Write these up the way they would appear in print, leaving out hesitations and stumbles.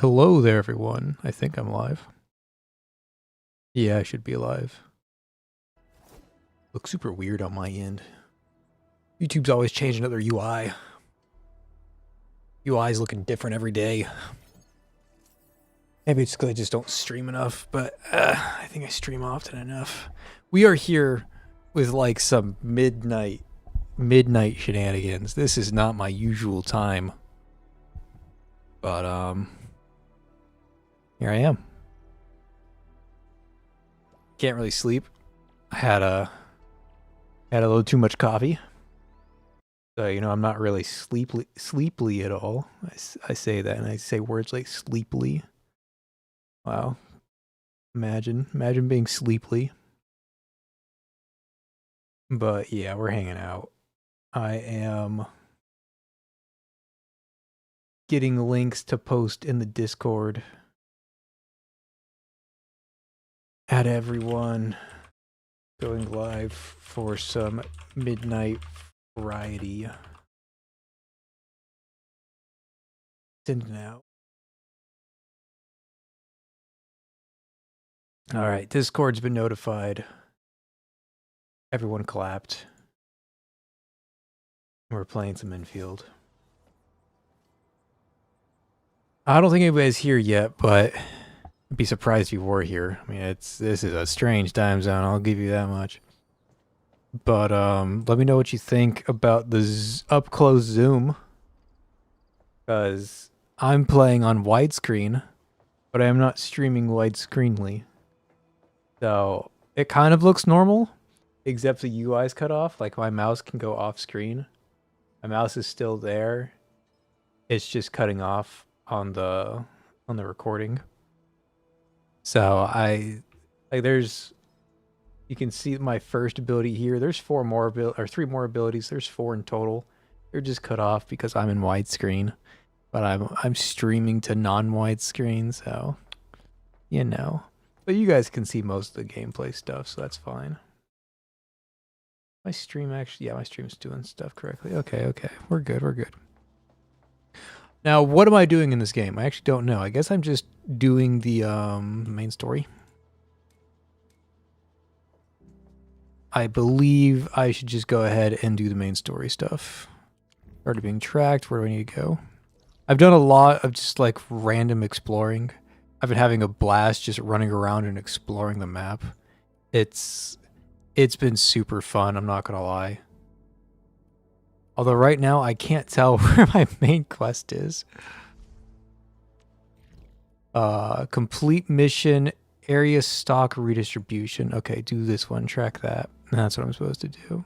Hello there, everyone. I think I'm live. Yeah, I should be live. Looks super weird on my end. YouTube's always changing up their UI. UI's looking different every day. Maybe it's because I just don't stream enough, but I think I stream often enough. We are here with like some midnight shenanigans. This is not my usual time. But here I am. Can't really sleep. I had a little too much coffee. So, you know, I'm not really sleepily at all. I say that, and I say words like sleepily. Wow. Imagine being sleepily. But yeah, we're hanging out. I am getting links to post in the Discord. At everyone going live for some midnight variety. Sending out. All right, Discord's been notified. Everyone clapped. We're playing some Endfield. I don't think anybody's here yet, but I'd be surprised if you were here. I mean, this is a strange time zone, I'll give you that much. But let me know what you think about the up-close zoom. Because I'm playing on widescreen, but I am not streaming widescreenly. So it kind of looks normal, except the UI's cut off. Like my mouse can go off screen. My mouse is still there. It's just cutting off on the recording. So you can see my first ability here. There's three more abilities. There's 4 in total. They're just cut off because I'm in widescreen, but I'm streaming to non-widescreen, so you know. But you guys can see most of the gameplay stuff, so that's fine. My stream actually, yeah, my stream's doing stuff correctly. Okay, we're good. Now, what am I doing in this game? I actually don't know. I guess I'm just doing the main story. I believe I should just go ahead and do the main story stuff. Already being tracked. Where do I need to go? I've done a lot of just like random exploring. I've been having a blast just running around and exploring the map. It's been super fun, I'm not gonna lie. Although right now I can't tell where my main quest is. Complete mission, area stock redistribution. Okay, do this one, track that. That's what I'm supposed to do.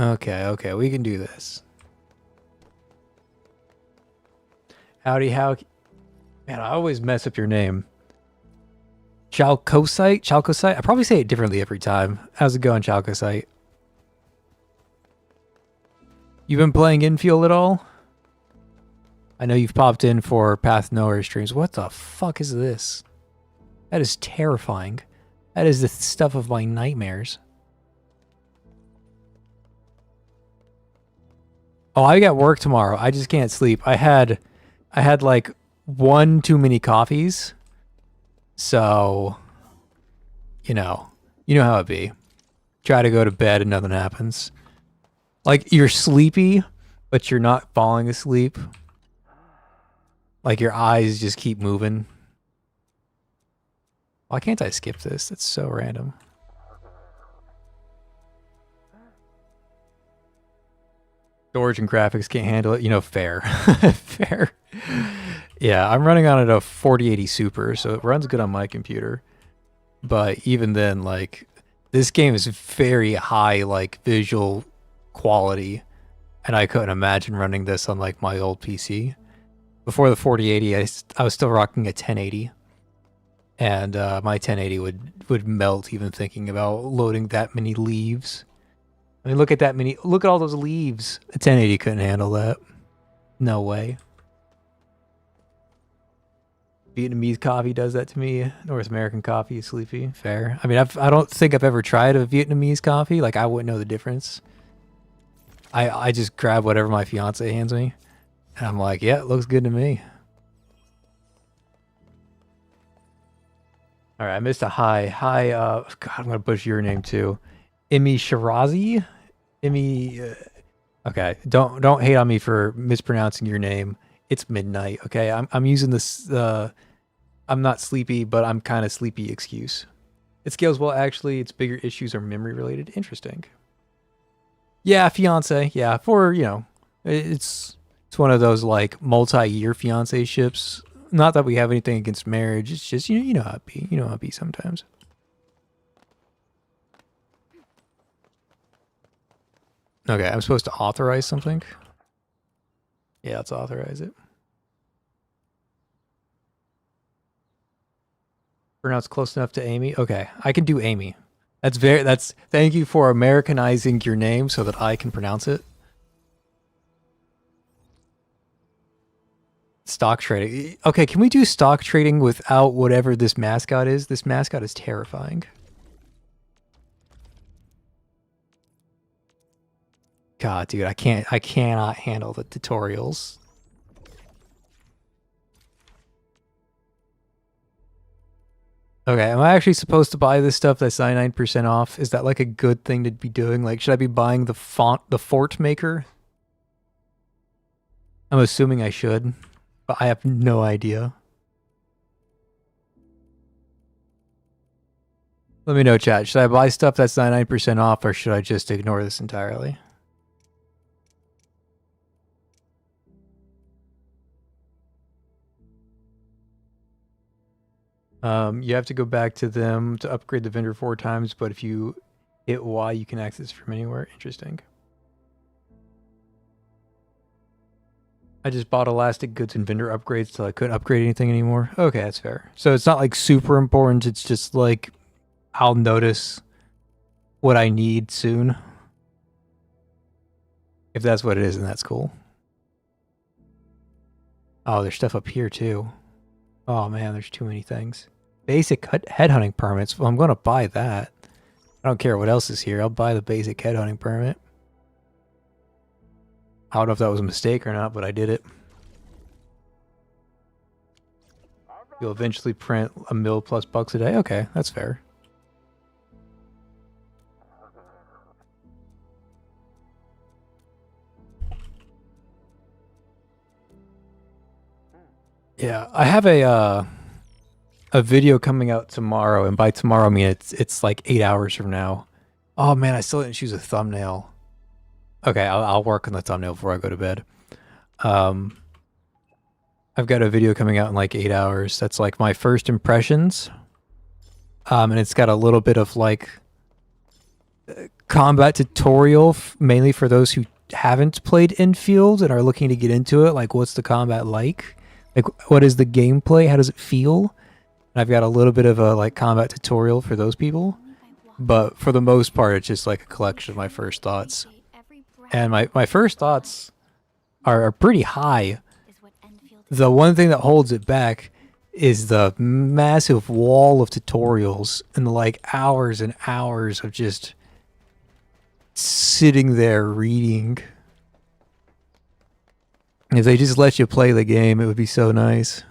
Okay, we can do this. Howdy, man, I always mess up your name. Chalcosite? I probably say it differently every time. How's it going, Chalcosite? You been playing Endfield at all? I know you've popped in for Path Nowhere streams. What the fuck is this? That is terrifying. That is the stuff of my nightmares. Oh, I got work tomorrow. I just can't sleep. I had like 1 too many coffees. So, you know how it be. Try to go to bed and nothing happens. Like, you're sleepy, but you're not falling asleep. Like, your eyes just keep moving. Why can't I skip this? That's so random. Storage and graphics can't handle it. You know, fair. Fair. Yeah, I'm running on it a 4080 Super, so it runs good on my computer. But even then, like, this game is very high, like, visual quality, and I couldn't imagine running this on, like, my old PC. Before the 4080, I was still rocking a 1080, and my 1080 would melt even thinking about loading that many leaves. I mean, look at all those leaves. A 1080 couldn't handle that. No way. Vietnamese coffee does that to me. North American coffee is sleepy. Fair. I mean, I don't think I've ever tried a Vietnamese coffee. Like, I wouldn't know the difference. I just grab whatever my fiance hands me. And I'm like, yeah, it looks good to me. All right, I missed a hi. Hi, God, I'm gonna butcher your name too. Imi Shirazi? Imi. Okay, don't hate on me for mispronouncing your name. It's midnight. Okay, I'm using this. I'm not sleepy, but I'm kind of sleepy excuse. It scales well. Actually, its bigger issues are memory related. Interesting. Yeah, fiance. Yeah, for it's one of those like multi-year fiance ships. Not that we have anything against marriage. It's just you know how it be. You know how it be sometimes. Okay, I'm supposed to authorize something. Yeah, let's authorize it. Pronounce close enough to Amy. Okay, I can do Amy. That's thank you for Americanizing your name so that I can pronounce it. Stock trading. Okay, can we do stock trading without whatever this mascot is? This mascot is terrifying. God, dude, I cannot handle the tutorials. Okay, am I actually supposed to buy this stuff that's 99% off? Is that like a good thing to be doing? Like, should I be buying the fort maker? I'm assuming I should, but I have no idea. Let me know, chat. Should I buy stuff that's 99% off, or should I just ignore this entirely? You have to go back to them to upgrade the vendor 4 times, but if you hit Y, you can access from anywhere. Interesting. I just bought elastic goods and vendor upgrades till I couldn't upgrade anything anymore. Okay, that's fair. So it's not like super important. It's just like I'll notice what I need soon. If that's what it is, then that's cool. Oh, there's stuff up here too. Oh man, there's too many things. Basic headhunting permits. Well, I'm going to buy that. I don't care what else is here. I'll buy the basic headhunting permit. I don't know if that was a mistake or not, but I did it. You'll eventually print a mil plus bucks a day. Okay, that's fair. Yeah, I have a video coming out tomorrow, and by tomorrow I mean it's like 8 hours from now. Oh man, I still didn't choose a thumbnail. Okay, I'll work on the thumbnail before I go to bed. I've got a video coming out in like 8 hours. That's like my first impressions. And it's got a little bit of like combat tutorial, mainly for those who haven't played Endfield and are looking to get into it. Like, what's the combat like? Like, what is the gameplay? How does it feel? And I've got a little bit of a like combat tutorial for those people. But for the most part, it's just like a collection of my first thoughts. And my first thoughts are pretty high. The one thing that holds it back is the massive wall of tutorials and the like hours and hours of just sitting there reading. If they just let you play the game, it would be so nice.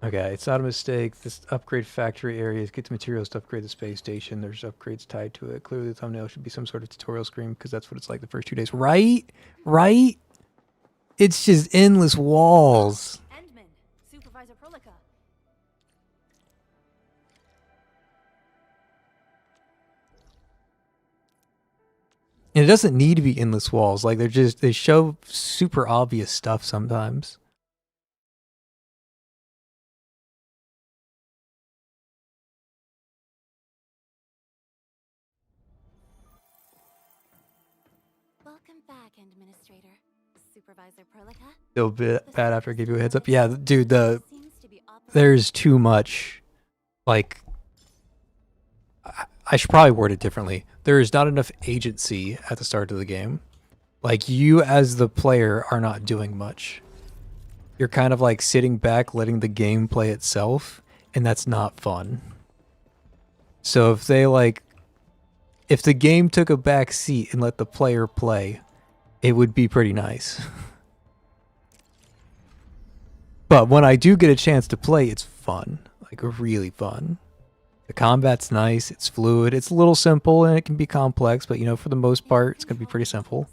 Okay, it's not a mistake. This upgrade factory areas, get the materials to upgrade the space station. There's upgrades tied to it. Clearly the thumbnail should be some sort of tutorial screen because that's what it's like the first 2 days. Right? Right? It's just endless walls. Supervisor Prolica. And it doesn't need to be endless walls. Like they show super obvious stuff sometimes. Welcome back, Administrator. Supervisor Prolica. Feel bad after I gave you a heads up. Yeah, dude, there's too much. Like, I should probably word it differently. There is not enough agency at the start of the game. Like, you as the player are not doing much. you're kind of like sitting back, letting the game play itself, and that's not fun. So if they like, if the game took a back seat and let the player play, it would be pretty nice. But when I do get a chance to play, it's fun, like really fun. The combat's nice, it's fluid, it's a little simple, and it can be complex, but you know, for the most part, it's gonna be pretty simple.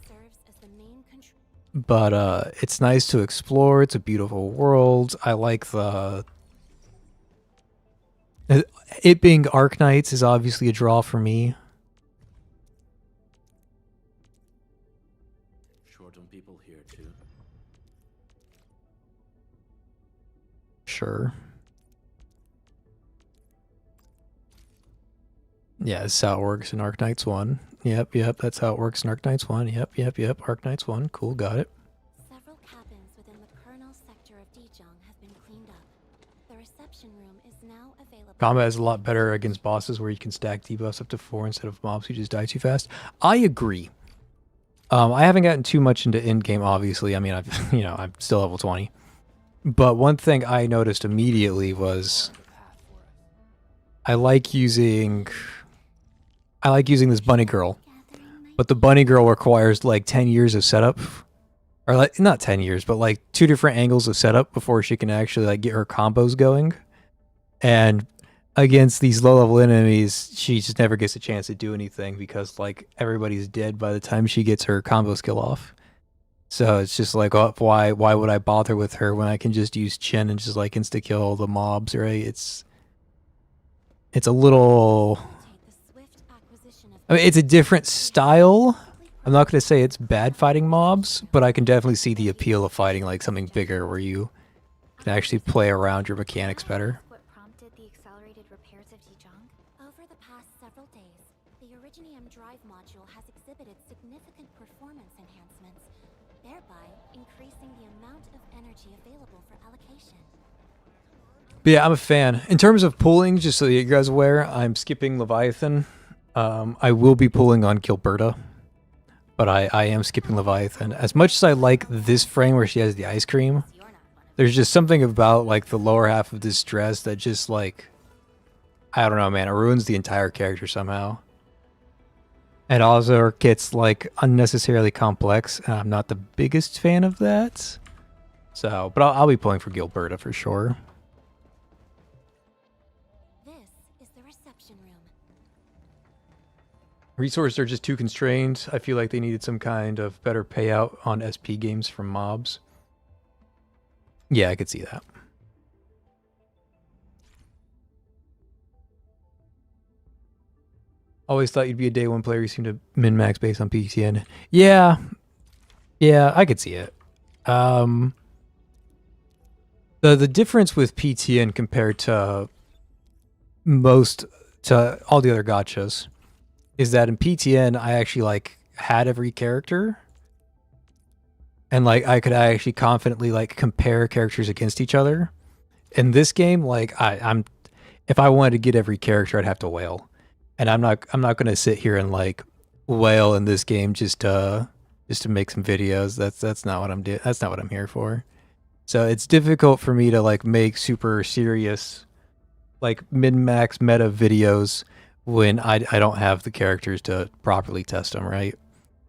But it's nice to explore. It's a beautiful world. I like the it being Arknights is obviously a draw for me. Short on people here too. Sure. Yeah, this is how it works in Arknights 1. Yep, that's how it works in Arknights 1. Yep, Arknights 1. Cool, got it. Several cabins within the kernel sector of Dijong have been cleaned up. The reception room is now available. Combat is a lot better against bosses where you can stack debuffs up to 4 instead of mobs who just die too fast. I agree. I haven't gotten too much into in-game, obviously. I mean, I'm still level 20. But one thing I noticed immediately was I like using this bunny girl. But the bunny girl requires like 10 years of setup. Or like not 10 years, but like 2 different angles of setup before she can actually like get her combos going. And against these low-level enemies, she just never gets a chance to do anything because like everybody's dead by the time she gets her combo skill off. So it's just like, oh, why would I bother with her when I can just use Chen and just like insta kill the mobs, right? It's a little, I mean, it's a different style. I'm not going to say it's bad fighting mobs, but I can definitely see the appeal of fighting like something bigger where you can actually play around your mechanics better. What prompted the accelerated repairs of Dijong? Over the past several days, the Originium drive module has exhibited significant performance enhancements, thereby increasing the amount of energy available for allocation. But yeah, I'm a fan. In terms of pulling, just so you guys are aware, I'm skipping Leviathan. I will be pulling on Gilberta, but I am skipping Leviathan. As much as I like this frame where she has the ice cream, there's just something about like the lower half of this dress that just like, I don't know, man, it ruins the entire character somehow. It also gets like unnecessarily complex, and I'm not the biggest fan of that. So, but I'll be pulling for Gilberta for sure. This is the reception room. Resources are just too constrained. I feel like they needed some kind of better payout on SP games from mobs. Yeah, I could see that. Always thought you'd be a day one player. You seem to min-max based on PTN. Yeah, I could see it. The difference with PTN compared to all the other gachas is that in PTN I actually like had every character. And like I could actually confidently like compare characters against each other. In this game, like I'm if I wanted to get every character, I'd have to whale. And I'm not gonna sit here and like whale in this game just to make some videos. That's not what I'm doing. That's not what I'm here for. So it's difficult for me to like make super serious like min-max meta videos when I don't have the characters to properly test them, right?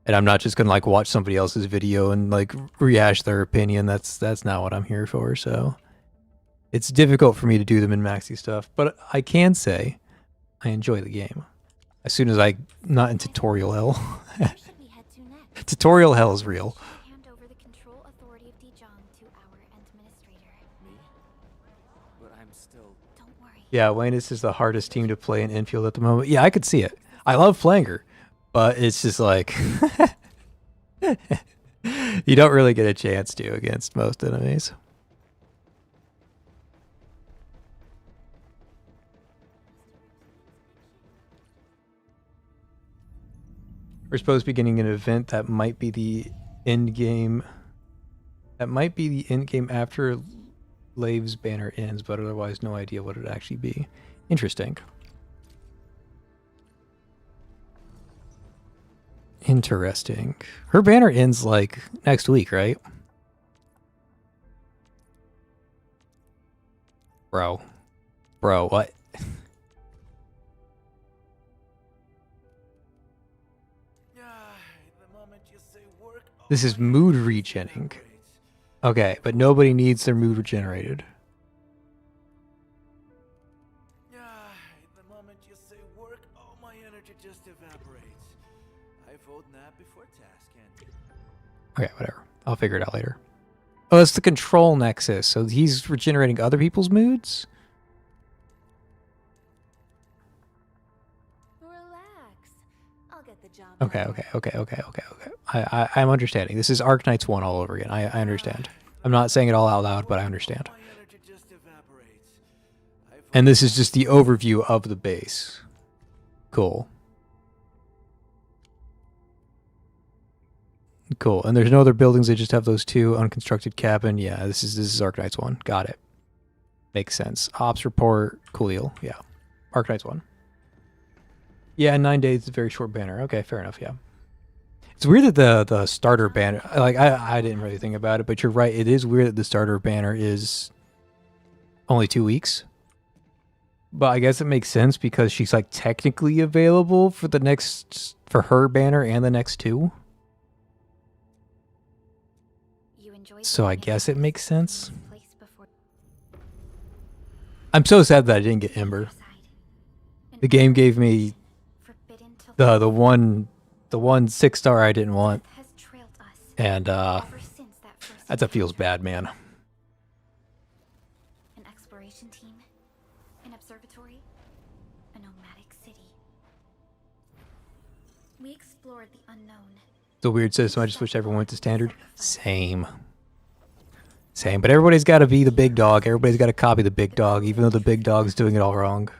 And I'm not just gonna like watch somebody else's video and like rehash their opinion. That's not what I'm here for. So it's difficult for me to do the min-maxy stuff, but I can say I enjoy the game. As soon as I'm not in tutorial hell. Where should we head to next? Tutorial hell is real. Hand over the control authority of Dijong to our administrator. Me? But I'm still... Don't worry. Yeah, Wayne, this is the hardest team to play in Endfield at the moment. Yeah, I could see it. I love playing her, but it's just like you don't really get a chance to against most enemies. We're supposed to be getting an event that might be the end game. That might be the end game after Lave's banner ends, but otherwise no idea what it'd actually be. Interesting. Interesting. Her banner ends like next week, right? Bro. Bro, what? This is mood regening. Okay, but nobody needs their mood regenerated. The moment you say work, all my energy just evaporates. I vote nap before task end. Okay, whatever. I'll figure it out later. Oh, that's the control nexus. So he's regenerating other people's moods? Relax. I'll get the job Okay, done. okay. I'm understanding. This is Arknights 1 all over again. I understand. I'm not saying it all out loud, but I understand. My energy just evaporates. I vote And this is just the overview of the base. Cool. Cool. And there's no other buildings, they just have those two. Unconstructed cabin. Yeah, this is Arknights 1. Got it. Makes sense. Ops report. Coolio. Yeah. Arknights 1. Yeah, 9 days is a very short banner. Okay, fair enough, yeah. It's weird that the starter banner, like, I didn't really think about it, but you're right. It is weird that the starter banner is only 2 weeks. But I guess it makes sense because she's, like, technically available for the next, for her banner and the next 2. You enjoyed So I the guess it makes sense. place before I'm so sad that I didn't get Ember. side. The game gave me Forbidden to the one 6-star I didn't want, has trailed us and ever since that first that feels encounter. bad, man. An exploration team, an observatory, a nomadic city. We explored the unknown. It's a weird system. I just wish everyone went to standard. Same. But everybody's got to be the big dog. Everybody's got to copy the big dog, even though the big dog's doing it all wrong.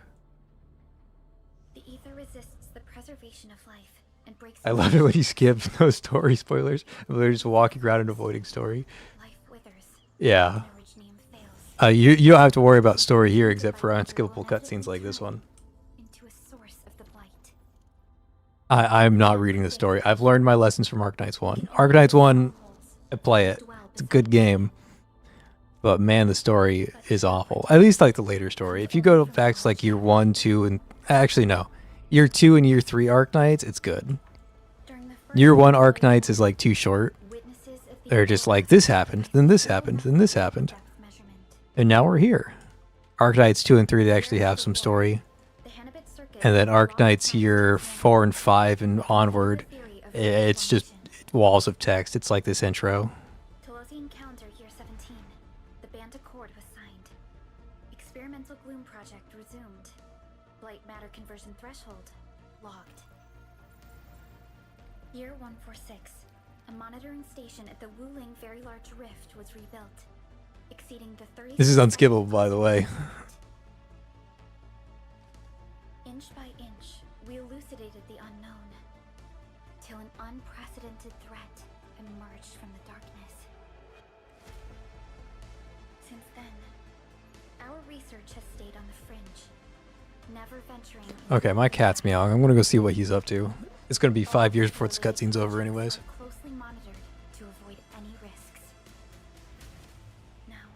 The ether resists the preservation of life and breaks. I love it when you skip no story spoilers. They're just walking around and avoiding story. Life withers. Yeah. Originium fails You don't have to worry about story here except for unskippable cutscenes like this one. into a source of the blight. I'm not reading the story. I've learned my lessons from Arknights 1. Arknights 1, I play it. It's a good game. But man, the story is awful. At least like the later story. If you go back to like year 1, 2, and actually no. Year 2 and year 3 Arknights, it's good. During the first Year 1 Arknights is like too short. witnesses of the They're just like, this happened, then this happened, then this happened. depth measurement. And now we're here. Arknights 2 and 3, they actually have some story. The Hannibit circuit And then allows Arknights year 4 and 5 and onward, theory of it's just walls of text. It's like this intro. Tolosi encounter year 17. The band accord was signed. Experimental gloom project resumed. Blight matter conversion threshold logged. Year 146. A monitoring station at the Wuling Very Large Rift was rebuilt, exceeding the 30. This is unskippable, by the way. Inch by inch, we elucidated the unknown, till an unprecedented threat emerged from the darkness. Since then, our research has stayed on the fringe, never venturing into Okay, my cat's meowing. I'm gonna go see what he's up to. It's gonna be 5 years before this cutscene's over anyways. are closely monitored to avoid any risks. Now,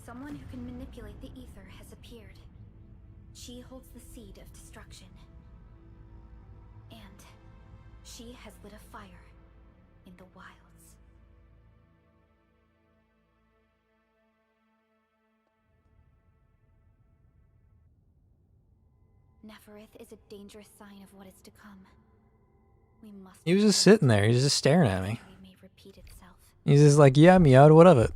someone who can manipulate the ether has appeared. She holds the seed of destruction. And she has lit a fire in the wilds. Neferith is a dangerous sign of what is to come. We must. He was just sitting there. He was just staring at me. History may repeat itself. He's just like, yeah, meowed, what of it?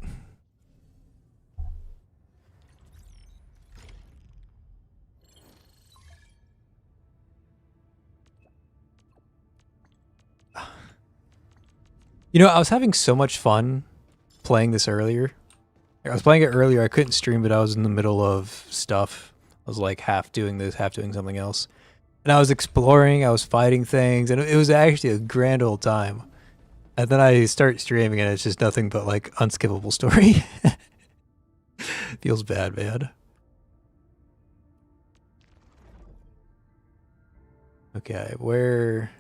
You know, I was having so much fun playing this earlier. I was playing it earlier. I couldn't stream it. I was in the middle of stuff. I was like half doing this, half doing something else. And I was exploring. I was fighting things. And it was actually a grand old time. And then I start streaming and it's just nothing but like unskippable story. Feels bad, man. Okay, where...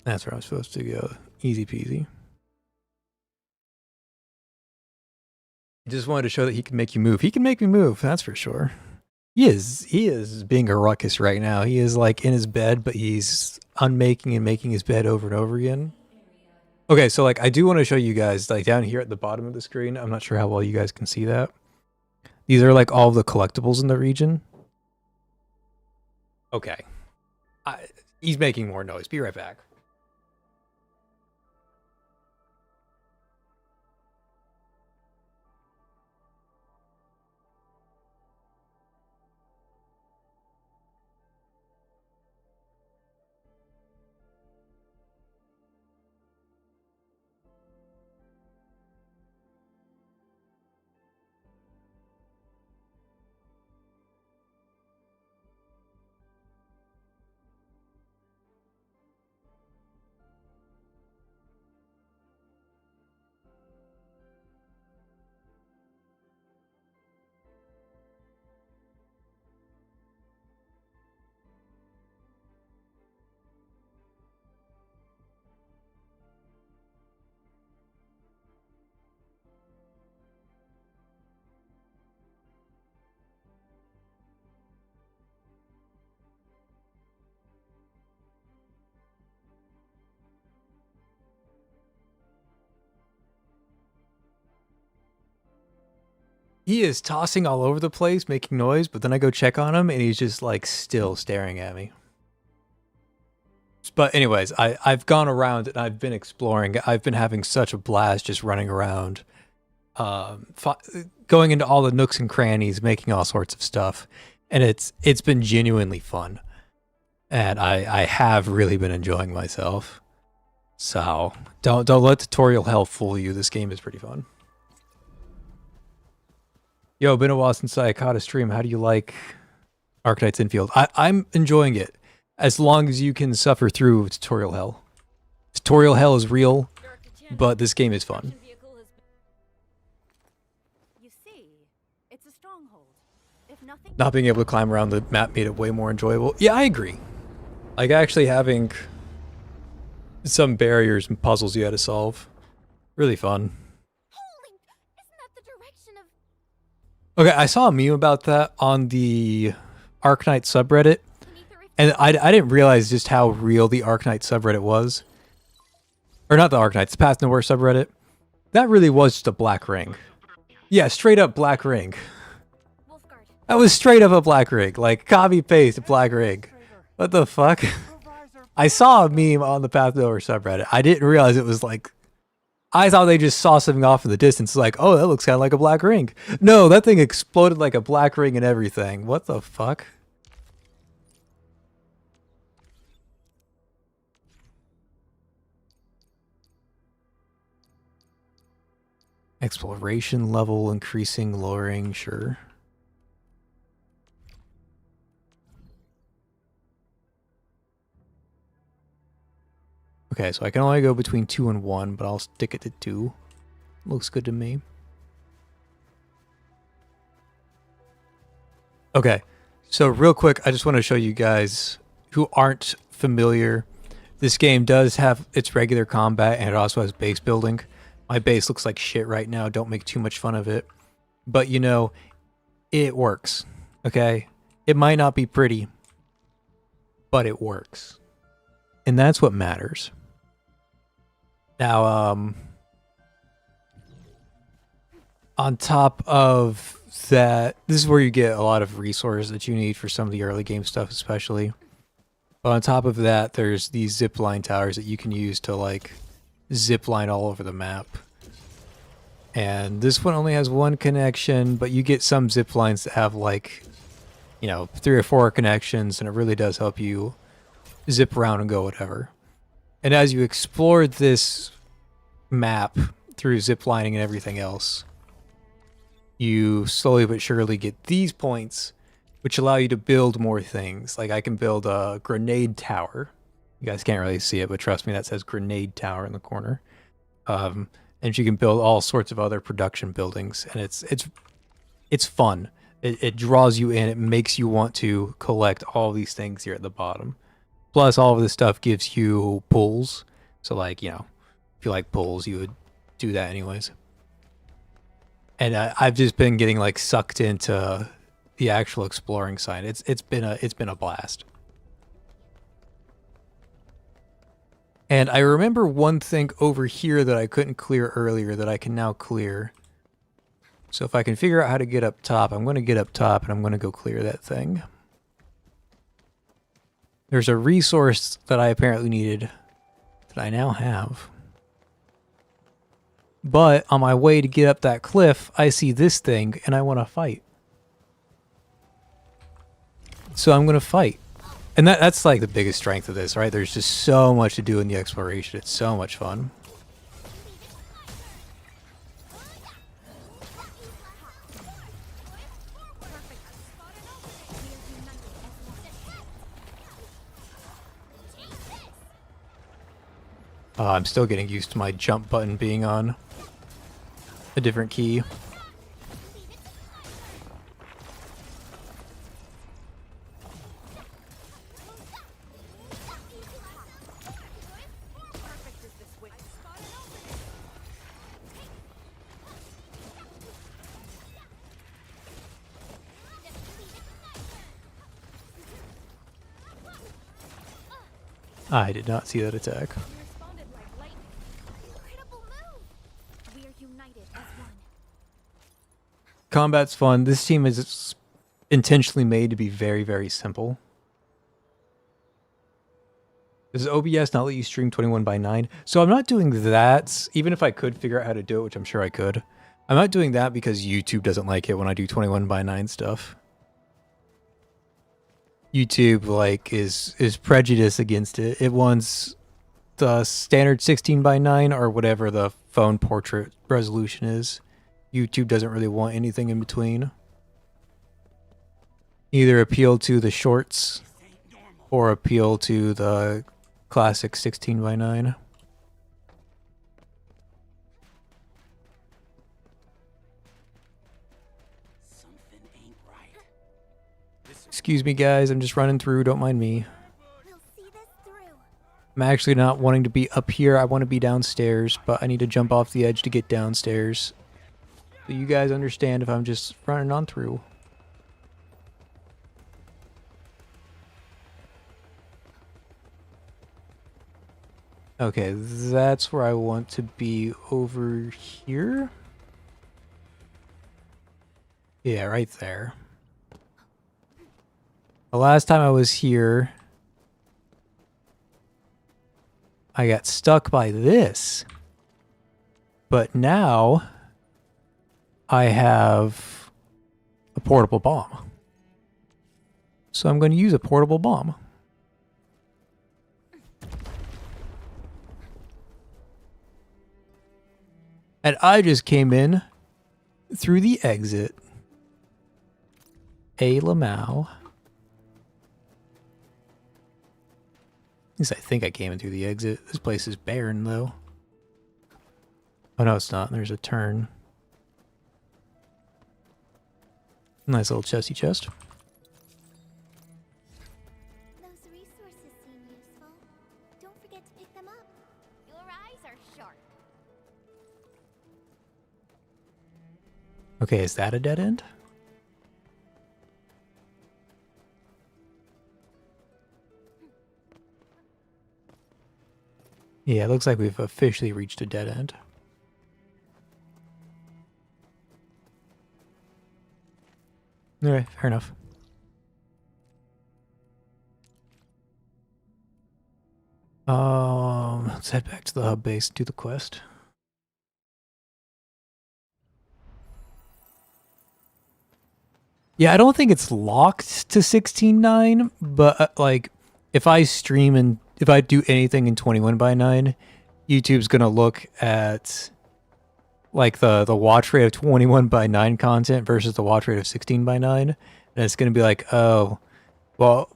That's where I'm supposed to go. Easy peasy. Just wanted to show that he can make you move. He can make me move, that's for sure. He is being a ruckus right now. He is like in his bed, but he's unmaking and making his bed over and over again. Okay, so like I do want to show you guys like down here at the bottom of the screen. I'm not sure how well you guys can see that. These are like all the collectibles in the region. Okay. He's making more noise. Be right back. He is tossing all over the place, making noise, but then I go check on him and he's just like still staring at me. But anyways, I've gone around and I've been exploring. I've been having such a blast just running around, going into all the nooks and crannies, making all sorts of stuff, and it's been genuinely fun. And I have really been enjoying myself. So don't let tutorial hell fool you. This game is pretty fun. Yo, been a while since I caught a stream. How do you like Arknight's Endfield? I'm enjoying it. As long as you can suffer through tutorial hell. Tutorial hell is real, but this game is fun. You see, it's a stronghold. If nothing Not being able to climb around the map made it way more enjoyable. Yeah, I agree. Like actually having some barriers and puzzles you had to solve. Really fun. Holy, isn't that the direction of Okay, I saw a meme about that on the Arknight subreddit. And I didn't realize just how real the Arknight subreddit was. Or not the Arknight, the Path Nowhere subreddit. That really was just a black ring. Yeah, straight up black ring. Wolfguard? That was straight up a black ring. Like, copy paste black ring. What the fuck? I saw a meme on the Path Nowhere subreddit. I didn't realize it was like... I thought they just saw something off in the distance. Like, oh, that looks kind of like a black ring. No, that thing exploded like a black ring and everything. What the fuck? Exploration level increasing, lowering, sure. Okay, so I can only go between 2 and 1, but I'll stick it to 2. Looks good to me. Okay, so real quick, I just want to show you guys who aren't familiar. This game does have its regular combat, and it also has base building. My base looks like shit right now. Don't make too much fun of it. But, you know, it works. Okay? It might not be pretty, but it works. And that's what matters. Now, on top of that, this is where you get a lot of resources that you need for some of the early game stuff, especially. But on top of that, there's these zipline towers that you can use to, like, zipline all over the map. And this one only has one connection, but you get some zip lines that have like, you know, 3 or 4 connections, and it really does help you zip around and go whatever. And as you explore this map through zip lining and everything else, you slowly but surely get these points, which allow you to build more things. Like I can build a grenade tower. You guys can't really see it, but trust me, that says grenade tower in the corner. And you can build all sorts of other production buildings, and it's fun. It draws you in. It makes you want to collect all these things here at the bottom. Plus, all of this stuff gives you pulls. So, like, you know, if you like pulls, you would do that anyways. And I've just been getting like sucked into the actual exploring side. It's been a blast. And I remember one thing over here that I couldn't clear earlier that I can now clear. So if I can figure out how to get up top, I'm going to get up top and I'm going to go clear that thing. There's a resource that I apparently needed that I now have. But on my way to get up that cliff, I see this thing and I want to fight. So I'm going to fight. And that's like the biggest strength of this, right? There's just so much to do in the exploration. It's so much fun. I'm still getting used to my jump button being on a different key. I did not see that attack. Responded like lightning. Incredible move. We are united as one. Combat's fun. This team is intentionally made to be very, very simple. Does OBS not let you stream 21:9? So I'm not doing that, even if I could figure out how to do it, which I'm sure I could. I'm not doing that because YouTube doesn't like it when I do 21:9 stuff. YouTube is prejudiced against it. It wants the standard 16:9 or whatever the phone portrait resolution is. YouTube doesn't really want anything in between. Either appeal to the shorts or appeal to the classic 16:9. Excuse me, guys. I'm just running through. Don't mind me. We'll see this through. I'm actually not wanting to be up here. I want to be downstairs, but I need to jump off the edge to get downstairs. So you guys understand if I'm just running on through. Okay, that's where I want to be over here. Yeah, right there. The last time I was here, I got stuck by this. But now I have a portable bomb. So I'm going to use a portable bomb. And I just came in through the exit. A Lamau. At least I think I came in through the exit. This place is barren, though. Oh, no, it's not. There's a turn. Nice little chesty chest. Those resources seem useful. Don't forget to pick them up. Your eyes are sharp. Okay, is that a dead end? Yeah, it looks like we've officially reached a dead end. Alright, fair enough. Let's head back to the hub base, do the quest. Yeah, I don't think it's locked to 16:9, but like if I stream and if I do anything in 21:9, YouTube's gonna look at like the watch rate of 21:9 content versus the watch rate of 16:9, and it's gonna be like, oh, well,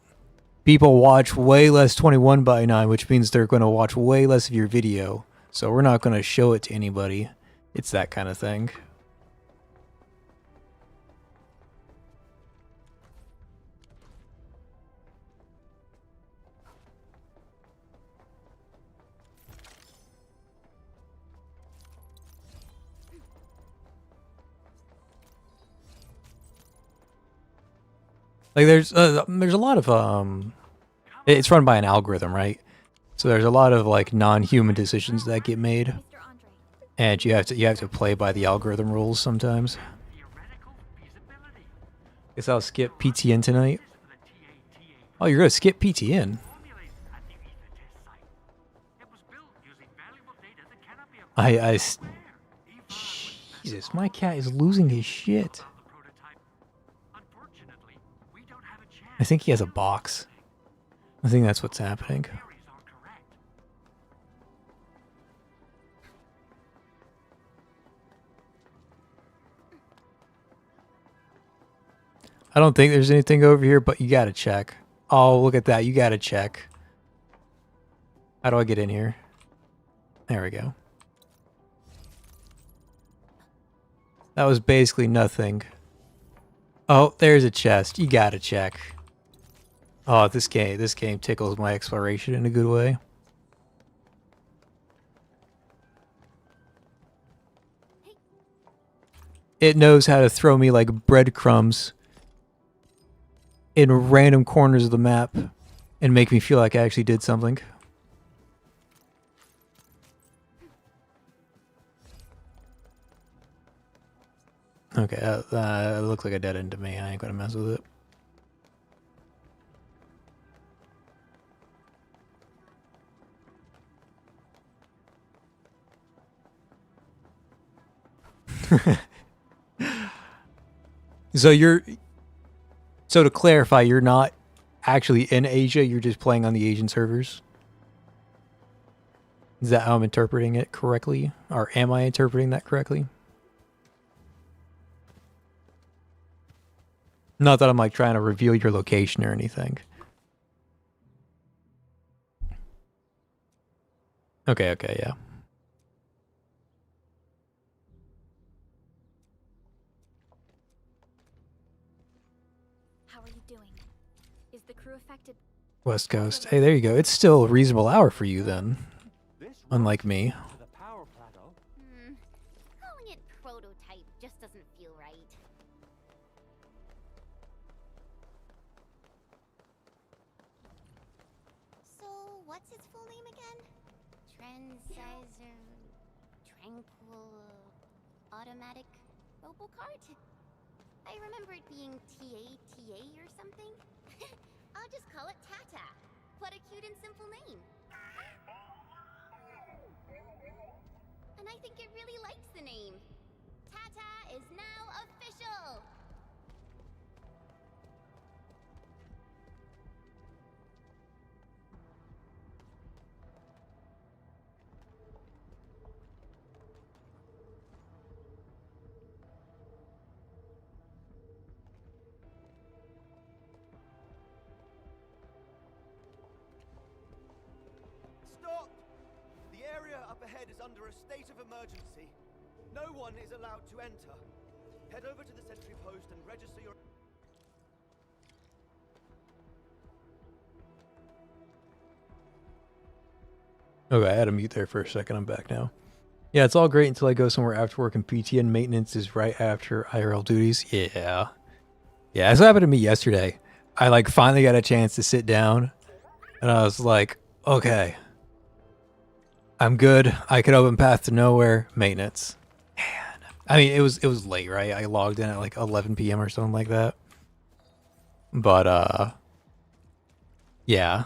people watch way less 21:9, which means they're gonna watch way less of your video, so we're not gonna show it to anybody. It's that kind of thing. Like there's a lot of it's run by an algorithm, right? So there's a lot of like non-human decisions that get made, Mr. Andre. and you have to play by the algorithm rules sometimes. Guess I'll skip PTN tonight. Oh, you're gonna skip PTN? I Jesus, my cat is losing his shit. I think he has a box. I think that's what's happening. I don't think there's anything over here, but you gotta check. Oh, look at that. You gotta check. How do I get in here? There we go. That was basically nothing. Oh, there's a chest. You gotta check. Oh, this game tickles my exploration in a good way. It knows how to throw me like breadcrumbs in random corners of the map and make me feel like I actually did something. Okay, it looks like a dead end to me. I ain't gonna mess with it. So to clarify, you're not actually in Asia, you're just playing on the Asian servers? Is that how I'm interpreting it correctly? Or am I interpreting that correctly? Not that I'm like trying to reveal your location or anything. Okay, yeah. How are you doing? Is the crew affected? West Coast. Hey, there you go. It's still a reasonable hour for you then. Unlike me. Calling it prototype just doesn't feel right. So, what's its full name again? Tranquil Automatic Robocart? I remember it being TATA or something. I'll just call it Tata. What a cute and simple name. And I think it really likes the name. Tata is now official! Stop! The area up ahead is under a state of emergency. No one is allowed to enter. Head over to the sentry post and register your... Okay, I had to mute there for a second. I'm back now. Yeah, it's all great until I go somewhere after work and PTN maintenance is right after IRL duties. Yeah. Yeah, that's what happened to me yesterday. I like finally got a chance to sit down and I was like, okay, I'm good. I can open Path to Nowhere, maintenance. Man. I mean, it was late, right? I logged in at like 11 p.m. or something like that. But yeah.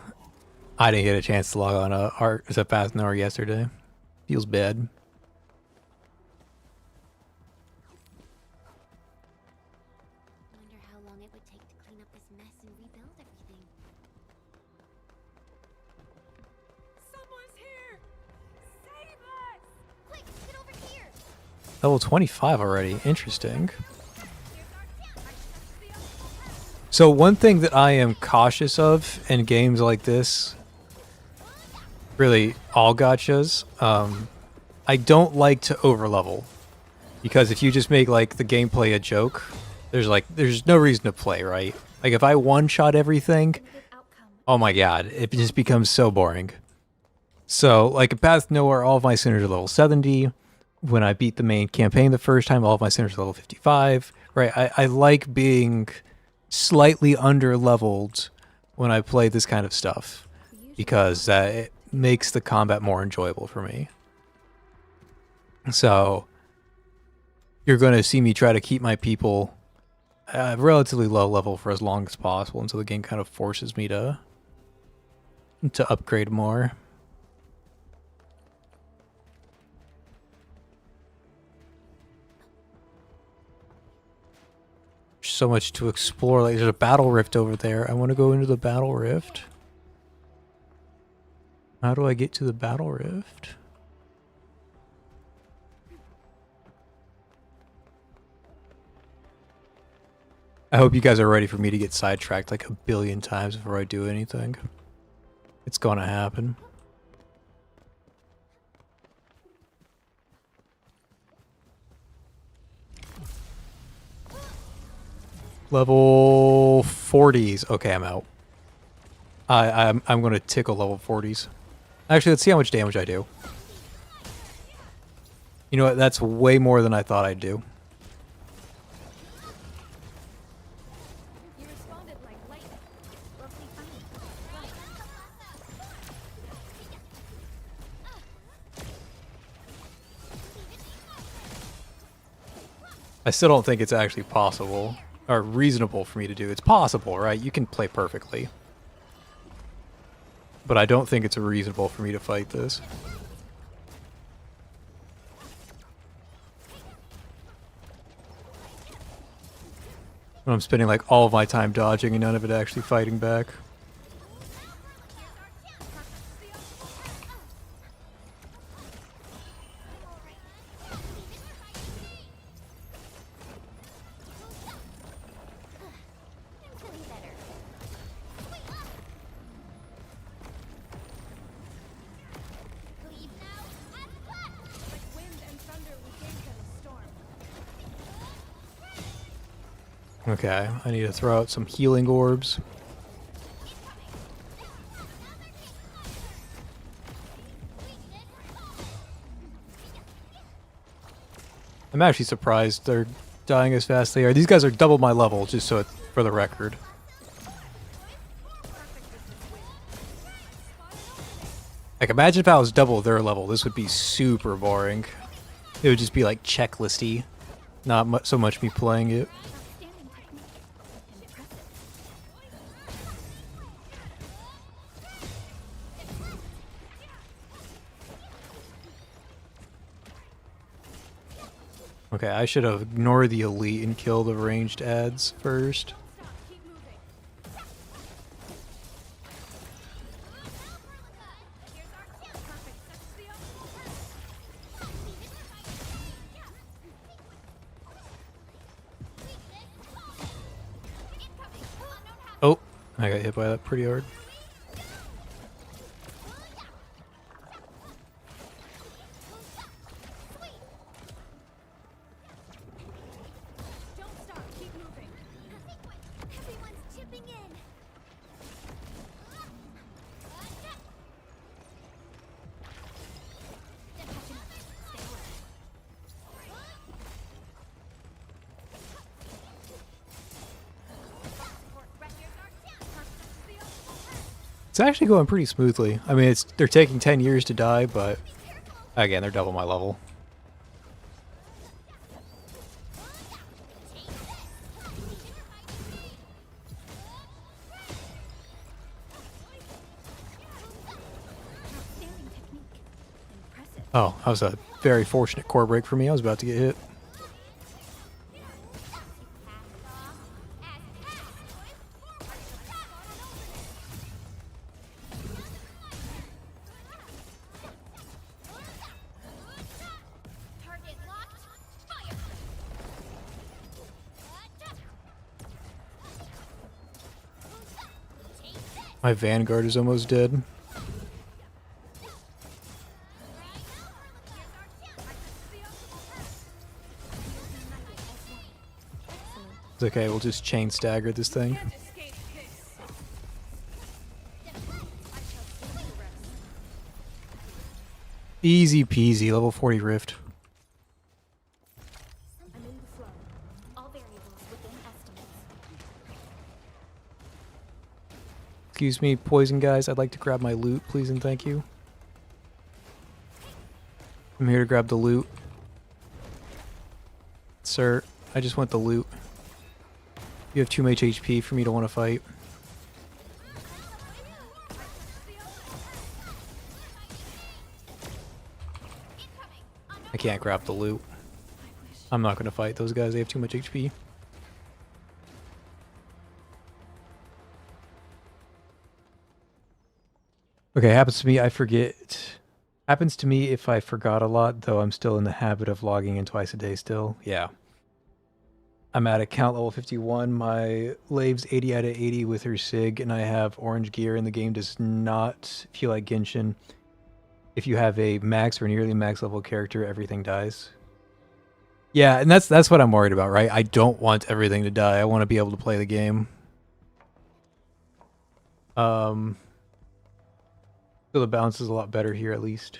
I didn't get a chance to log on to Path to Nowhere yesterday. Feels bad. Wonder how long it would take to clean up this mess and rebuild everything. Someone's here! Save us! Quick, get over here! Level 25 already. Interesting. So one thing that I am cautious of in games like this, really all gachas, I don't like to overlevel. Because if you just make like the gameplay a joke, there's no reason to play, right? Like if I one-shot everything, oh my god, it just becomes so boring. So like in Path to Nowhere, all of my centers are level 70. When I beat the main campaign the first time, all of my centers are level 55. Right? I like being slightly under leveled when I play this kind of stuff, because it makes the combat more enjoyable for me. So you're going to see me try to keep my people at relatively low level for as long as possible until the game kind of forces me to upgrade more. There's so much to explore. Like, there's a battle rift over there. I want to go into the battle rift. How do I get to the battle rift? I hope you guys are ready for me to get sidetracked like a billion times before I do anything. It's gonna happen. Level 40s. Okay, I'm out. I'm gonna tickle level 40s. Actually, let's see how much damage I do. You know what? That's way more than I thought I'd do. You responded like lightning. Roughly fine. I still don't think it's actually possible or reasonable for me to do. It's possible, right? You can play perfectly. But I don't think it's reasonable for me to fight this. When I'm spending like all of my time dodging and none of it actually fighting back. Okay, I need to throw out some healing orbs. I'm actually surprised they're dying as fast as they are. These guys are double my level, just so for the record. Like, imagine if I was double their level. This would be super boring. It would just be like checklisty, not so much me playing it. Okay, I should have ignored the elite and kill the ranged ads first. Oh, I got hit by that pretty hard. It's actually going pretty smoothly. I mean, they're taking 10 years to die, but again, they're double my level. Oh, that was a very fortunate core break for me. I was about to get hit. My Vanguard is almost dead. It's okay, we'll just chain stagger this thing. Easy peasy, level 40 rift. I'm in the flow. All variables within estimates. Excuse me, poison guys. I'd like to grab my loot, please and thank you. I'm here to grab the loot. Sir, I just want the loot. You have too much HP for me to want to fight. I can't grab the loot. I'm not going to fight those guys. They have too much HP. Okay, happens to me. I forget. Happens to me if I forgot a lot, though I'm still in the habit of logging in twice a day still. Yeah. I'm at account level 51. My Lave's 80 out of 80 with her SIG, and I have orange gear, and the game does not feel like Genshin. If you have a max or nearly max level character, everything dies. Yeah, and that's what I'm worried about, right? I don't want everything to die. I want to be able to play the game. So the balance is a lot better here, at least.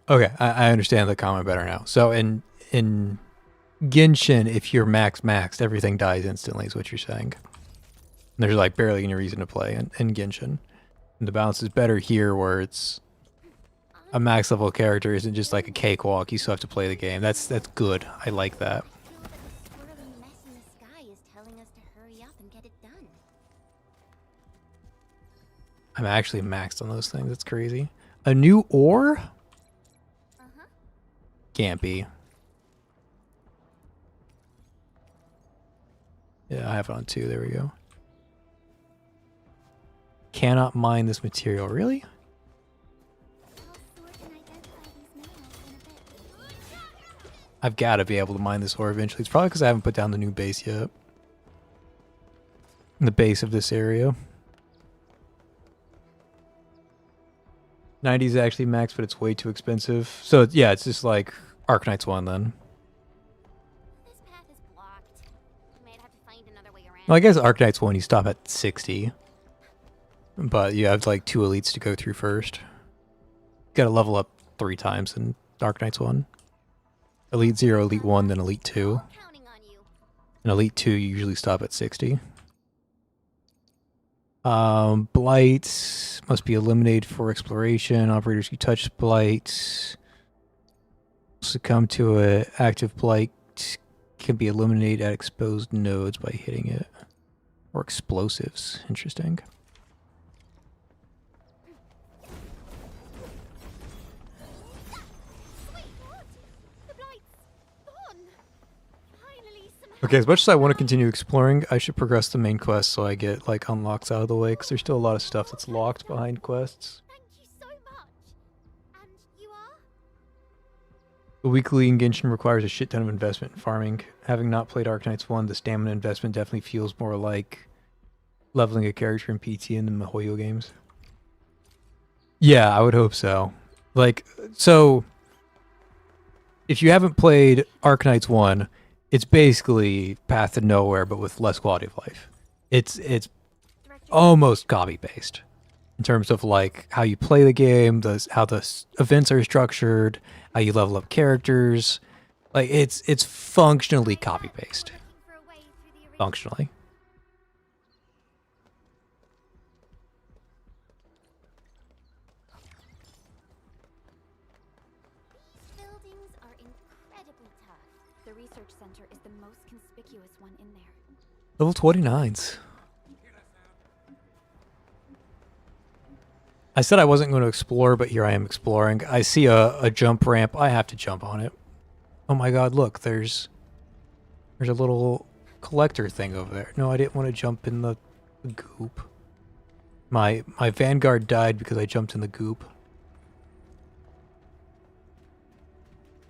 Okay, I understand the comment better now. So in Genshin, if you're maxed, everything dies instantly, is what you're saying. There's like barely any reason to play in Genshin. And the balance is better here, where it's a max level character isn't just like a cakewalk. You still have to play the game. That's good. I like that. Swirling mess in the sky is telling us to hurry up and get it done. I'm actually maxed on those things. That's crazy. A new ore? Can't be. Yeah, I have it on 2. There we go. Cannot mine this material. Really? I'll sort and identify these minerals in a bit. I've got to be able to mine this ore eventually. It's probably because I haven't put down the new base yet. The base of this area. 90 is actually max, but it's way too expensive. So yeah, it's just like Arknights 1 then. This path is blocked. Might have to find another way around. Well, I guess Arknights 1 you stop at 60. But you have like 2 elites to go through first. Gotta level up 3 times in Arknights 1. Elite 0, Elite 1, then Elite 2. Counting on you. And Elite 2 you usually stop at 60. Blight must be eliminated for exploration. Operators who touch Blight succumb to it. Active Blight can be eliminated at exposed nodes by hitting it. Or explosives. Interesting. Okay, as much as I want to continue exploring, I should progress the main quest so I get like unlocks out of the way, because there's still a lot of stuff that's locked behind quests. Thank you so much. And you are? The weekly in Genshin requires a shit ton of investment in farming. Having not played Arknights 1, the stamina investment definitely feels more like leveling a character in PT in the MiHoYo games. Yeah, I would hope so. Like, so if you haven't played Arknights 1, it's basically Path to Nowhere, but with less quality of life. It's almost copy-paste in terms of like how you play the game, how the events are structured, how you level up characters. Like it's functionally copy-paste. Looking for a way through the original. Functionally. These buildings are incredibly tough. The research center is the most conspicuous one in there. Level 29s. I said I wasn't going to explore, but here I am exploring. I see a jump ramp. I have to jump on it. Oh my god, look, there's a little collector thing over there. No, I didn't want to jump in the goop. My Vanguard died because I jumped in the goop.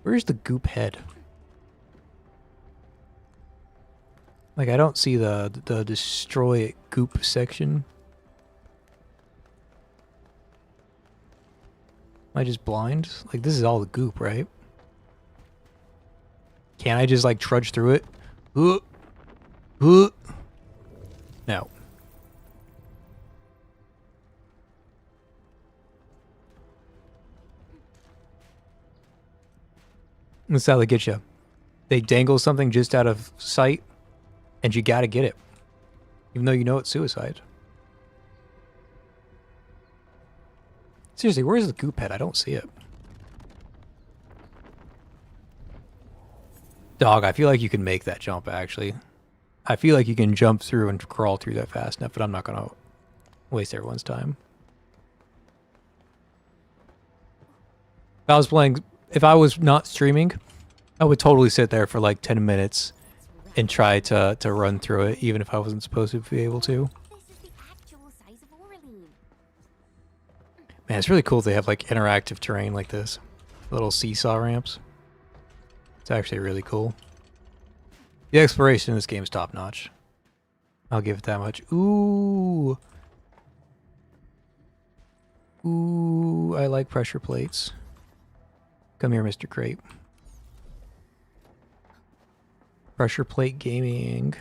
Where's the goop head? Like, I don't see the destroy goop section. Am I just blind? Like, this is all the goop, right? Can't I just, like, trudge through it? No. That's how they get you. They dangle something just out of sight, and you gotta get it. Even though you know it's suicide. Seriously, where's the goop head? I don't see it. Dog, I feel like you can make that jump, actually. I feel like you can jump through and crawl through that fast enough, but I'm not going to waste everyone's time. If I was not streaming, I would totally sit there for like 10 minutes and try to run through it, even if I wasn't supposed to be able to. This is the actual size of Orlean. Man, it's really cool they have like interactive terrain like this. Little seesaw ramps. It's actually really cool. The exploration in this game is top notch. I'll give it that much. Ooh. Ooh, I like pressure plates. Come here, Mr. Crate. Pressure plate gaming.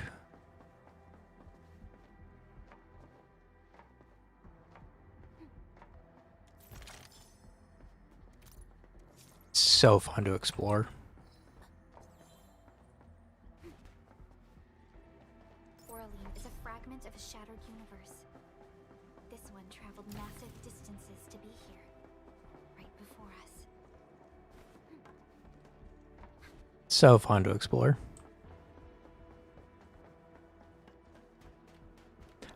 So fun to explore. Orlean is a fragment of a shattered universe. This one traveled massive distances to be here, right before us. So fun to explore.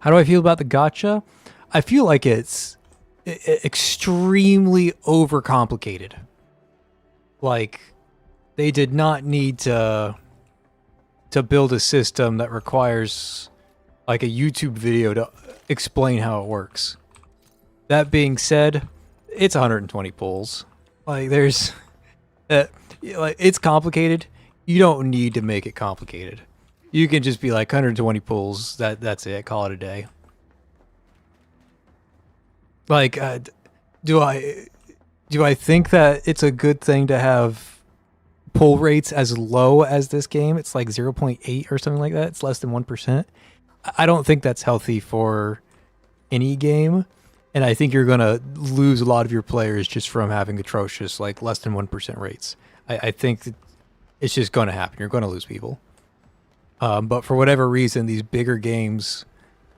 How do I feel about the gacha? I feel like it's extremely overcomplicated. Like, they did not need to build a system that requires like a YouTube video to explain how it works. That being said, it's 120 pulls. Like, there's like, it's complicated. You don't need to make it complicated. You can just be like 120 pulls. That's it. Call it a day. Like, do I think that it's a good thing to have pull rates as low as this game? It's like 0.8 or something like that. It's less than 1%. I don't think that's healthy for any game. And I think you're going to lose a lot of your players just from having atrocious, like less than 1% rates. I think that it's just going to happen. You're going to lose people. But for whatever reason, these bigger games,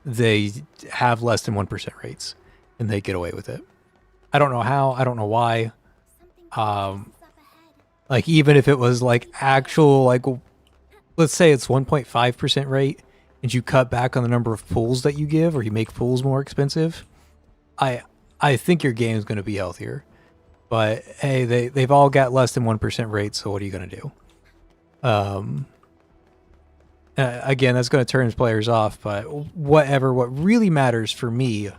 they have less than 1% rates. And they get away with it. I don't know how. I don't know why. Like, even if it was like actual, like, let's say it's 1.5% rate, and you cut back on the number of pools that you give, or you make pools more expensive, I think your game is going to be healthier. But hey, they've all got less than 1% rate, so what are you going to do? Again, that's going to turn players off, but whatever. What really matters for me,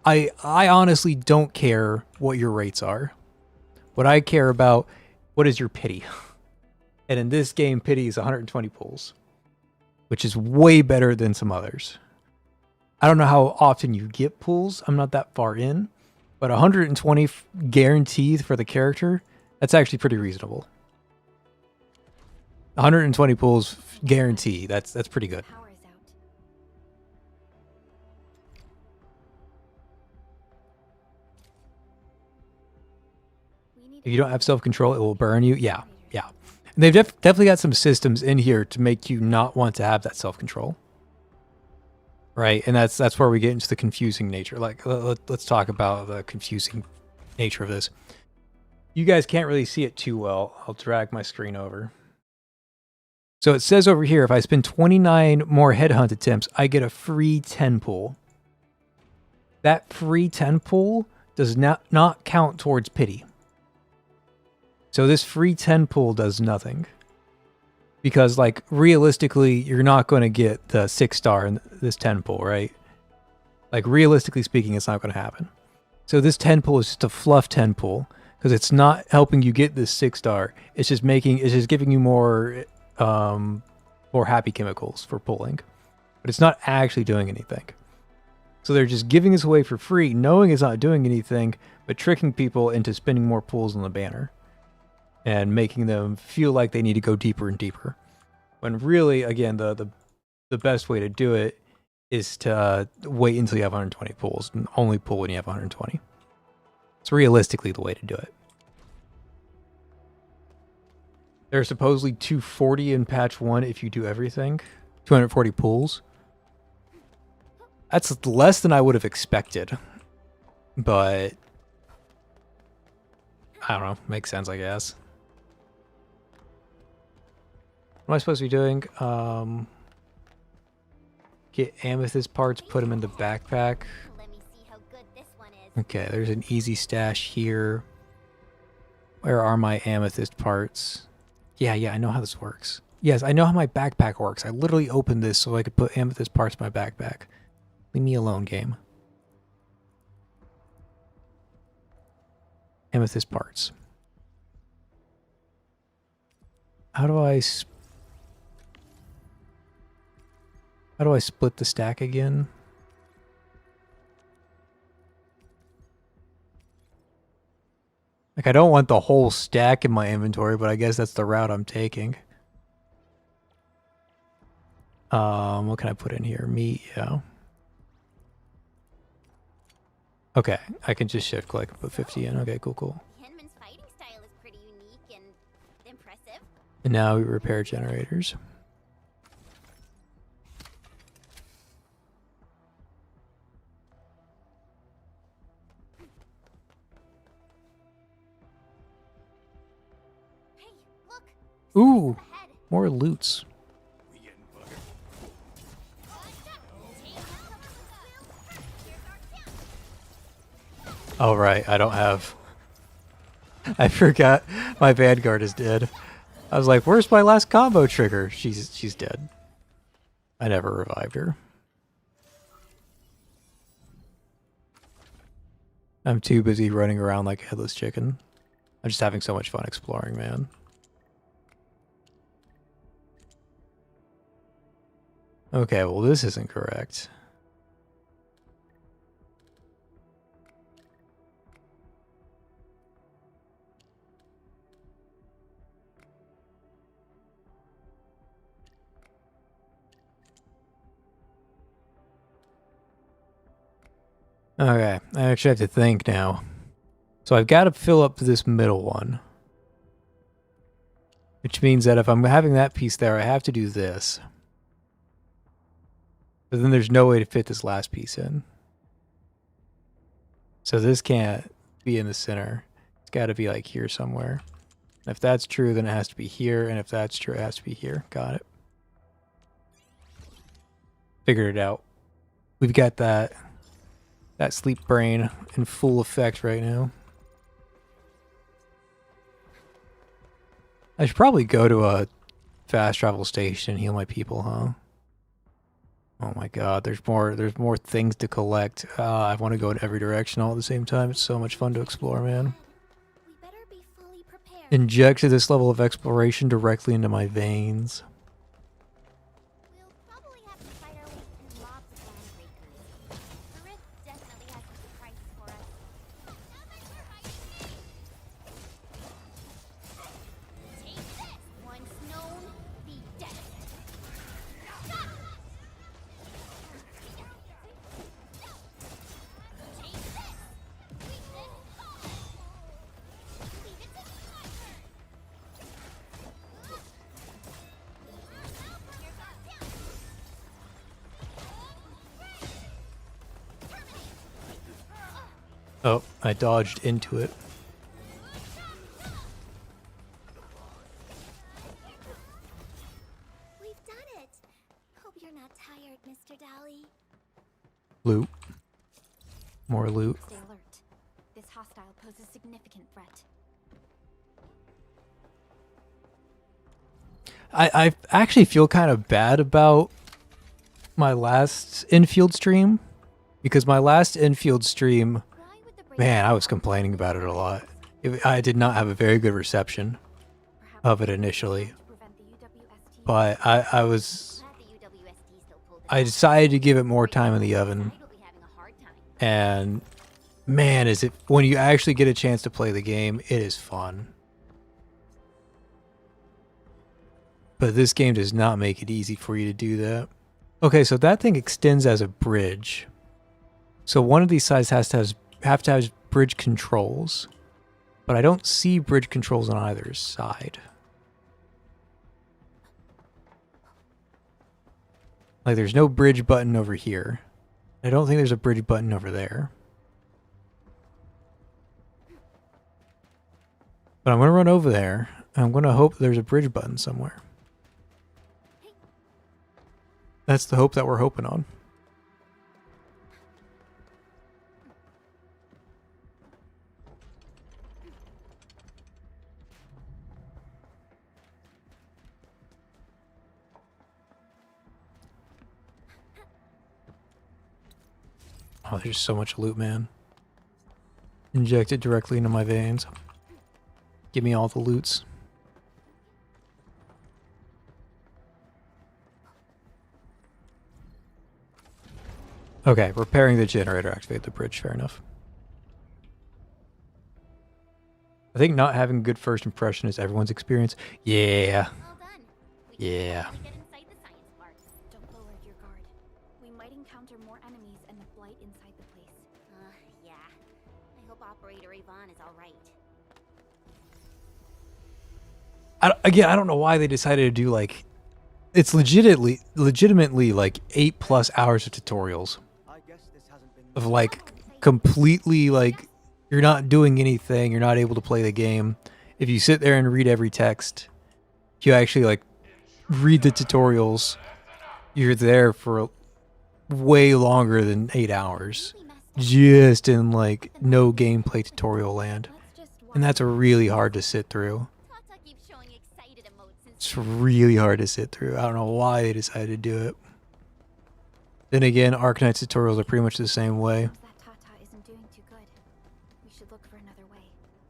I honestly don't care what your rates are. What I care about, what is your pity? And in this game, pity is 120 pulls, which is way better than some others. I don't know how often you get pulls. I'm not that far in, but 120 guaranteed for the character, that's actually pretty reasonable. 120 pulls guarantee. That's pretty good. Power is out. We need If you don't have self-control, it will burn you. Yeah. And they've definitely got some systems in here to make you not want to have that self-control. Right? And that's where we get into the confusing nature. Like, let's talk about the confusing nature of this. You guys can't really see it too well. I'll drag my screen over. So it says over here, if I spend 29 more headhunt attempts, I get a free 10 pull. That free 10 pull does not count towards pity. So this free 10 pull does nothing. Because, like, realistically, you're not going to get the 6-star in this 10 pull, right? Like, realistically speaking, it's not going to happen. So this 10 pull is just a fluff 10 pull. Because it's not helping you get this 6-star. It's just giving you more happy chemicals for pulling. But it's not actually doing anything. So they're just giving this away for free, knowing it's not doing anything, but tricking people into spending more pulls on the banner. And making them feel like they need to go deeper and deeper. When really, again, the best way to do it is to wait until you have 120 pulls and only pull when you have 120. It's realistically the way to do it. There's supposedly 240 in patch 1 if you do everything. 240 pools. That's less than I would have expected. But I don't know. Makes sense, I guess. What am I supposed to be doing? Get amethyst parts, put them in the backpack. Let me see how good this one is. Okay, there's an easy stash here. Where are my amethyst parts? Yeah, I know how this works. Yes, I know how my backpack works. I literally opened this so I could put amethyst parts in my backpack. Leave me alone, game. Amethyst parts. How do I split the stack again? Like, I don't want the whole stack in my inventory, but I guess that's the route I'm taking. What can I put in here? Meat, yeah. Okay, I can just shift click and put 50 in. Okay, cool. Henman's fighting style is pretty unique and impressive. And now we repair generators. Hey, look! Ooh, Ahead. more loots. Oh, right, I don't have... I forgot my Vanguard is dead. I was like, where's my last combo trigger? She's dead. I never revived her. I'm too busy running around like a headless chicken. I'm just having so much fun exploring, man. Okay, well this isn't correct. Okay, I actually have to think now. So I've got to fill up this middle one. Which means that if I'm having that piece there, I have to do this. But then there's no way to fit this last piece in. So this can't be in the center. It's got to be like here somewhere. If that's true, then it has to be here. And if that's true, it has to be here. Got it. Figured it out. We've got that sleep brain in full effect right now. I should probably go to a fast travel station and heal my people, huh? Oh my god, there's more things to collect. I want to go in every direction all at the same time. It's so much fun to explore, man. We better be fully prepared. Injected this level of exploration directly into my veins. We'll probably have to fight our way through mobs of landbreakers. The risk definitely has its price for us. Now that you're hiding, take this! Once known, be dead. Take this! Weakness gone! Leave it to me, Piper! Oh, I dodged into it. We've done it! Hope you're not tired, Mr. Dally. Loot. More loot. Stay alert. This hostile poses significant threat. I actually feel kind of bad about my last Endfield stream. Because my last Endfield stream, Why would the break man, I was complaining about it a lot. I did not have a very good reception Perhaps of it initially. to prevent the UWST. But I was... Glad the UWST still pulled it I off. decided to give it more time in the oven. Side will be having a hard time. And man, is it... When you actually get a chance to play the game, it is fun. But this game does not make it easy for you to do that. Okay, so that thing extends as a bridge. So one of these sides have to have bridge controls. But I don't see bridge controls on either side. Like, there's no bridge button over here. I don't think there's a bridge button over there. But I'm going to run over there. And I'm going to hope there's a bridge button somewhere. That's the hope that we're hoping on. Oh, there's so much loot, man. Inject it directly into my veins. Give me all the loots. Okay, repairing the generator activate the bridge. Fair enough. I think not having a good first impression is everyone's experience. Yeah. All done. We Yeah. can finally get inside the science park. Don't lower your guard. We might encounter more enemies and the blight inside the place. Yeah. I hope Operator Yvonne is all right. Again, I don't know why they decided to do like, it's legitimately like 8+ hours of tutorials I guess this hasn't been of like completely like you're not doing anything, you're not able to play the game. If you sit there and read every text, if you actually like read the tutorials, you're there for way longer than 8 hours, Really messed up. just in like no gameplay tutorial land, Let's just and that's really hard to sit through. Tata keeps showing excited emotes since It's really hard to sit through. I don't know why they decided to do it. Then again, Arknight's tutorials are pretty much the same way. seems that Tata isn't doing too good. We should look for another way.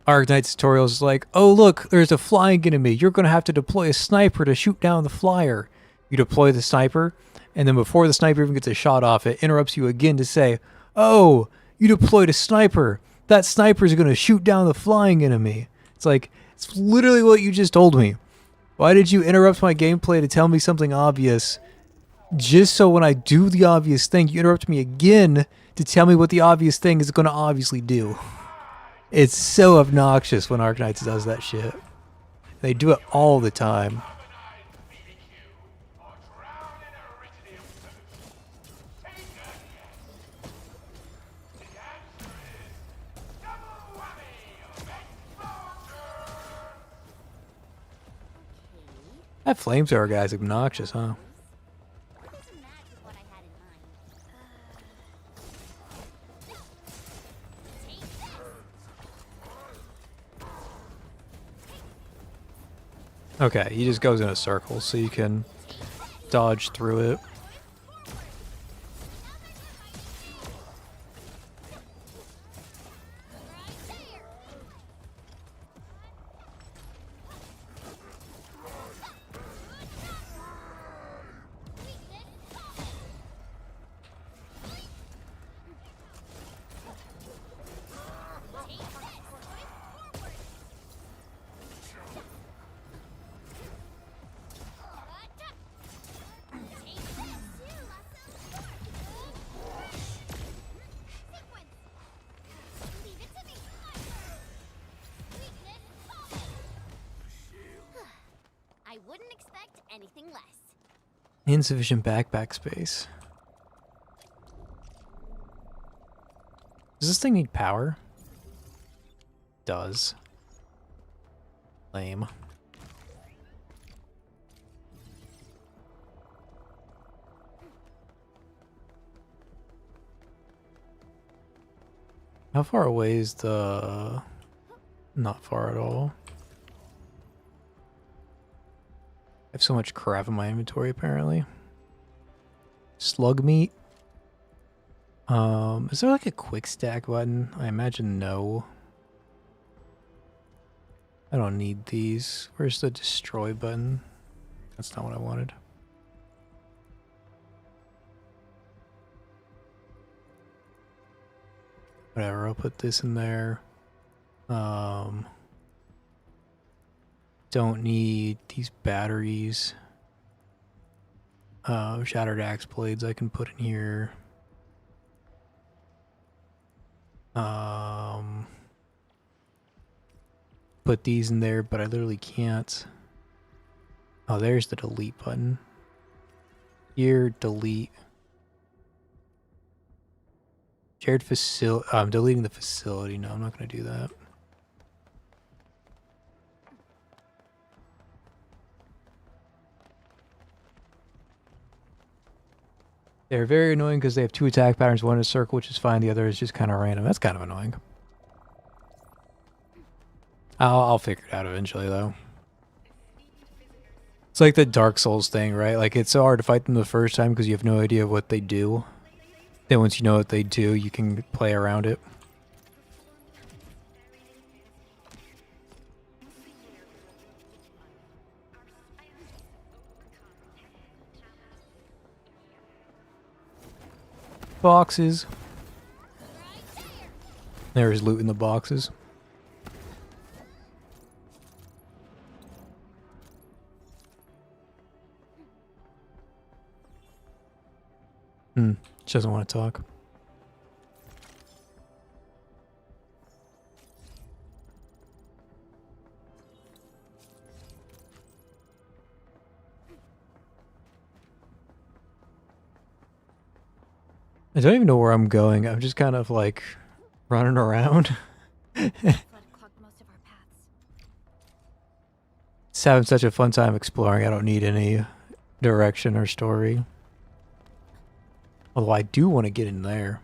Arknight's tutorials is like, oh look, there's a flying enemy. You're going to have to deploy a sniper to shoot down the flyer. You deploy the sniper, and then before the sniper even gets a shot off, it interrupts you again to say, oh, you deployed a sniper. That sniper is going to shoot down the flying enemy. It's like, it's literally what you just told me. Why did you interrupt my gameplay to tell me something obvious? Just so when I do the obvious thing, you interrupt me again to tell me what the obvious thing is going to obviously do. It's so obnoxious when Arknights does that shit. They do it all the time. That flamethrower guy's obnoxious, huh? What doesn't match with what I had in mind? Take this! Okay, he just goes in a circle so you can dodge through it. I wouldn't expect anything less. Insufficient backpack space. Does this thing need power? Does. Lame. How far away is the... Not far at all. I have so much crap in my inventory apparently. Slug meat. Is there like a quick stack button? I imagine no. I don't need these. Where's the destroy button? That's not what I wanted. Whatever, I'll put this in there. Don't need these batteries. Shattered axe blades I can put in here. Put these in there, but I literally can't. Oh, there's the delete button. Here, delete. Shared facility. I'm deleting the facility. No, I'm not going to do that. They're very annoying because they have 2 attack patterns. One is circle, which is fine. The other is just kind of random. That's kind of annoying. I'll figure it out eventually, though. It's like the Dark Souls thing, right? Like, it's so hard to fight them the first time because you have no idea what they do. Then once you know what they do, you can play around it. Boxes. There's loot in the boxes. She doesn't want to talk. I don't even know where I'm going. I'm just kind of like running around. Flood clogged most of our paths. Just having such a fun time exploring. I don't need any direction or story. Although I do want to get in there.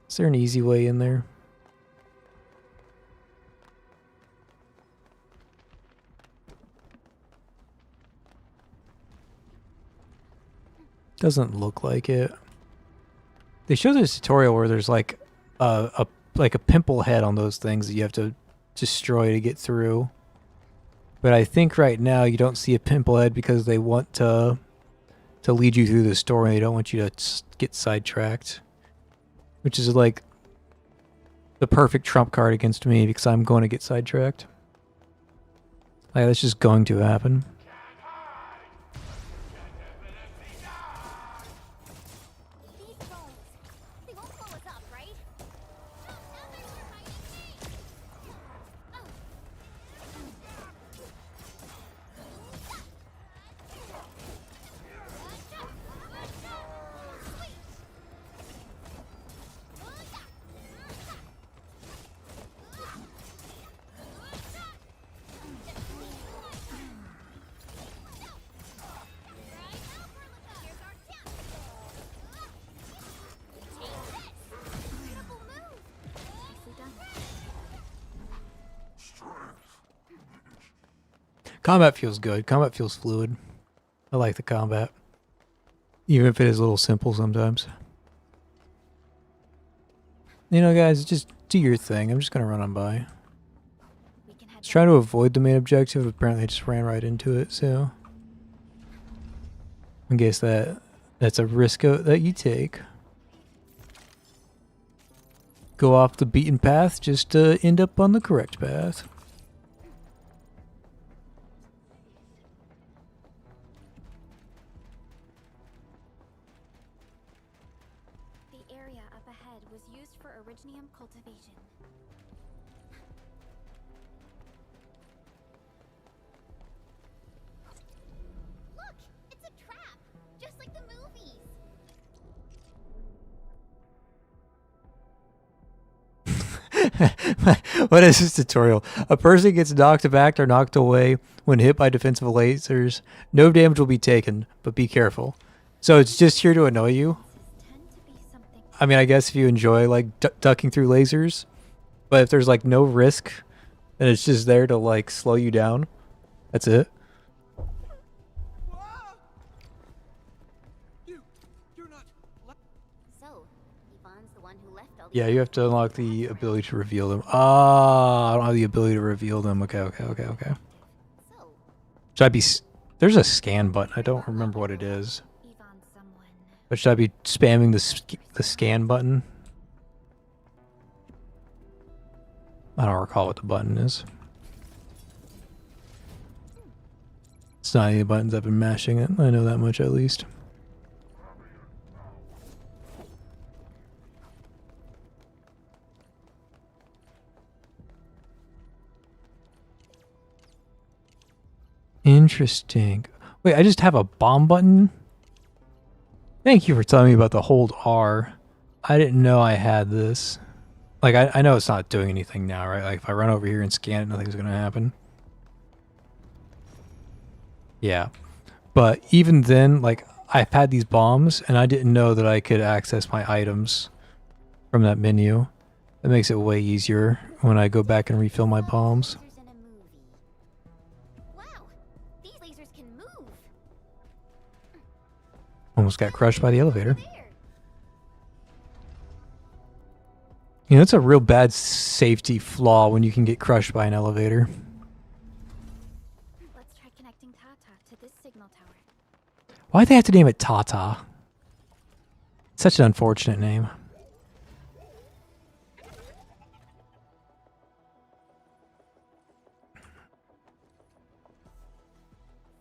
Is there an easy way in there? Doesn't look like it. They show this tutorial where there's like a pimple head on those things that you have to destroy to get through. But I think right now you don't see a pimple head because they want to lead you through the story. They don't want you to get sidetracked. Which is like the perfect trump card against me because I'm going to get sidetracked. Like, that's just going to happen. These bones, they won't blow us up, right? Not everywhere, my Combat feels good. Combat feels fluid. I like the combat. Even if it is a little simple sometimes. You know, guys, just do your thing. I'm just going to run on by. We can head Just trying to avoid the main objective. Apparently I just ran right into it, so... I guess that's a risk that you take. Go off the beaten path just to end up on the correct path. The area up ahead was used for originium cultivation. Look, it's a trap, just like the movies. What is this tutorial? A person gets knocked back or knocked away when hit by defensive lasers. No damage will be taken, but be careful. So it's just here to annoy you? Tend to be something. I mean, I guess if you enjoy like ducking through lasers, but if there's like no risk, then it's just there to like slow you down. That's it. You're not. So, Yvonne's the one who left all these. Yeah, you have to unlock the ability to reveal them. Ah, I don't have the ability to reveal them. Okay. So, Should I be... There's a scan button. I don't remember what it is. Yvonne someone. But should I be spamming the scan button? I don't recall what the button is. It's not any of the buttons I've been mashing it. I know that much at least. Interesting. Wait, I just have a bomb button? Thank you for telling me about the hold R. I didn't know I had this. Like, I know it's not doing anything now, right? Like, if I run over here and scan it, nothing's going to happen. Yeah. But even then, like, I've had these bombs, and I didn't know that I could access my items from that menu. That makes it way easier when I go back and refill my bombs. Lasers in a movie. Wow, these lasers can move. Almost got crushed by the elevator. There. You know, it's a real bad safety flaw when you can get crushed by an elevator. Let's try connecting Tata to this signal tower. Why'd they have to name it Tata? Such an unfortunate name.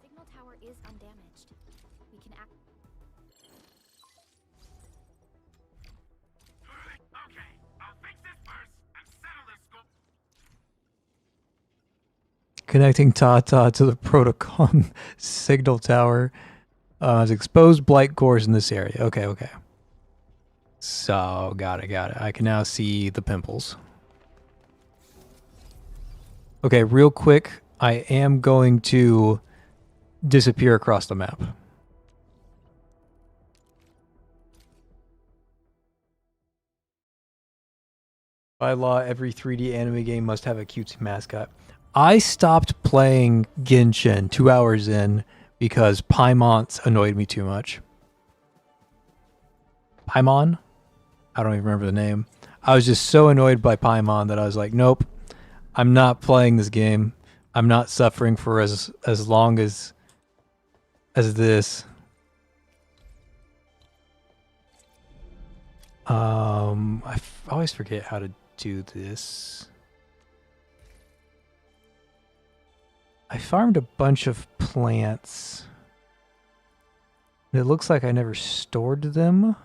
Signal tower is undamaged. We can act. Okay, I'll fix this first and settle this school. Connecting Tata to the Protocon signal tower. Has exposed blight cores in this area. Okay, okay. So, got it. I can now see the pimples. Okay, real quick, I am going to disappear across the map. By law, every 3D anime game must have a cutesy mascot. I stopped playing Genshin 2 hours in because Paimon annoyed me too much. Paimon? I don't even remember the name. I was just so annoyed by Paimon that I was like, nope, I'm not playing this game. I'm not suffering for as long as this. I always forget how to do this. I farmed a bunch of plants. It looks like I never stored them.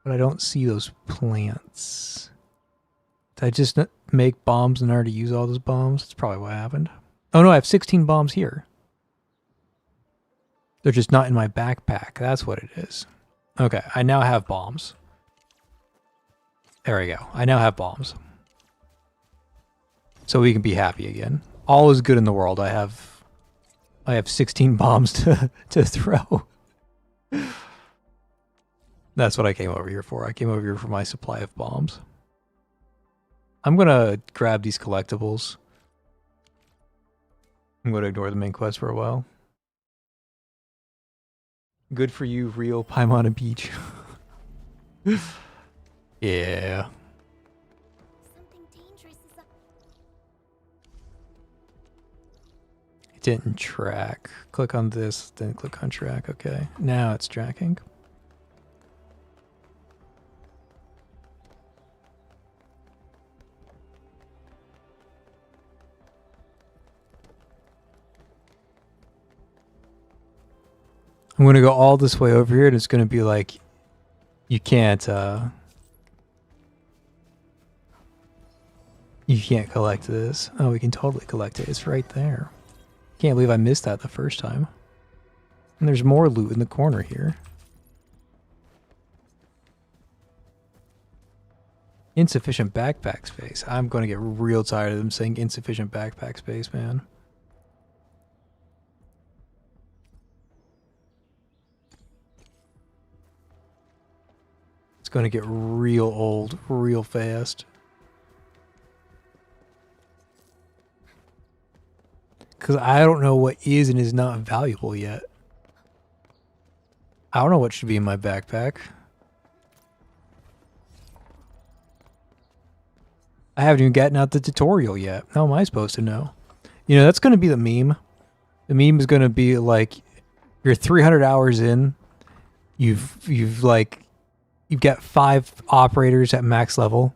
But I don't see those plants. Did I just make bombs and already use all those bombs? That's probably what happened. Oh no, I have 16 bombs here. They're just not in my backpack. That's what it is. Okay, I now have bombs. There we go. I now have bombs. So we can be happy again. All is good in the world. I have 16 bombs to throw. That's what I came over here for. I came over here for my supply of bombs. I'm gonna grab these collectibles. I'm gonna ignore the main quest for a while. Good for you, real Paimon Beach. Yeah. Something dangerous is up. It didn't track. Click on this, then click on track. Okay. Now it's tracking. I'm going to go all this way over here, and it's going to be like, you can't collect this. Oh, we can totally collect it. It's right there. Can't believe I missed that the first time. And there's more loot in the corner here. Insufficient backpack space. I'm going to get real tired of them saying insufficient backpack space, man. It's going to get real old real fast. Because I don't know what is and is not valuable yet. I don't know what should be in my backpack. I haven't even gotten out the tutorial yet. How am I supposed to know? You know, that's going to be the meme. The meme is going to be like, you're 300 hours in. You've got 5 operators at max level,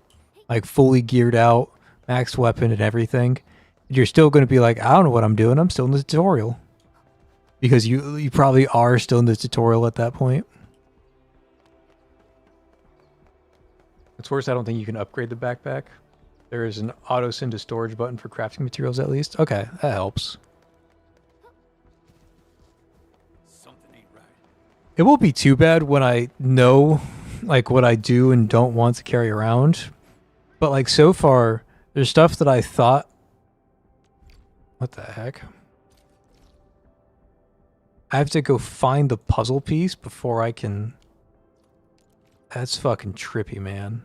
like fully geared out, max weapon and everything. You're still going to be like, I don't know what I'm doing. I'm still in the tutorial. Because you probably are still in the tutorial at that point. What's worse, I don't think you can upgrade the backpack. There is an auto send to storage button for crafting materials at least. Okay, that helps. Something ain't right. It won't be too bad when I know like what I do and don't want to carry around. But like so far, there's stuff that I thought... What the heck? I have to go find the puzzle piece before I can... That's fucking trippy, man.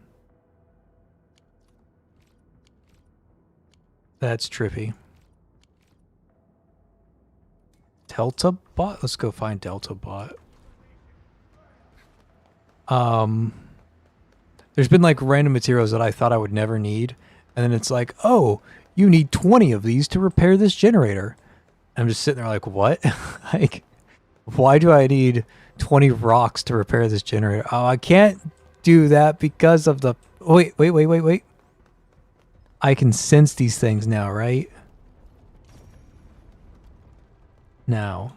That's trippy. Delta Bot? Let's go find Delta Bot. There's been like random materials that I thought I would never need. And then it's like, oh, you need 20 of these to repair this generator. And I'm just sitting there like, what? Like, why do I need 20 rocks to repair this generator? Oh, I can't do that because of the... Wait. I can sense these things now, right? Now.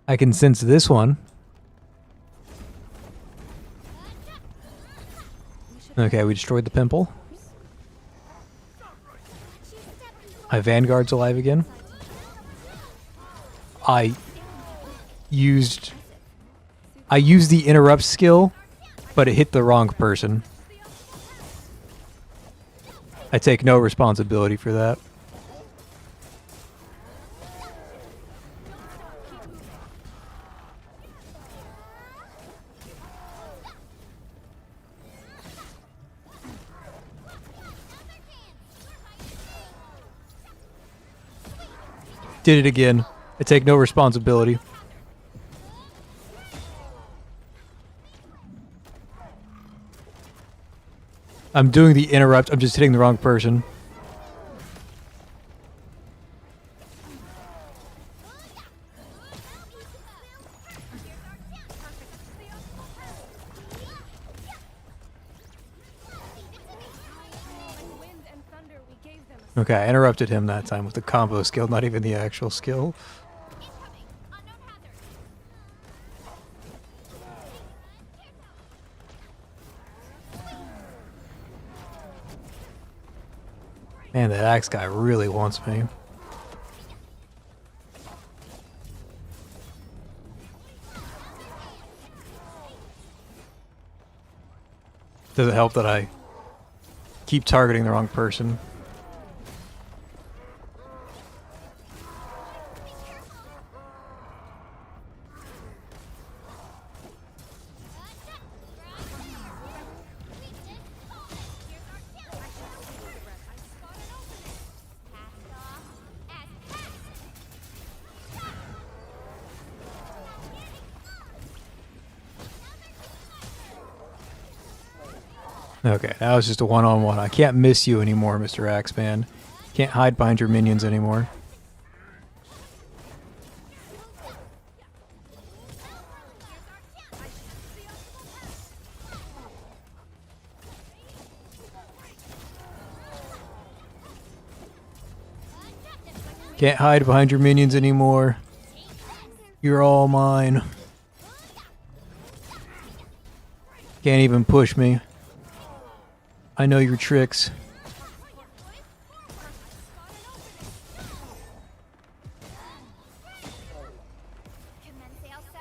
I can sense this one. Okay, we destroyed the pimple. My Vanguard's alive again. I used the interrupt skill, but it hit the wrong person. I take no responsibility for that. Did it again. I take no responsibility. I'm doing the interrupt. I'm just hitting the wrong person. Okay, I interrupted him that time with the combo skill, not even the actual skill. Man, that axe guy really wants me. Does it help that I keep targeting the wrong person? Okay, that was just a one-on-one. I can't miss you anymore, Mr. Axeman. Can't hide behind your minions anymore. Can't hide behind your minions anymore. You're all mine. Can't even push me. I know your tricks.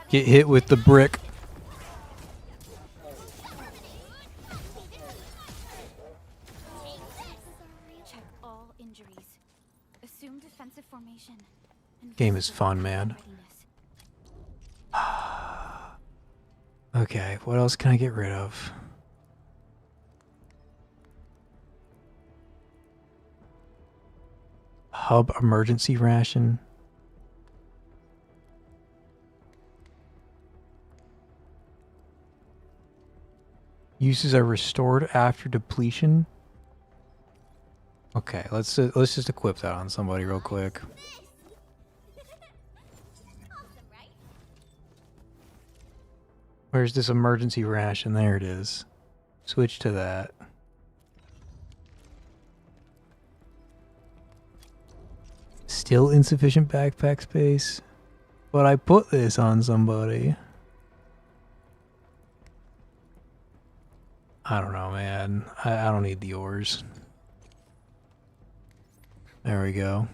Get hit with the brick. Check all injuries. Assume defensive formation. Game is fun, man. Okay, what else can I get rid of? Hub emergency ration. Uses are restored after depletion. Okay, let's just equip that on somebody real quick. Where's this emergency ration? There it is. Switch to that. Still insufficient backpack space. But I put this on somebody. I don't know, man. I don't need the ores. There we go.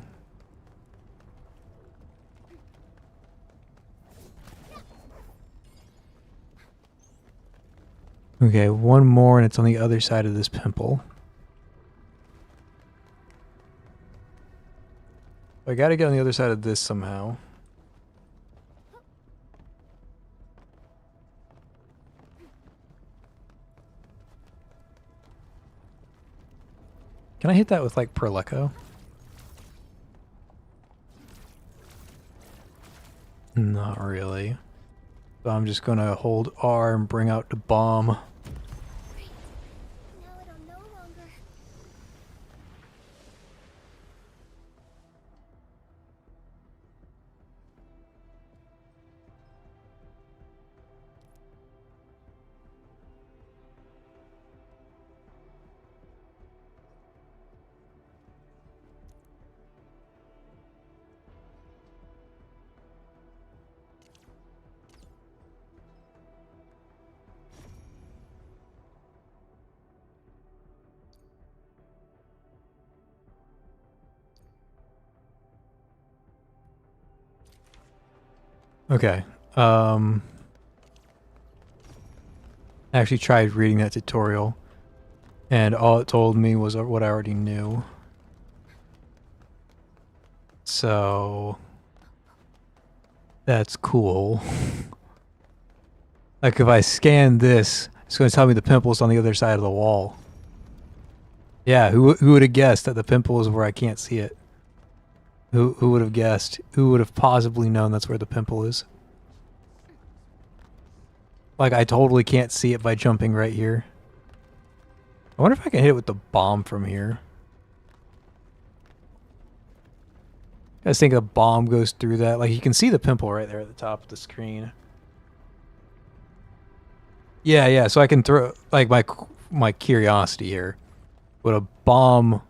Okay, one more and it's on the other side of this pimple. I gotta get on the other side of this somehow. Can I hit that with like Perleco? Not really. So I'm just gonna hold R and bring out the bomb. Now it'll no longer. Okay. I actually tried reading that tutorial, and all it told me was what I already knew. So that's cool. Like if I scan this, it's going to tell me the pimple's on the other side of the wall. Yeah, who would have guessed that the pimple is where I can't see it? Who would have guessed? Who would have possibly known that's where the pimple is? Like I totally can't see it by jumping right here. I wonder if I can hit it with the bomb from here. I just think a bomb goes through that. Like you can see the pimple right there at the top of the screen. Yeah. So I can throw like my curiosity here. Would a bomb,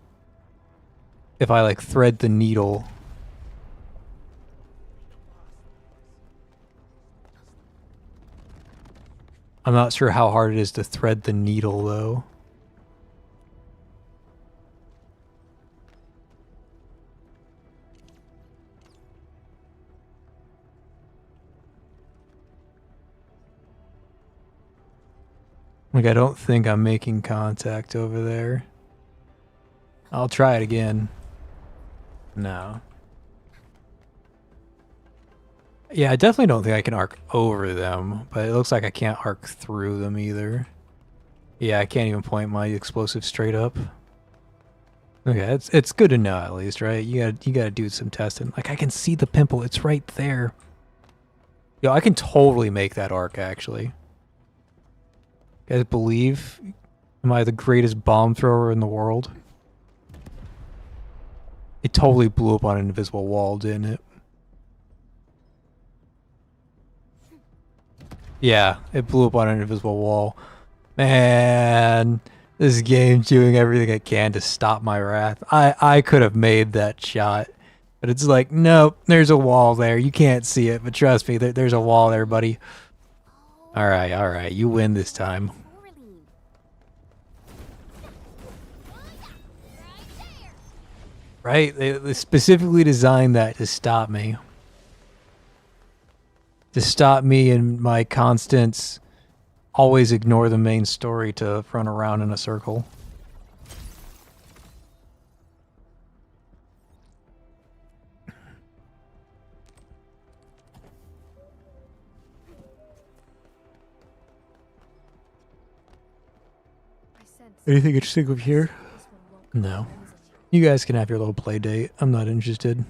if I like thread the needle? I'm not sure how hard it is to thread the needle though. Like I don't think I'm making contact over there. I'll try it again. No. Yeah, I definitely don't think I can arc over them, but it looks like I can't arc through them either. Yeah, I can't even point my explosive straight up. Okay, it's good to know at least, right? You gotta do some testing. Like I can see the pimple, it's right there. Yo, I can totally make that arc actually. You guys believe? Am I the greatest bomb thrower in the world? It totally blew up on an invisible wall, didn't it? Yeah, it blew up on an invisible wall. Man, this game's doing everything it can to stop my wrath. I could have made that shot. But it's like, nope, there's a wall there. You can't see it, but trust me, there's a wall there, buddy. Alright, you win this time. Right? They specifically designed that to stop me. To stop me in my constant always ignore the main story to run around in a circle. Anything interesting over here? No. You guys can have your little play date. I'm not interested.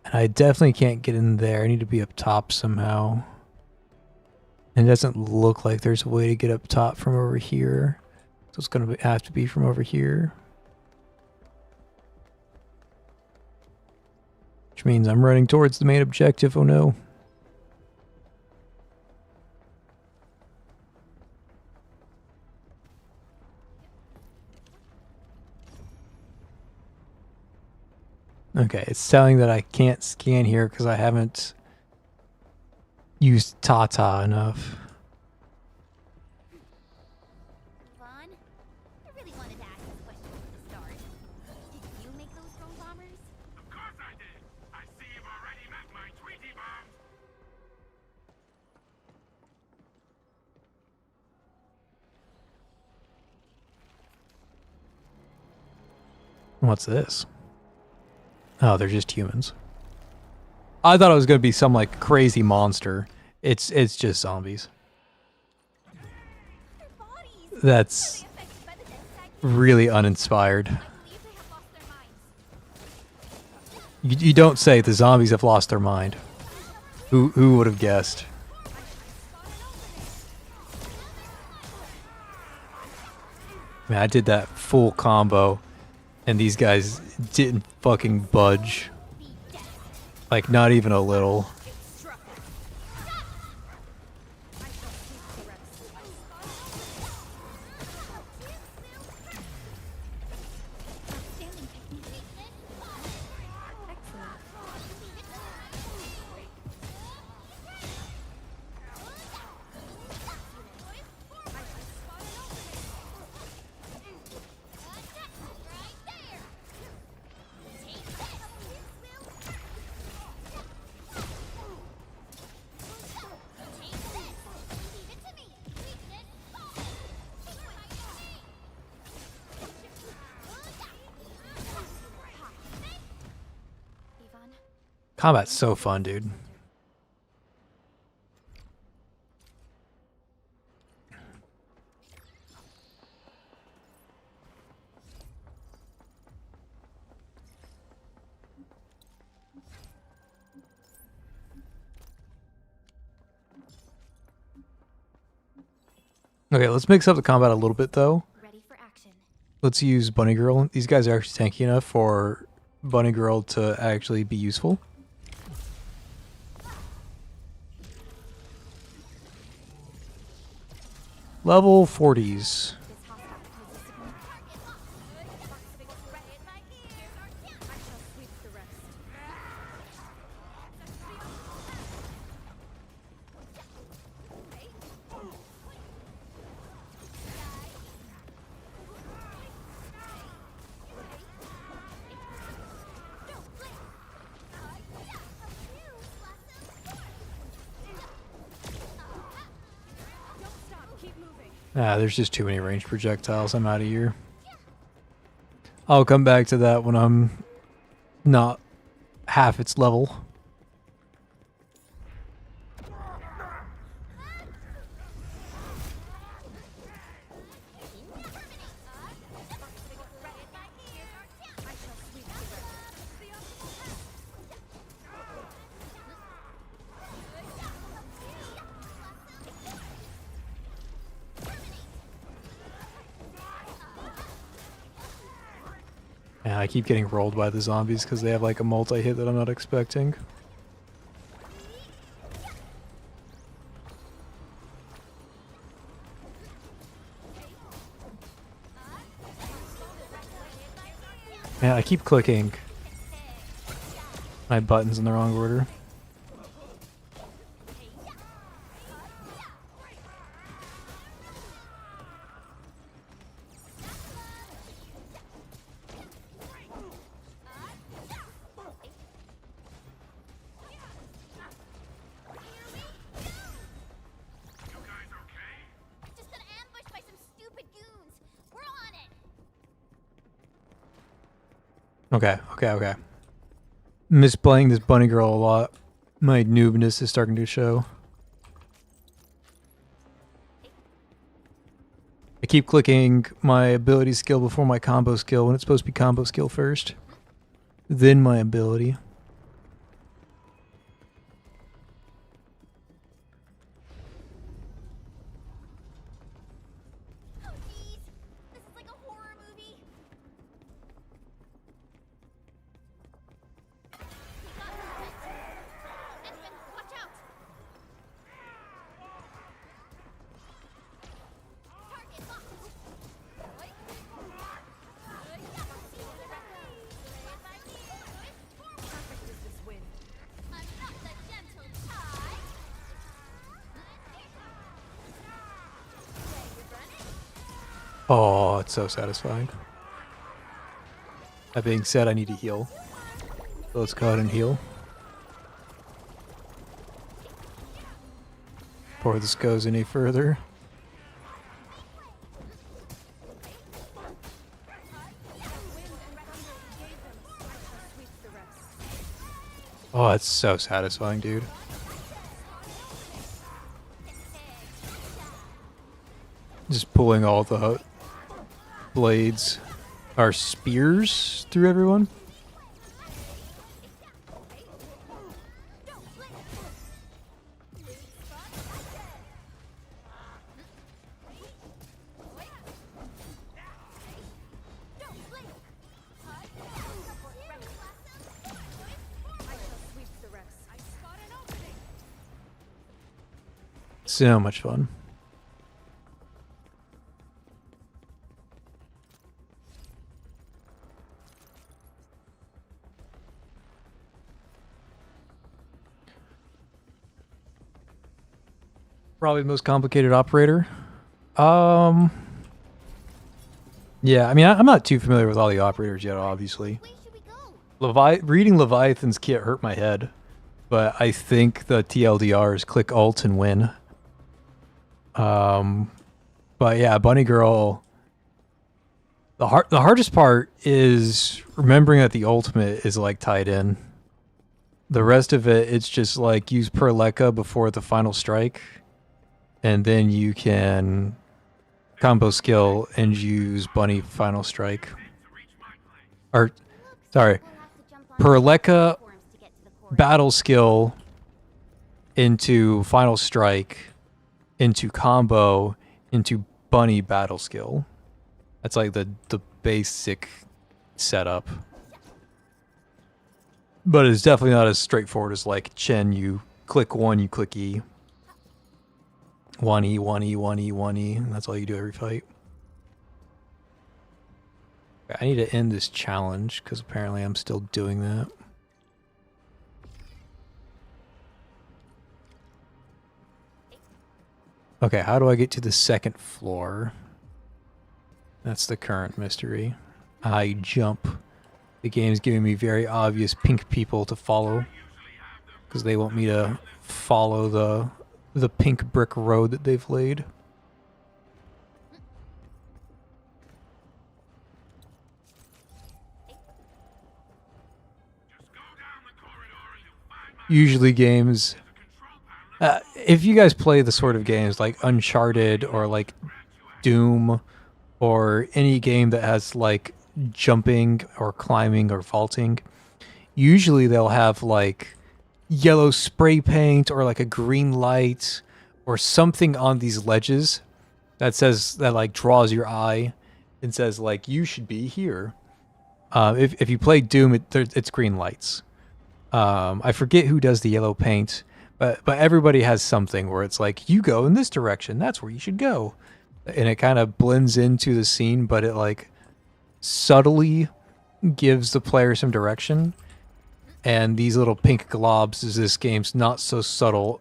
And I definitely can't get in there. I need to be up top somehow. And it doesn't look like there's a way to get up top from over here. So it's going to have to be from over here. Which means I'm running towards the main objective. Oh no. Okay, it's telling that I can't scan here because I haven't used Tata enough. Yvonne, I really wanted to ask this question from the start. Did you make those drone bombers? Of course I did. I see you've already met my Tweety bombs. What's this? Oh, they're just humans. I thought it was gonna be some like crazy monster. It's just zombies. Their bodies! That's Are they affected by the dead stagnant? really uninspired. I believe they have lost their minds. You don't say the zombies have lost their mind. Who would have guessed? Man, I did that full combo, and these guys didn't fucking budge. Like, not even a little. Yvonne, Combat's so fun, dude. Okay, let's mix up the combat a little bit, though. ready for action. Let's use Bunny Girl. These guys are actually tanky enough for Bunny Girl to actually be useful. Level 40s. This hostile poses significant threat in my ears. I shall sweep the rest. Ah, there's just too many ranged projectiles. I'm out of here. I'll come back to that when I'm not half its level. Yeah, I keep getting rolled by the zombies because they have like a multi-hit that I'm not expecting. Yeah, I keep clicking my buttons in the wrong order. You guys okay? Just got ambushed by some stupid goons. We're on it. Okay. Misplaying this bunny girl a lot. My noobness is starting to show. I keep clicking my ability skill before my combo skill when it's supposed to be combo skill first. Then my ability. Oh jeez, this is like a horror movie. We got movement. Edmund, watch out. Target locked. Oh, it's so satisfying. That being said, I need to heal. So let's go ahead and heal. Before this goes any further. Oh, it's so satisfying, dude. Just pulling all the blades, or spears, through everyone. So much fun. Probably the most complicated operator. Yeah, I mean, I'm not too familiar with all the operators yet, obviously. Which way should we go? Reading Leviathan's kit hurt my head, but I think the TLDR is click Alt and win. But yeah, Bunny Girl. The hardest part is remembering that the ultimate is like tied in. The rest of it, it's just like use Perleca before the final strike, and then you can combo skill and use Bunny final strike. Or, sorry, We'll have to jump on Perleca platforms to get to the core. battle skill into final strike into combo into Bunny battle skill. That's like the basic setup. But it's definitely not as straightforward as like Chen. You click 1, you click E. 1E, 1E, 1E, 1E. And that's all you do every fight. Okay, I need to end this challenge because apparently I'm still doing that. Okay, how do I get to the second floor? That's the current mystery. I jump. The game's giving me very obvious pink people to follow because they want me to follow the pink brick road that they've laid. Usually games, if you guys play the sort of games like Uncharted or like Doom or any game that has like jumping or climbing or vaulting, usually they'll have like yellow spray paint or like a green light or something on these ledges that says, that like draws your eye and says like you should be here. If you play Doom, it's green lights. I forget who does the yellow paint, but everybody has something where it's like you go in this direction, that's where you should go, and it kind of blends into the scene, but it like subtly gives the player some direction. And these little pink globs is this game's not so subtle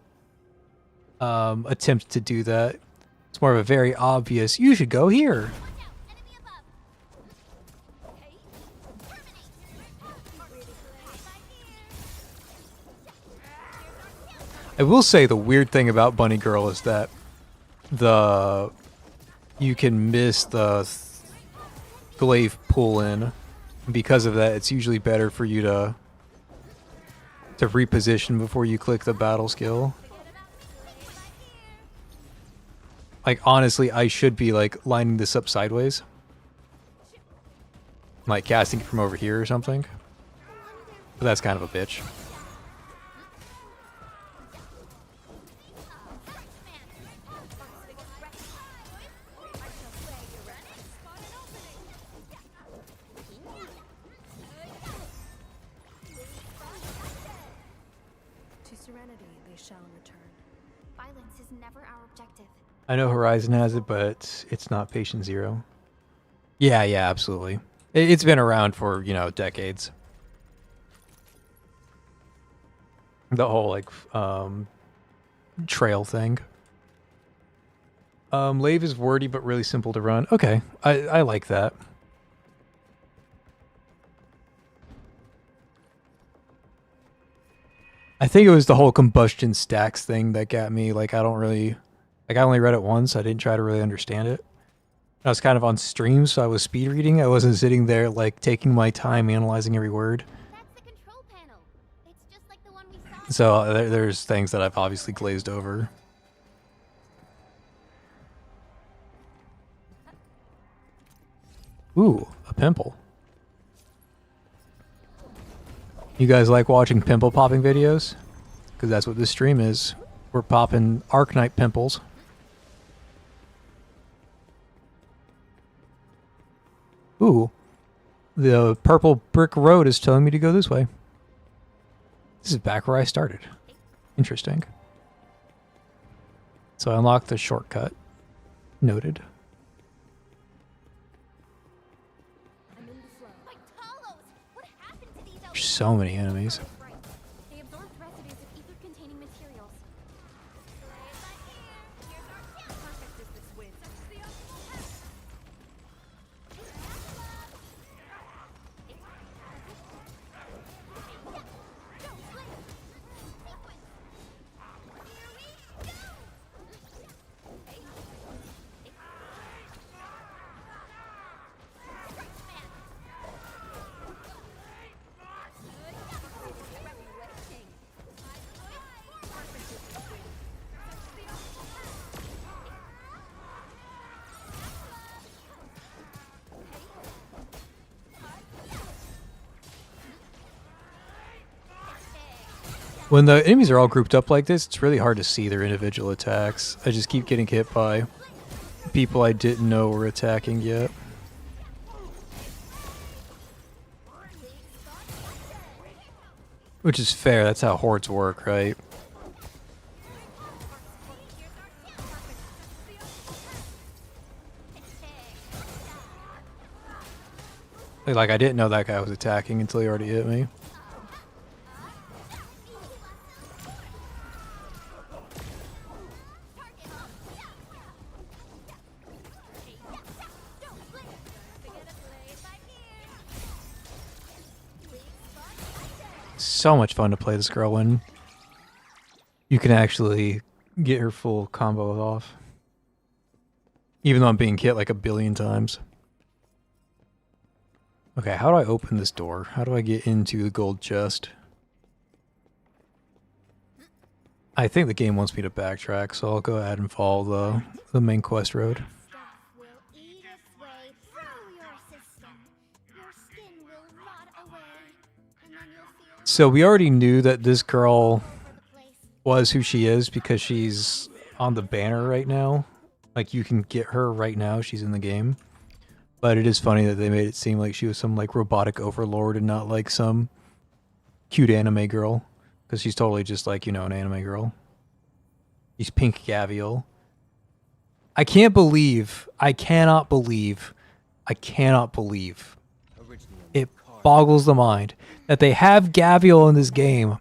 attempt to do that. It's more of a very obvious, you should go here. Enemy above. Okay. I will say the weird thing about Bunny Girl is that you can miss the glaive pull in. Because of that, it's usually better for you to reposition before you click the battle skill. Like honestly, I should be like lining this up sideways. Like casting it from over here or something. But that's kind of a bitch. To serenity they shall return. Violence is never our objective. I know Horizon has it, but it's not Patient Zero. Yeah, absolutely. It's been around for, decades. The whole, like, trail thing. Lave is wordy but really simple to run. Okay, I like that. I think it was the whole combustion stacks thing that got me. Like, I don't really... Like, I only read it once. I didn't try to really understand it. I was kind of on stream, so I was speed reading. I wasn't sitting there, like, taking my time analyzing every word. That's the control panel. It's just like the one we saw. So there's things that I've obviously glazed over. Ooh, a pimple. You guys like watching pimple popping videos? Because that's what this stream is. We're popping Arknight pimples. Ooh, the purple brick road is telling me to go this way. This is back where I started. Interesting. So I unlocked the shortcut. Noted. My Talos! What happened to these There's so many enemies. They absorbed residues of ether-containing materials. Perfect is this wind. When the enemies are all grouped up like this, it's really hard to see their individual attacks. I just keep getting hit by people I didn't know were attacking yet. Which is fair, that's how hordes work, right? Like, I didn't know that guy was attacking until he already hit me. So much fun to play this girl when you can actually get her full combo off. Even though I'm being hit like a billion times. Okay, how do I open this door? How do I get into the gold chest? I think the game wants me to backtrack, so I'll go ahead and follow the main quest road. Stuff will eat its way through your system. Your skin will rot away, and then you'll feel So we already knew that this girl all over the place. was who she is because she's on the banner right now. Like, you can get her right now. She's in the game. But it is funny that they made it seem like she was some, like, robotic overlord and not, like, some cute anime girl. Because she's totally just, like, you know, an anime girl. She's Pink Gavial. I cannot believe, it boggles the mind that they have Gavial in this game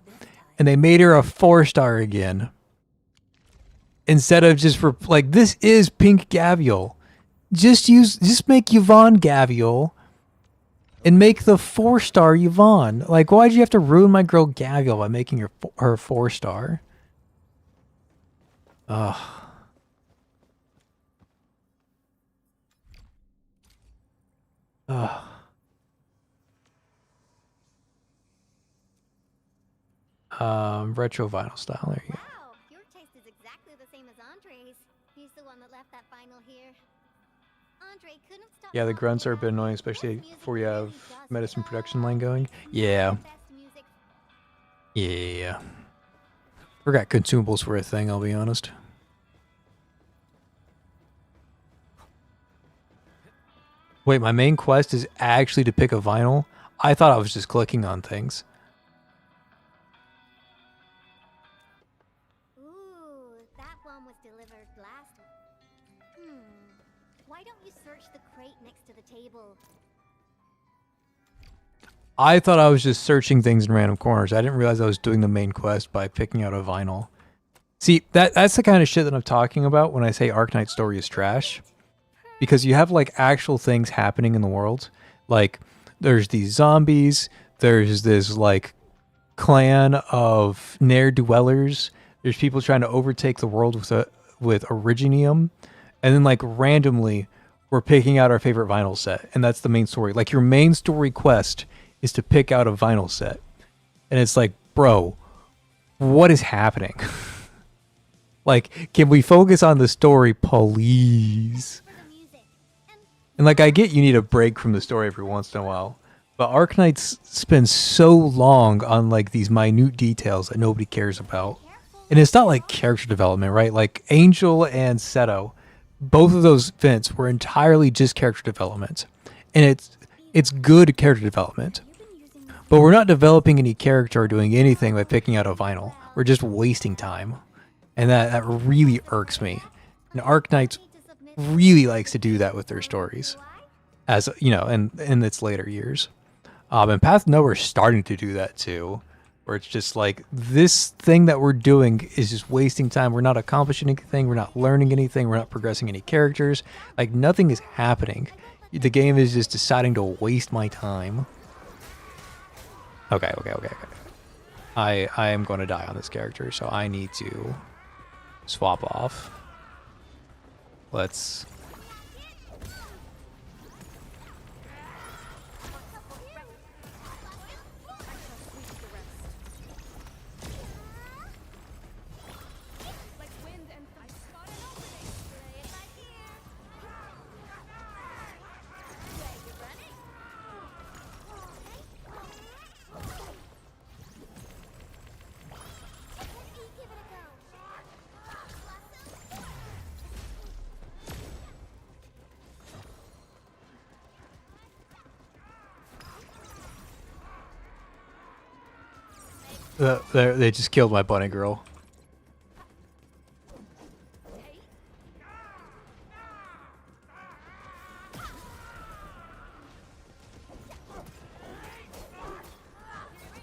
and they made her a 4-star again. Instead of just for, like, this is Pink Gavial. Just make Yvonne Gavial and make the 4-star Yvonne. Like, why'd you have to ruin my girl Gavial by making her 4-star? Ugh. Ugh. Retro vinyl style. There you go. Wow, your taste is exactly the same as Andre's. He's the one that left that vinyl here. Andre couldn't stop. Yeah, the grunts are a bit annoying, especially before you have medicine production line going. Yeah. Yeah. Forgot consumables were a thing, I'll be honest. Wait, my main quest is actually to pick a vinyl? I thought I was just clicking on things. Ooh, that one was delivered last. Why don't you search the crate next to the table? I thought I was just searching things in random corners. I didn't realize I was doing the main quest by picking out a vinyl. See, that's the kind of shit that I'm talking about when I say Arknight's story is trash. Because you have like actual things happening in the world. Like there's these zombies, there's this like clan of ne'er-dwellers, there's people trying to overtake the world with Originium, and then like randomly we're picking out our favorite vinyl set, and that's the main story. Like your main story quest is to pick out a vinyl set. And it's like, bro, what is happening? Like, can we focus on the story, please? And like, I get you need a break from the story every once in a while, but Arknights spend so long on like these minute details that nobody cares about. And it's not like character development, right? Like Angel and Seto, both of those events were entirely just character development. And it's good character development. But we're not developing any character or doing anything by picking out a vinyl. We're just wasting time. And that really irks me. And Arknights really likes to do that with their stories. As, you know, in its later years. And Path of Nowhere is starting to do that too. Where it's just like, this thing that we're doing is just wasting time. We're not accomplishing anything. We're not learning anything. We're not progressing any characters. Like, nothing is happening. The game is just deciding to waste my time. Okay. I am going to die on this character, so I need to swap off. Let's... They just killed my bunny girl.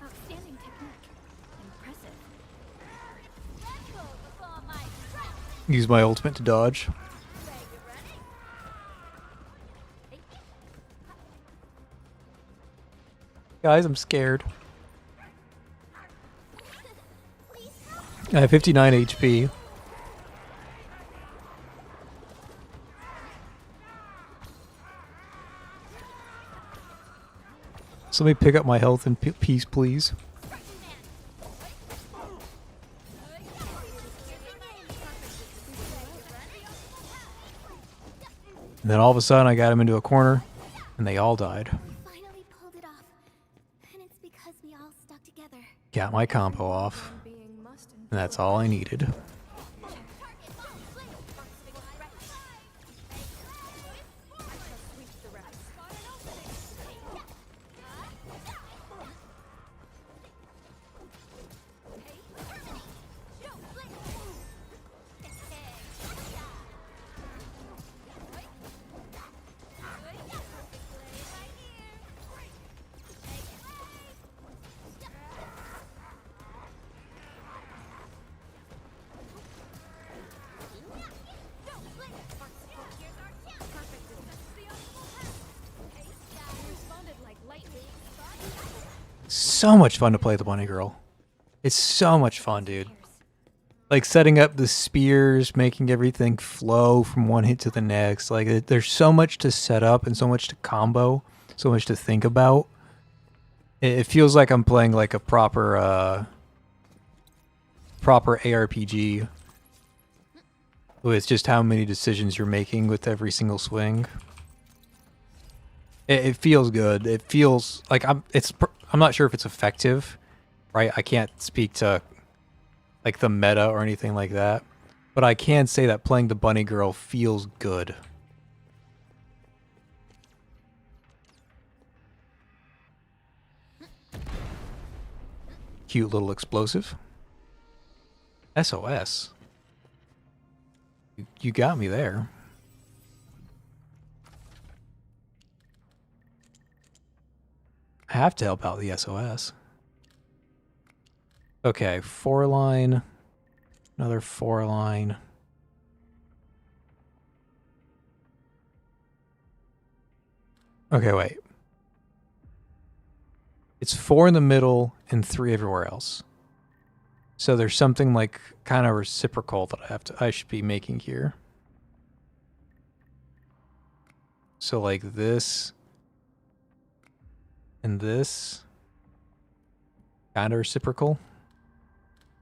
Outstanding technique. Impressive. Use my ultimate to dodge. Guys, I'm scared. I have 59 HP. So let me pick up my health in peace, please. And then all of a sudden I got him into a corner and they all died. Finally pulled it off. And it's because we all stuck together. Got my combo off. And that's all I needed. So much fun to play the bunny girl. It's so much fun, dude. Like setting up the spears, making everything flow from one hit to the next. Like there's so much to set up and so much to combo, so much to think about. It feels like I'm playing like a proper ARPG with just how many decisions you're making with every single swing. It feels good. It feels like I'm not sure if it's effective, right? I can't speak to like the meta or anything like that, but I can say that playing the bunny girl feels good. Cute little explosive. SOS. You got me there. I have to help out the SOS. Okay, 4 line. Another 4 line. Okay, wait. It's 4 in the middle and 3 everywhere else. So there's something like kind of reciprocal that I should be making here. So like this and this kind of reciprocal.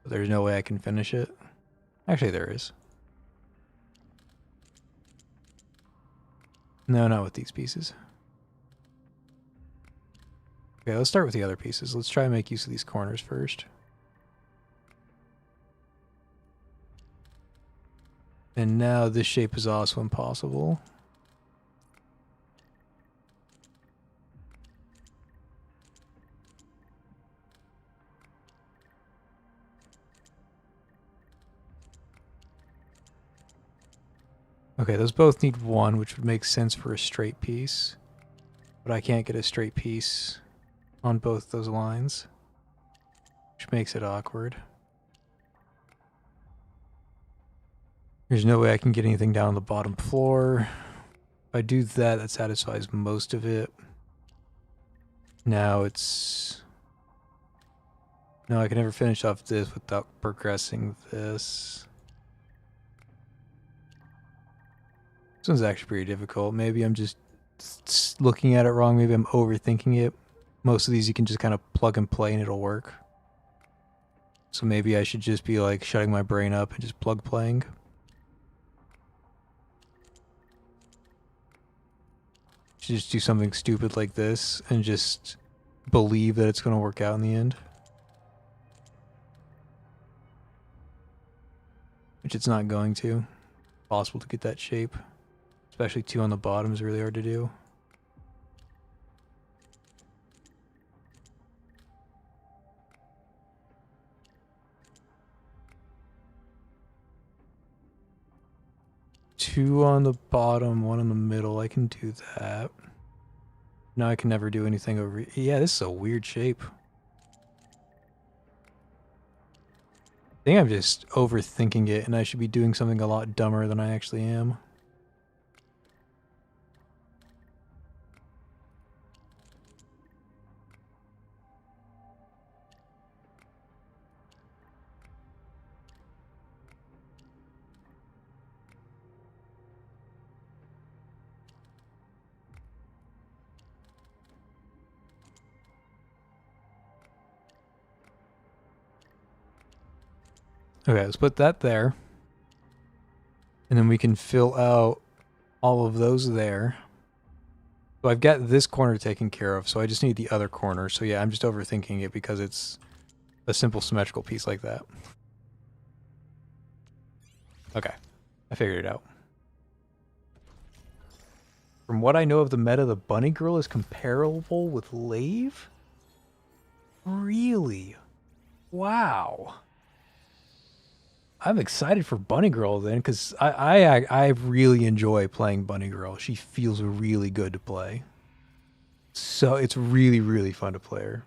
But there's no way I can finish it. Actually, there is. No, not with these pieces. Okay, let's start with the other pieces. Let's try and make use of these corners first. And now this shape is also impossible. Okay, those both need 1, which would make sense for a straight piece. But I can't get a straight piece on both those lines, which makes it awkward. There's no way I can get anything down on the bottom floor. If I do that, that satisfies most of it. Now it's... No, I can never finish off this without progressing this. This one's actually pretty difficult. Maybe I'm just looking at it wrong. Maybe I'm overthinking it. Most of these you can just kind of plug and play and it'll work. So maybe I should just be like shutting my brain up and just plug playing. Should just do something stupid like this and just believe that it's going to work out in the end. Which it's not going to. Possible to get that shape. Especially 2 on the bottom is really hard to do. Two on the bottom, 1 in the middle. I can do that. Now I can never do anything over... Yeah, this is a weird shape. I think I'm just overthinking it, and I should be doing something a lot dumber than I actually am. Okay, let's put that there. And then we can fill out all of those there. So I've got this corner taken care of, so I just need the other corner. So yeah, I'm just overthinking it because it's a simple symmetrical piece like that. Okay, I figured it out. From what I know of the meta, the bunny girl is comparable with Lave? Really? Wow. I'm excited for Bunny Girl then, because I really enjoy playing Bunny Girl. She feels really good to play. So it's really, really fun to play her.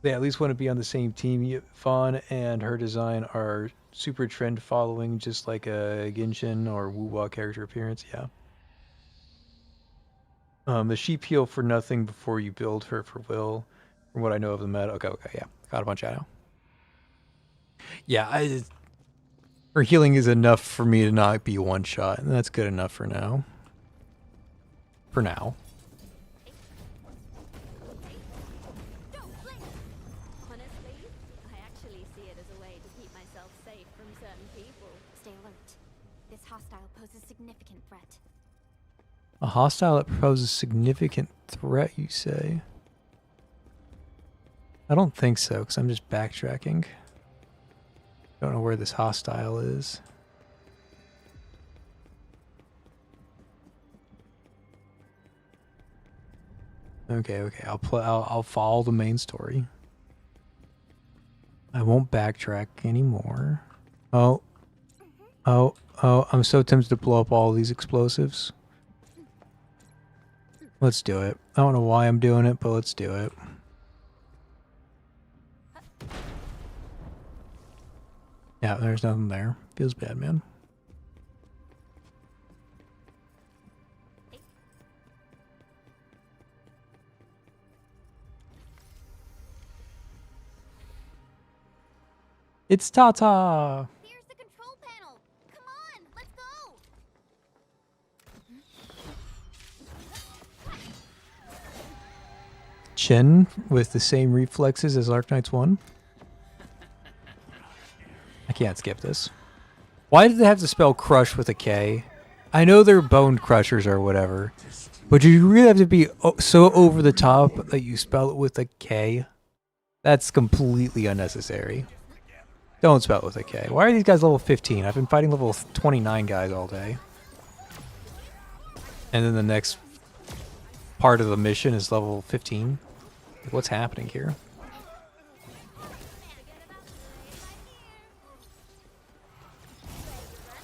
They at least want to be on the same team. Fawn and her design are super trend following, just like a Genshin or Woo-Wah character appearance, yeah. The sheep heal for nothing before you build her for will. From what I know of the meta. Okay, yeah. Got a bunch out now. Yeah, her healing is enough for me to not be one shot, and that's good enough for now. For now. Honestly, I actually see it as a way to keep myself safe from certain people. Stay alert. This hostile poses significant threat. A hostile that poses significant threat, you say? I don't think so, because I'm just backtracking. Don't know where this hostile is. Okay, I'll follow the main story. I won't backtrack anymore. Oh, I'm so tempted to blow up all these explosives. Let's do it. I don't know why I'm doing it, but let's do it. Yeah, there's nothing there. Feels bad, man. It's Tata! Here's the control panel. Come on, let's go. Chen with the same reflexes as Arknight's 1. I can't skip this. Why did they have to spell crush with a K? I know they're bone crushers or whatever, but you really have to be so over the top that you spell it with a K? That's completely unnecessary. Don't spell it with a K. Why are these guys level 15? I've been fighting level 29 guys all day. And then the next part of the mission is level 15. Like, what's happening here?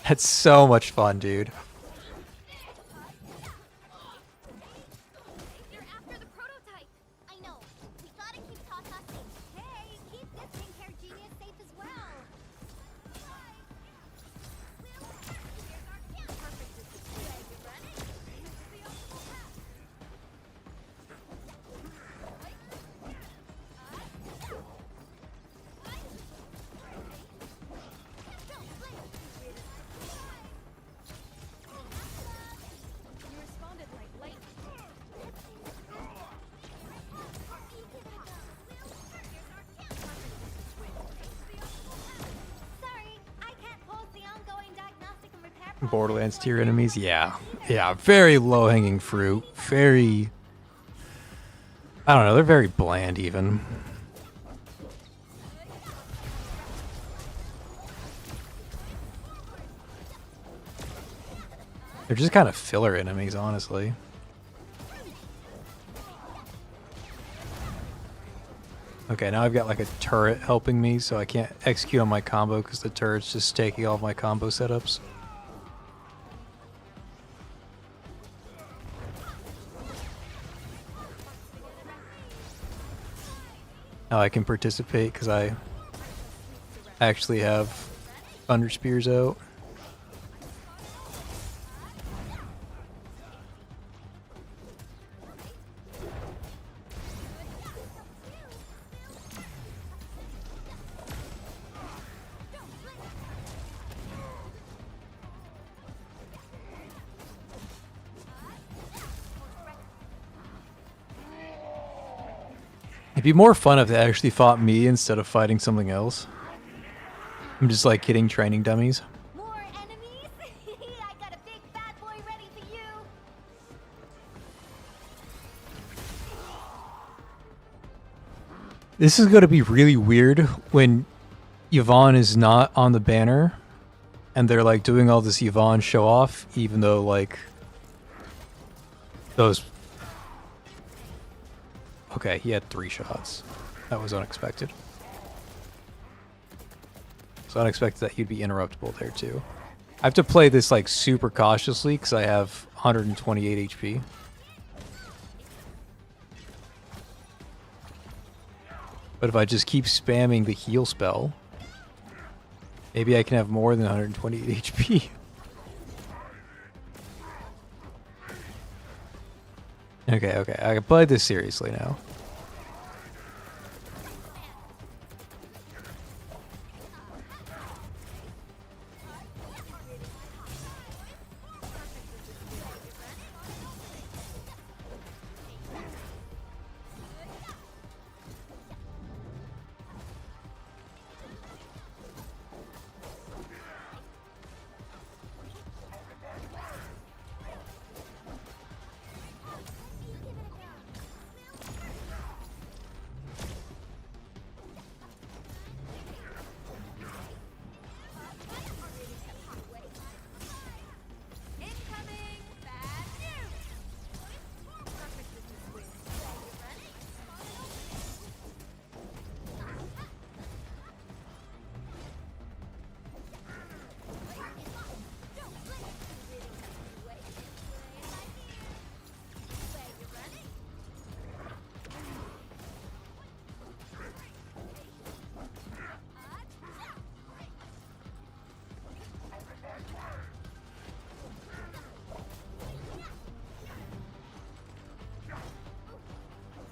That's so much fun, dude. They're after the prototype. I know. We gotta keep Tata safe. Hey, keep this pink-haired genius safe as well. Sorry, I can't pose the ongoing diagnostic and repair process. Borderlands tier enemies, yeah. Yeah, very low-hanging fruit. Very... I don't know, they're very bland even. They're just kind of filler enemies, honestly. Okay, now I've got like a turret helping me, so I can't execute on my combo because the turret's just taking all of my combo setups. Now I can participate because I actually have Thunder Spears out. It'd be more fun if they actually fought me instead of fighting something else. I'm just like hitting training dummies. More enemies? I got a big bad boy ready for you. This is going to be really weird when Yvonne is not on the banner and they're like doing all this Yvonne show off, even though like those... Okay, he had 3 shots. That was unexpected. It's unexpected that he'd be interruptible there too. I have to play this like super cautiously because I have 128 HP. But if I just keep spamming the heal spell, maybe I can have more than 128 HP. Okay, I can play this seriously now.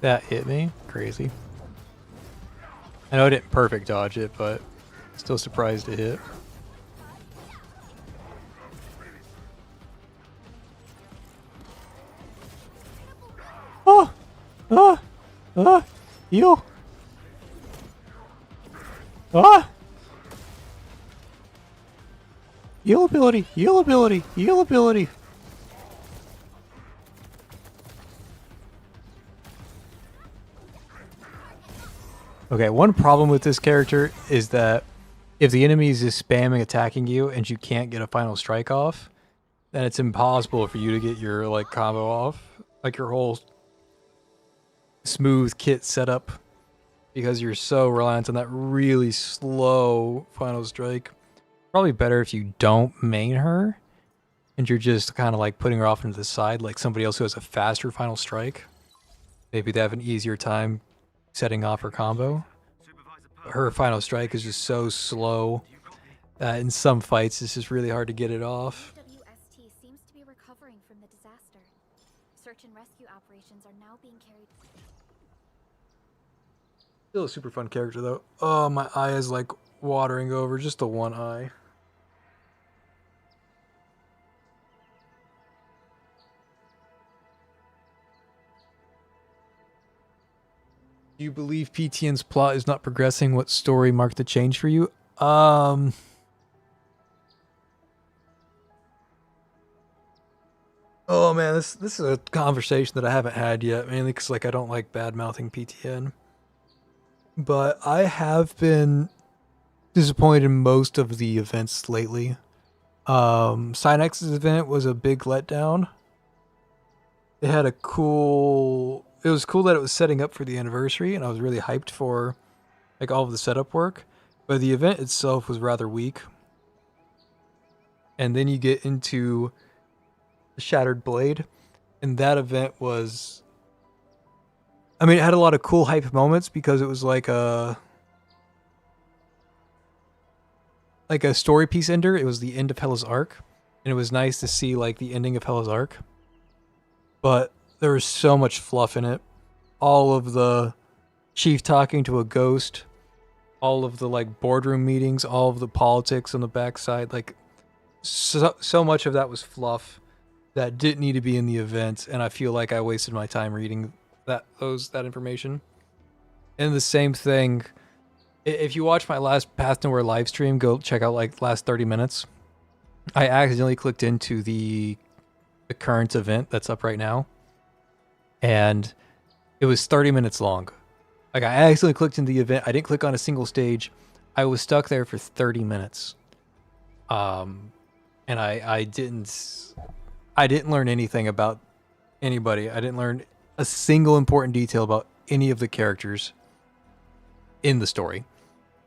That hit me. Crazy. I know I didn't perfect dodge it, but still surprised it hit. Oh! Ah! Ah! Heal! Ah! Heal ability! Heal ability! Heal ability! Okay, one problem with this character is that if the enemy is just spamming attacking you and you can't get a final strike off, then it's impossible for you to get your like combo off, like your whole smooth kit setup, because you're so reliant on that really slow final strike. Probably better if you don't main her and you're just kind of like putting her off into the side like somebody else who has a faster final strike. Maybe they have an easier time setting off her combo. Her final strike is just so slow that in some fights it's just really hard to get it off. WST seems to be recovering from the disaster. Search and rescue operations are now being carried. Still a super fun character though. Oh, my eye is like watering over, just the one eye. Do you believe PTN's plot is not progressing? What story marked the change for you? Oh man, this is a conversation that I haven't had yet, mainly because like I don't like bad mouthing PTN. But I have been disappointed in most of the events lately. Synex's event was a big letdown. It had a cool. It was cool that it was setting up for the anniversary, and I was really hyped for like all of the setup work. But the event itself was rather weak. And then you get into the Shattered Blade, and that event was. I mean, it had a lot of cool hype moments because it was like a story piece ender. It was the end of Hela's arc, and it was nice to see like the ending of Hela's arc. But there was so much fluff in it. All of the chief talking to a ghost, all of the like boardroom meetings, all of the politics on the backside, like so much of that was fluff that didn't need to be in the event, and I feel like I wasted my time reading that information. And the same thing, if you watch my last Path Nowhere live stream, go check out like last 30 minutes. I accidentally clicked into the current event that's up right now, and it was 30 minutes long. Like I accidentally clicked into the event. I didn't click on a single stage. I was stuck there for 30 minutes. And I didn't learn anything about anybody. I didn't learn a single important detail about any of the characters in the story.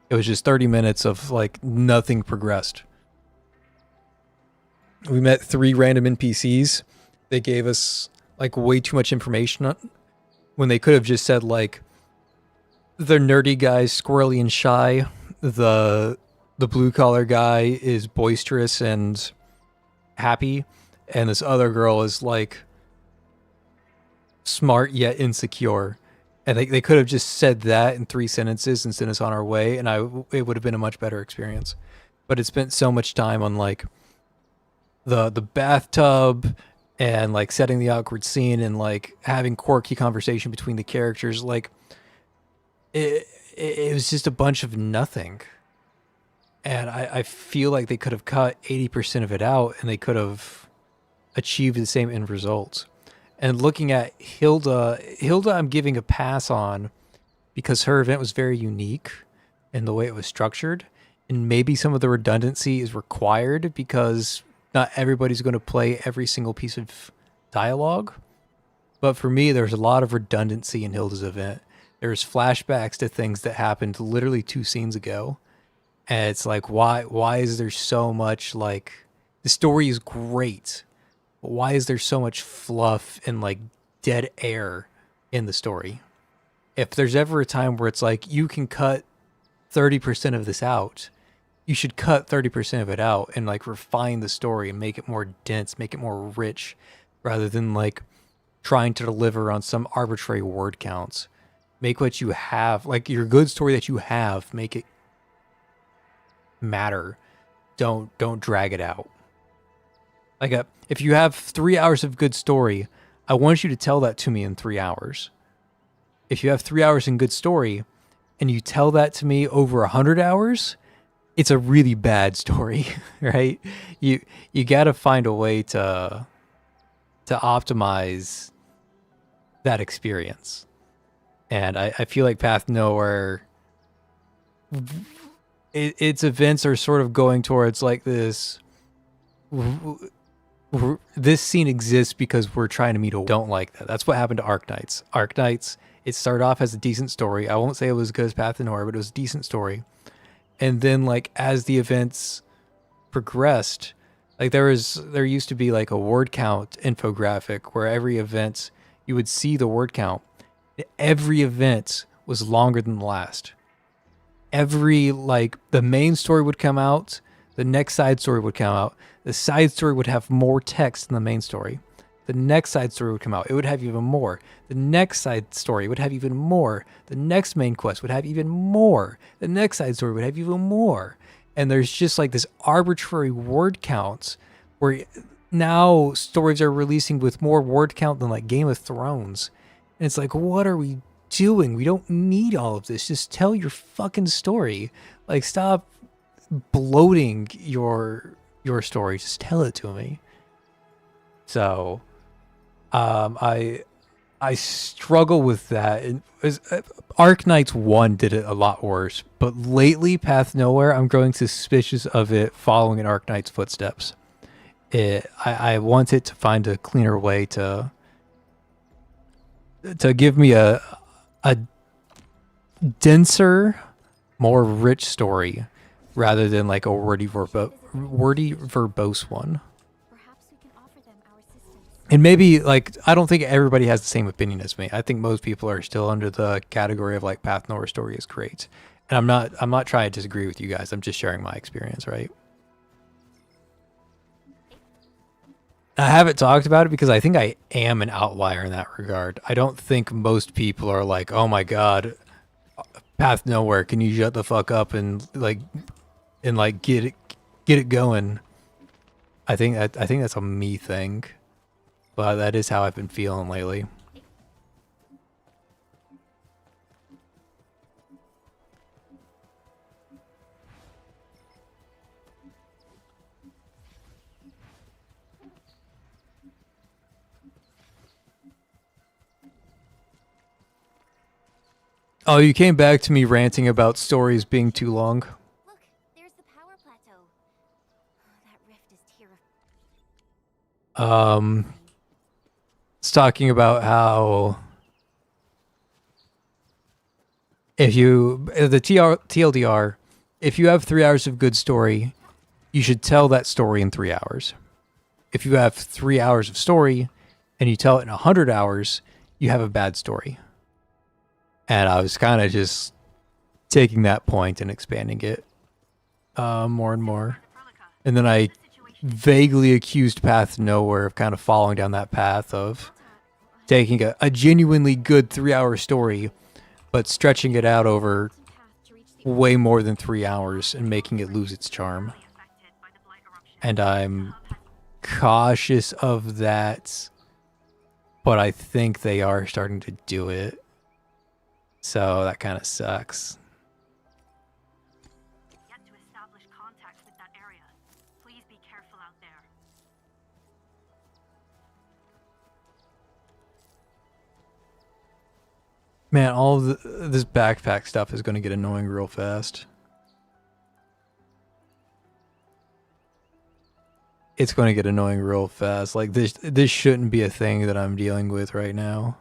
It was just 30 minutes of like nothing progressed. We met 3 random NPCs. They gave us like way too much information when they could have just said like the nerdy guy's squirrely and shy, the blue collar guy is boisterous and happy, and this other girl is like smart yet insecure. And they could have just said that in 3 sentences and sent us on our way, and it would have been a much better experience. But it spent so much time on like the bathtub and like setting the awkward scene and like having quirky conversation between the characters. Like it was just a bunch of nothing. And I feel like they could have cut 80% of it out and they could have achieved the same end result. And looking at Hilda I'm giving a pass on because her event was very unique in the way it was structured. And maybe some of the redundancy is required because not everybody's going to play every single piece of dialogue. But for me, there's a lot of redundancy in Hilda's event. There's flashbacks to things that happened literally 2 scenes ago. And it's like, why is there so much, like, the story is great, but why is there so much fluff and, like, dead air in the story? If there's ever a time where it's like, you can cut 30% of this out, you should cut 30% of it out and, like, refine the story and make it more dense, make it more rich, rather than, like, trying to deliver on some arbitrary word counts. Make what you have, like your good story that you have, make it matter. Don't drag it out. Like if you have 3 hours of good story, I want you to tell that to me in 3 hours. If you have 3 hours in good story and you tell that to me over 100 hours, it's a really bad story, right? You got to find a way to optimize that experience. And I feel like Path Nowhere, its events are sort of going towards like this. This scene exists because we're trying to meet a don't like that. That's what happened to Arknights. Arknights, it started off as a decent story. I won't say it was as good as Path Nowhere, but it was a decent story. And then like as the events progressed, like there used to be like a word count infographic where every event you would see the word count. Every event was longer than the last. Every, like, the main story would come out, the next side story would come out, the side story would have more text than the main story. The next side story would come out, it would have even more. The next side story would have even more. The next main quest would have even more. The next side story would have even more. And there's just like this arbitrary word counts where now stories are releasing with more word count than like Game of Thrones. And it's like, what are we doing? We don't need all of this. Just tell your fucking story. Like, stop bloating your story. Just tell it to me. So, I struggle with that. Arknights 1 did it a lot worse, but lately Path Nowhere, I'm growing suspicious of it following in Arknight's footsteps. I want it to find a cleaner way to give me a denser, more rich story rather than like a wordy verbose one. Perhaps we can offer them our assistance. And maybe like I don't think everybody has the same opinion as me. I think most people are still under the category of like Path Nowhere story is great. And I'm not trying to disagree with you guys. I'm just sharing my experience, right? I haven't talked about it because I think I am an outlier in that regard. I don't think most people are like, "Oh my god, Path Nowhere, can you shut the fuck up and get it going?" I think that's a me thing. But that is how I've been feeling lately. Oh, you came back to me ranting about stories being too long. Look, there's the power plateau. That rift is terrifying. It's talking about how if you TLDR, if you have 3 hours of good story, you should tell that story in 3 hours. If you have 3 hours of story and you tell it in 100 hours, you have a bad story. And I was kind of just taking that point and expanding it more and more. And then I vaguely accused Path Nowhere of kind of falling down that path of taking a genuinely good 3 hour story, but stretching it out over way more than 3 hours and making it lose its charm. And I'm cautious of that, but I think they are starting to do it. So that kind of sucks. Yet to establish contact with that area. Please be careful out there. Man, all of this backpack stuff is going to get annoying real fast. It's going to get annoying real fast. Like this shouldn't be a thing that I'm dealing with right now.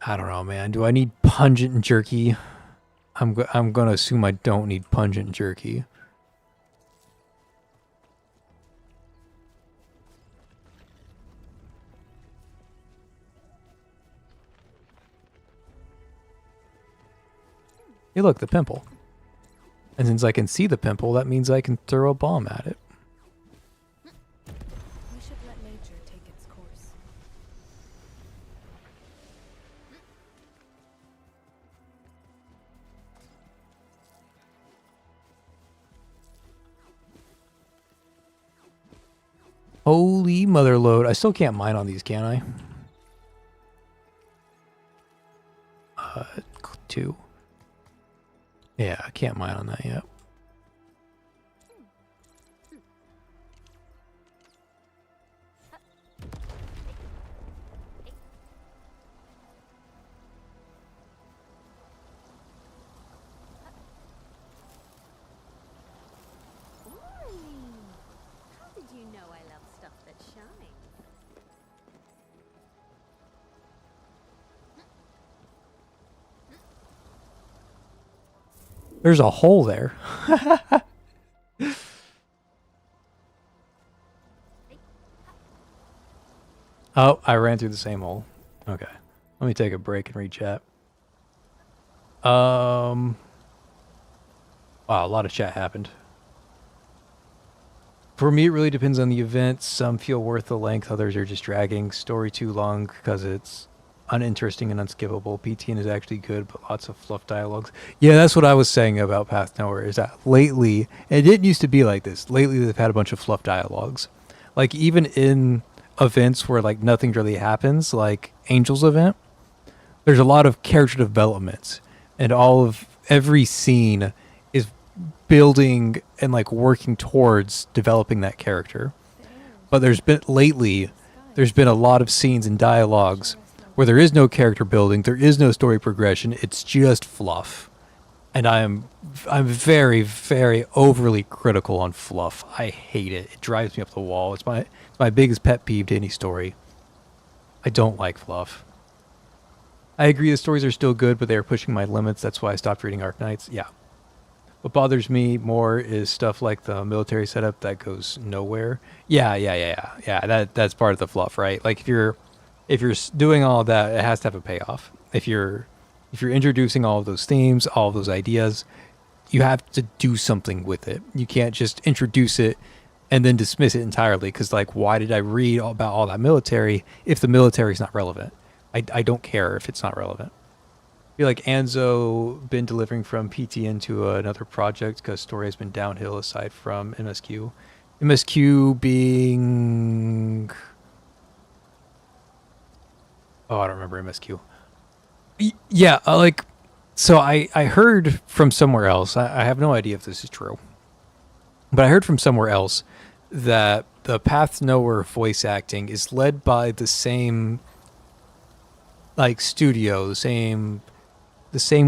I don't know, man. Do I need pungent jerky? I'm going to assume I don't need pungent jerky. Hey, look, the pimple. And since I can see the pimple, that means I can throw a bomb at it. should let nature take its course. Holy mother load. I still can't mine on these, can I? 2. Yeah, I can't mine on that yet. How did you know I love stuff that shines? There's a hole there. Oh, I ran through the same hole. Okay. Let me take a break and read chat. Wow, a lot of chat happened. For me, it really depends on the event. Some feel worth the length, others are just dragging. Story too long because it's uninteresting and unskippable. PTN is actually good, but lots of fluff dialogues. Yeah, that's what I was saying about Path Nowhere, is that lately, and it didn't used to be like this. Lately, they've had a bunch of fluff dialogues. Like, even in events where, like, nothing really happens, like Angel's event, there's a lot of character development, and every scene is building and like working towards developing that character. But there's been a lot of scenes and dialogues where there is no character building, there is no story progression, it's just fluff. And I'm very, very overly critical on fluff. I hate it. It drives me up the wall. It's my biggest pet peeve to any story. I don't like fluff. I agree the stories are still good, but they are pushing my limits. That's why I stopped reading Arknights. Yeah. What bothers me more is stuff like the military setup that goes nowhere. Yeah. That's part of the fluff, right? Like if you're doing all that, it has to have a payoff. If you're introducing all of those themes, all of those ideas, you have to do something with it. You can't just introduce it and then dismiss it entirely. Because like, why did I read about all that military if the military is not relevant? I don't care if it's not relevant. I feel like Anzo been delivering from PTN to another project because story has been downhill aside from MSQ. MSQ being... Oh, I don't remember MSQ. Yeah, so I heard from somewhere else, I have no idea if this is true, but I heard from somewhere else that the Path Nowhere voice acting is led by the same like studio, the same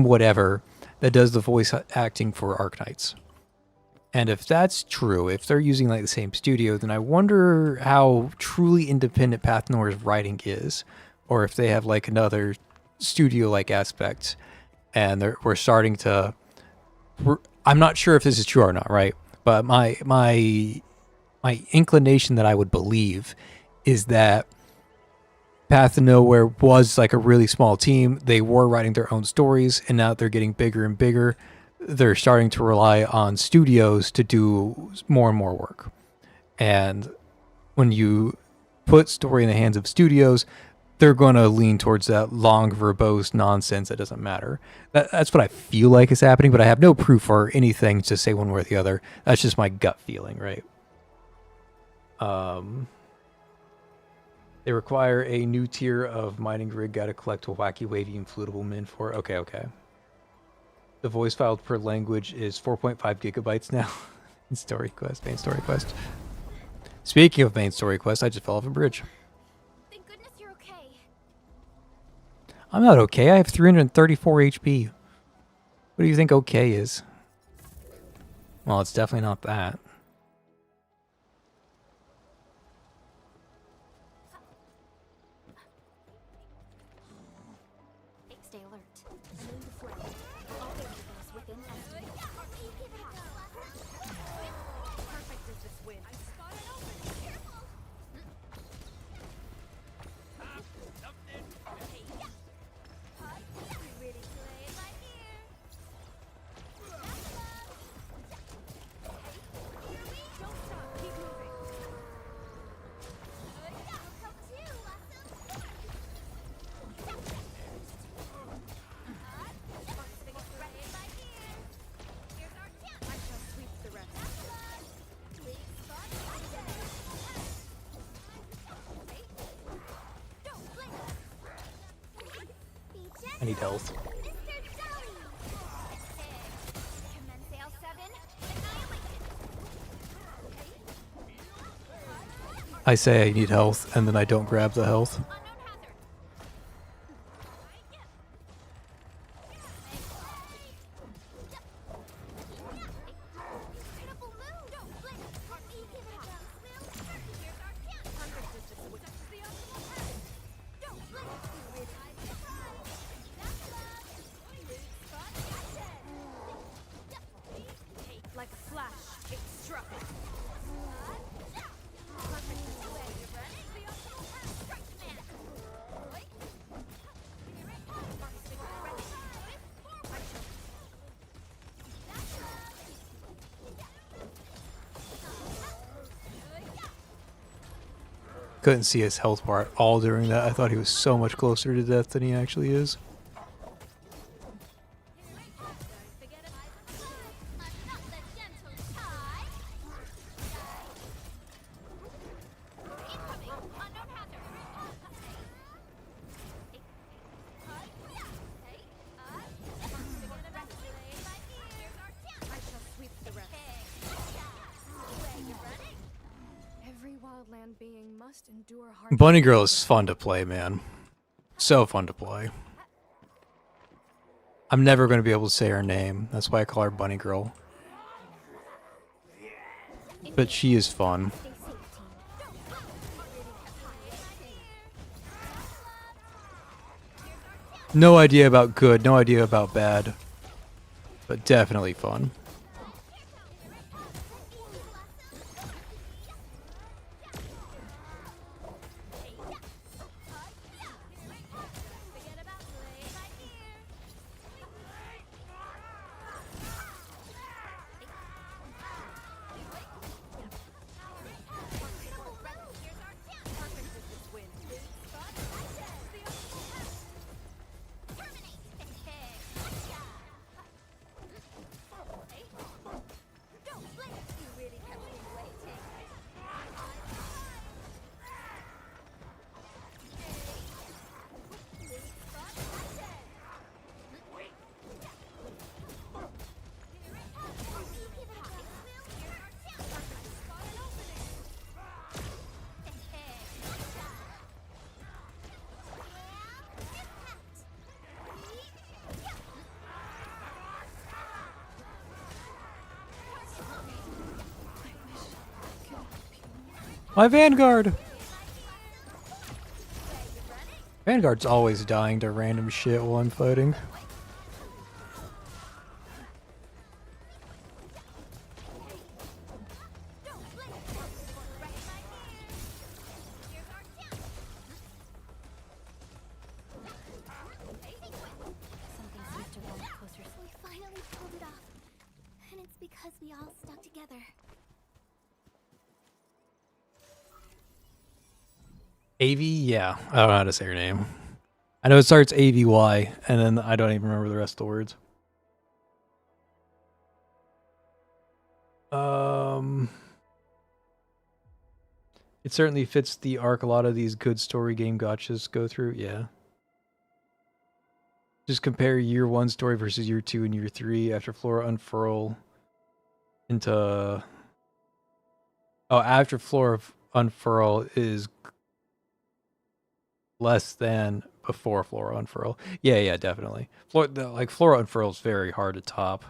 whatever that does the voice acting for Arknights. And if that's true, if they're using like the same studio, then I wonder how truly independent Path Nowhere's writing is, or if they have like another studio-like aspect, and we're starting to. I'm not sure if this is true or not, right? But my inclination that I would believe is that Path of Nowhere was like a really small team. They were writing their own stories, and now they're getting bigger and bigger. They're starting to rely on studios to do more and more work. And when you put story in the hands of studios, they're going to lean towards that long, verbose nonsense that doesn't matter. That's what I feel like is happening, but I have no proof or anything to say one way or the other. That's just my gut feeling, right? They require a new tier of mining rig. Gotta collect a wacky, wavy, inflatable min for. Okay. The voice file per language is 4.5 gigabytes now. In story quest, main story quest. Speaking of main story quest, I just fell off a bridge. Thank goodness you're okay. I'm not okay. I have 334 HP. What do you think okay is? Well, it's definitely not that. Stay alert. Aim the flare. All variables within estimate. Perfect as this win. I spotted open. Careful. We really play it by ear. Don't stop. Keep moving. I need health. I say I need health, and then I don't grab the health. Like a flash, it struck. Couldn't see his health bar at all during that. I thought he was so much closer to death than he actually is. Every wildland being must endure hardship. Bunny Girl is fun to play, man. So fun to play. I'm never going to be able to say her name. That's why I call her Bunny Girl. But she is fun. No idea about good, no idea about bad. But definitely fun. My Vanguard! Vanguard's always dying to random shit while I'm fighting. We finally pulled it off. And it's because we all stuck together. AV? Yeah. I don't know how to say her name. I know it starts AVY, and then I don't even remember the rest of the words. It certainly fits the arc a lot of these good story game gotchas go through, yeah. Just compare year 1 story versus year 2 and year 3 after Flora Unfurl into... Oh, after Flora Unfurl is less than before Flora Unfurl. Yeah, definitely. Flora Unfurl is very hard to top.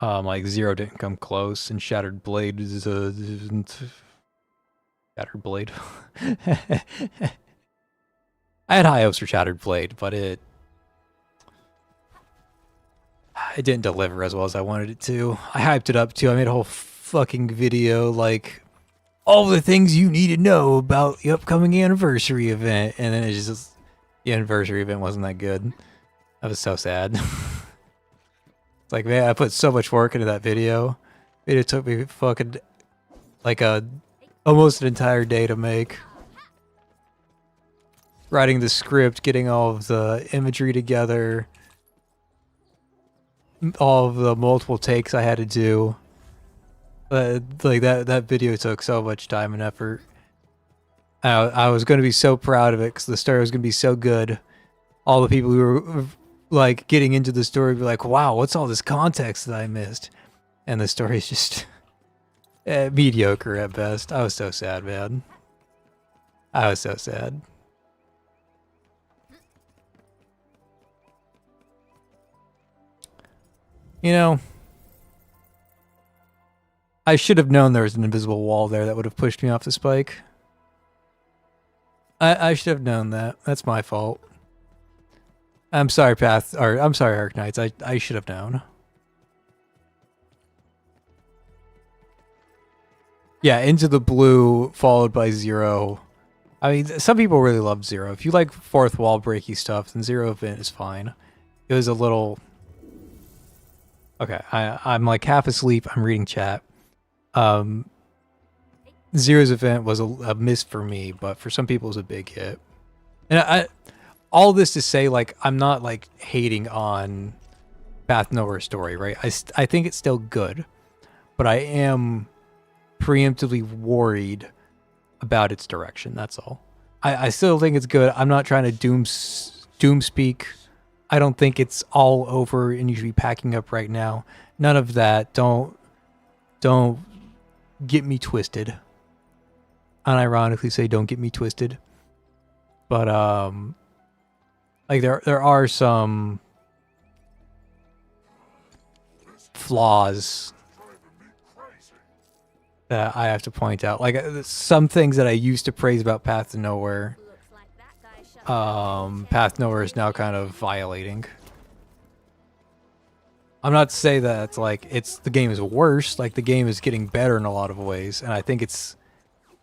Like Zero didn't come close, and Shattered Blade is Shattered Blade. I had high hopes for Shattered Blade, but it didn't deliver as well as I wanted it to. I hyped it up too. I made a whole fucking video like all the things you need to know about the upcoming anniversary event, and then it's just the anniversary event wasn't that good. I was so sad. It's like, man, I put so much work into that video. It took me fucking like almost an entire day to make. Writing the script, getting all of the imagery together, all of the multiple takes I had to do. Like that video took so much time and effort. I was going to be so proud of it because the story was going to be so good. all the people who were like getting into the story be like, wow, what's all this context that I missed? And the story's just mediocre at best. I was so sad, man. I was so sad. You know, I should have known there was an invisible wall there that would have pushed me off the spike. I should have known that. That's my fault. I'm sorry, I'm sorry, Arc Knights. I should have known. Yeah, Into the Blue followed by Zero. I mean, some people really love Zero. If you like fourth wall breaky stuff, then Zero Event is fine. It was a little... Okay, I'm like half asleep. I'm reading chat. Zero's Event was a miss for me, but for some people it was a big hit. And all this to say, like, I'm not like hating on Path Nowhere Story, right? I think it's still good, but I am preemptively worried about its direction. That's all. I still think it's good. I'm not trying to doom speak. I don't think it's all over and you should be packing up right now. None of that. Don't get me twisted. Unironically say don't get me twisted. But like there are some flaws that I have to point out. Like some things that I used to praise about Path to Nowhere. Path Nowhere is now kind of violating. I'm not to say that like the game is worse. Like the game is getting better in a lot of ways, and I think it's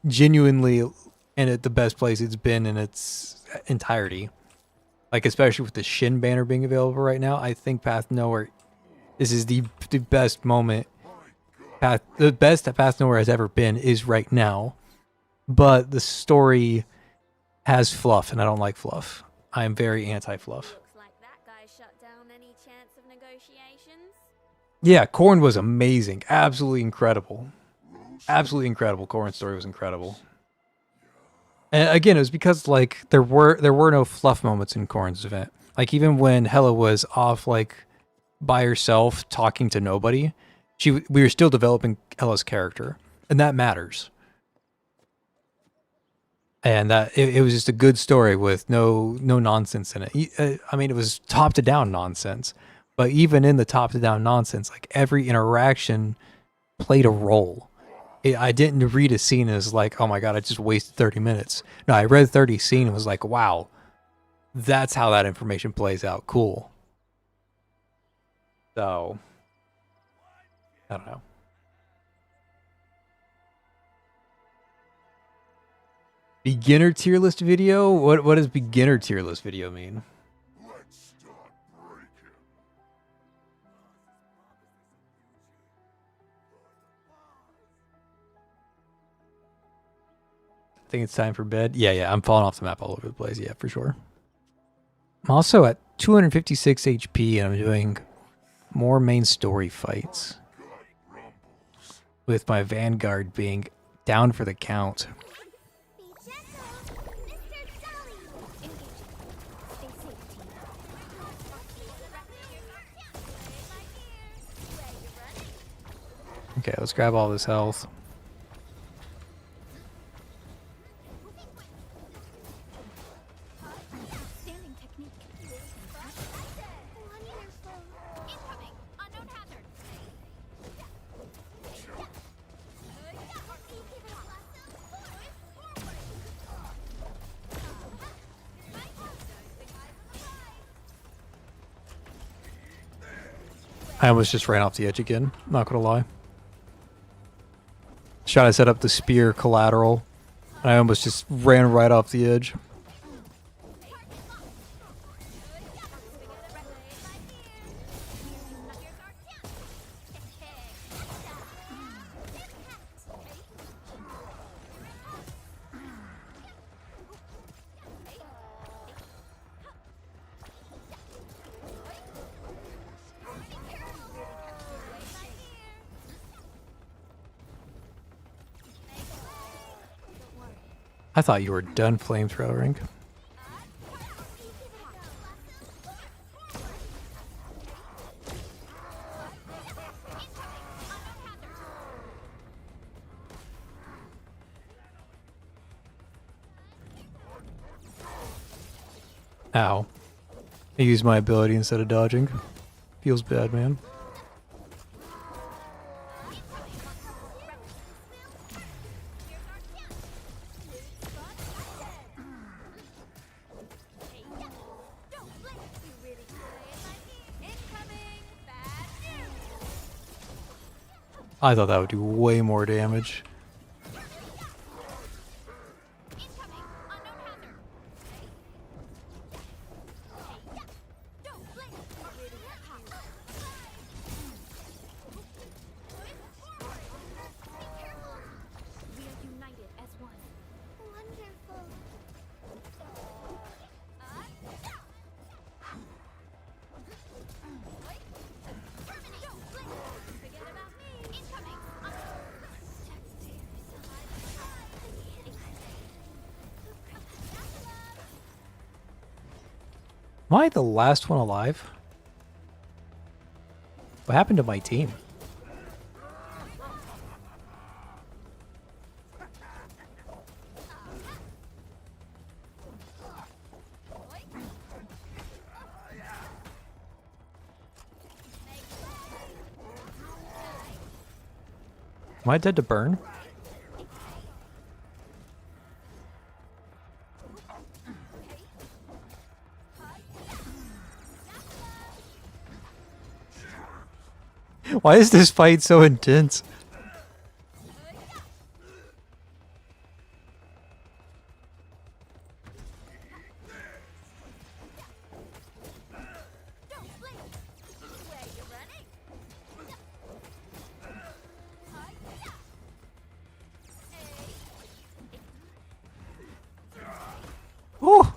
genuinely in the best place it's been in its entirety. Like especially with the Shin banner being available right now, I think Path Nowhere. This is the best moment. The best that Path Nowhere has ever been is right now, but the story has fluff, and I don't like fluff. I am very anti-fluff. Looks like that guy shut down any chance of negotiations. Yeah, Korn was amazing. Absolutely incredible. Absolutely incredible. Korn's story was incredible. And again, it was because like there were no fluff moments in Korn's event. Like even when Hela was off like by herself talking to nobody, we were still developing Hela's character, and that matters. And that it was just a good story with no nonsense in it. I mean, it was top to down nonsense, but even in the top to down nonsense, like every interaction played a role. I didn't read a scene as like, oh my god, I just wasted 30 minutes. No, I read 30 scene and was like, wow, that's how that information plays out. Cool. So, I don't know. Beginner tier list video? What does beginner tier list video mean? I think it's time for bed. Yeah, I'm falling off the map all over the place. Yeah, for sure. I'm also at 256 HP and I'm doing more main story fights. With my Vanguard being down for the count. Okay, let's grab all this health. I almost just ran off the edge again, not gonna lie. Trying to set up the spear collateral, and I almost just ran right off the edge. I thought you were done flamethrowing. Ow. I used my ability instead of dodging. Feels bad, man. I thought that would do way more damage. We are united as one. Wonderful. Forget about me. Incoming. Am I the last one alive? What happened to my team? Am I dead to burn? Why is this fight so intense? Oh!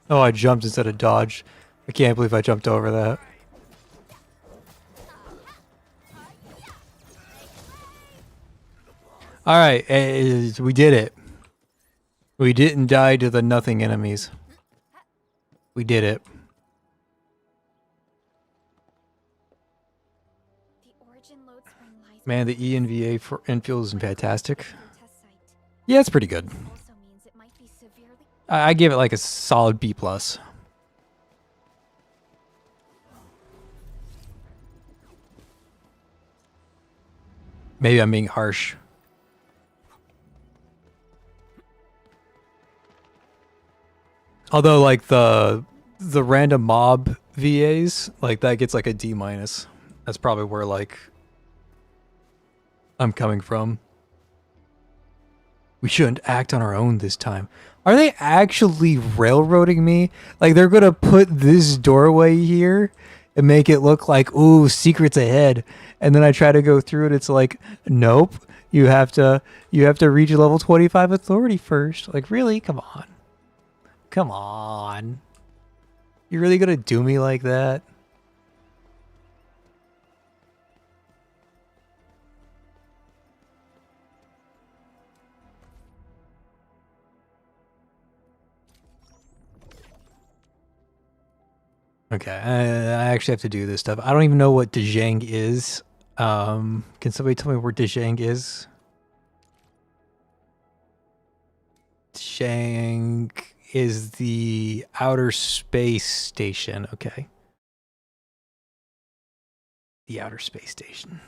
Oh, I jumped instead of dodged. I can't believe I jumped over that. Alright, we did it. We didn't die to the nothing enemies. We did it. The origin load spring lies Man, the ENVA for Endfield is fantastic. test site. Yeah, it's pretty good. Also means it might be severely. I give it like a solid B+. Maybe I'm being harsh. Although, like, the random mob VAs, like, that gets like a D-. That's probably where, like, I'm coming from. We shouldn't act on our own this time. Are they actually railroading me? Like, they're gonna put this doorway here and make it look like, ooh, secrets ahead. And then I try to go through it, it's like, nope. You have to reach level 25 authority first. Like, really? Come on. Come on. You really gonna do me like that? Okay, I actually have to do this stuff. I don't even know what Dejang is. Can somebody tell me where Dejang is? Dejang is the outer space station. Okay. The outer space station.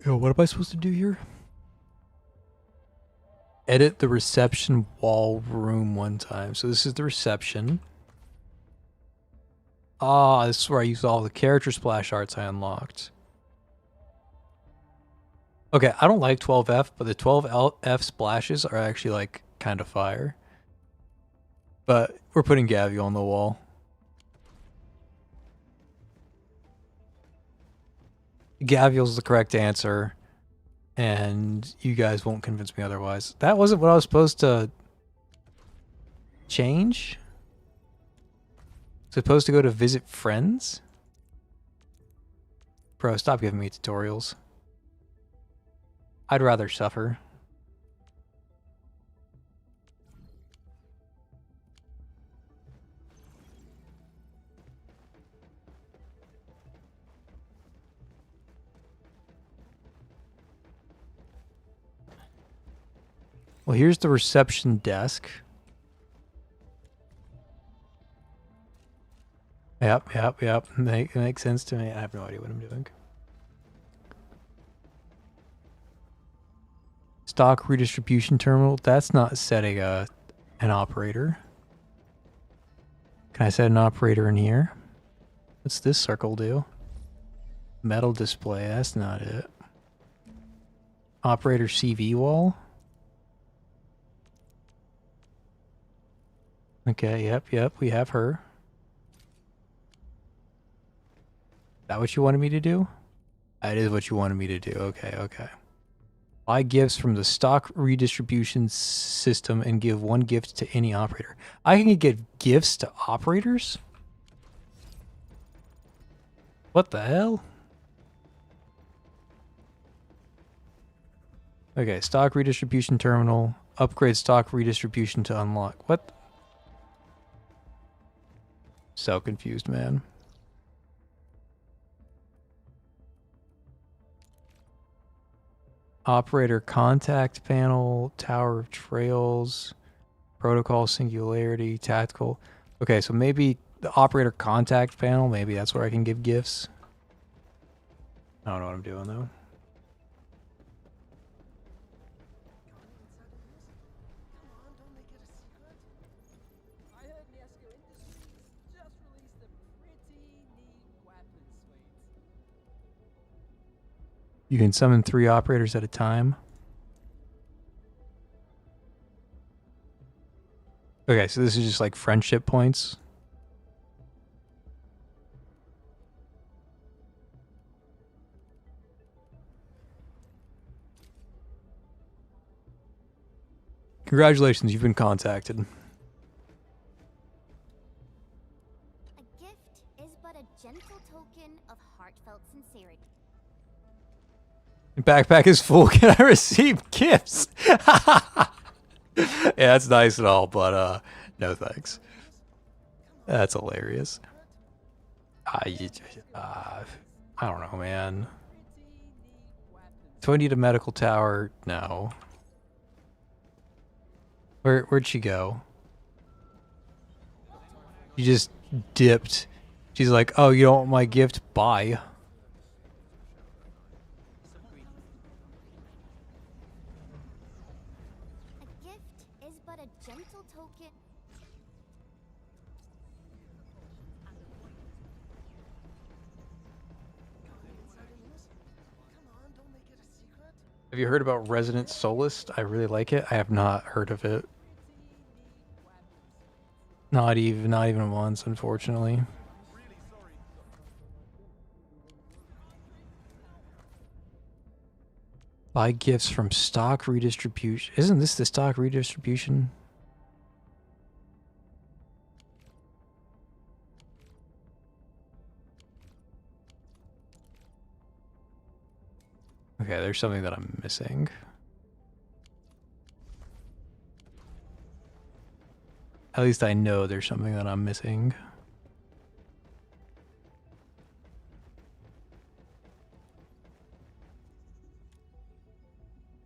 Yo, what am I supposed to do here? Edit the reception wall room one time. So this is the reception. Ah, this is where I used all the character splash arts I unlocked. Okay, I don't like 12F, but the 12F splashes are actually like kind of fire. But we're putting Gavi on the wall. Gavial's the correct answer, and you guys won't convince me otherwise. That wasn't what I was supposed to change? Supposed to go to visit friends? Bro, stop giving me tutorials. I'd rather suffer. Well, here's the reception desk. Yep. Makes sense to me. I have no idea what I'm doing. Stock redistribution terminal. That's not setting an operator. Can I set an operator in here? What's this circle do? Metal display. That's not it. Operator CV wall. Okay, yep, we have her. Is that what you wanted me to do? That is what you wanted me to do. Okay. Buy gifts from the stock redistribution system and give one gift to any operator. I can give gifts to operators? What the hell? Okay, stock redistribution terminal. Upgrade stock redistribution to unlock. What? So confused, man. Operator contact panel, tower of trails, protocol singularity, tactical. Okay, so maybe the operator contact panel, maybe that's where I can give gifts. I don't know what I'm doing though. You can summon 3 operators at a time. Okay, so this is just like friendship points. Congratulations, you've been contacted. A gift is but a gentle token of heartfelt sincerity. Backpack is full. Can I receive gifts? Yeah, that's nice and all, but no thanks. That's hilarious. I don't know, man. Do I need a medical tower? No. Where'd she go? She just dipped. She's like, oh, you don't want my gift? Bye. A gift is but a gentle token. Have you heard about Resident Solist? I really like it. I have not heard of it. Not even once, unfortunately. Buy gifts from stock redistribution. Isn't this the stock redistribution? Okay, there's something that I'm missing. At least I know there's something that I'm missing.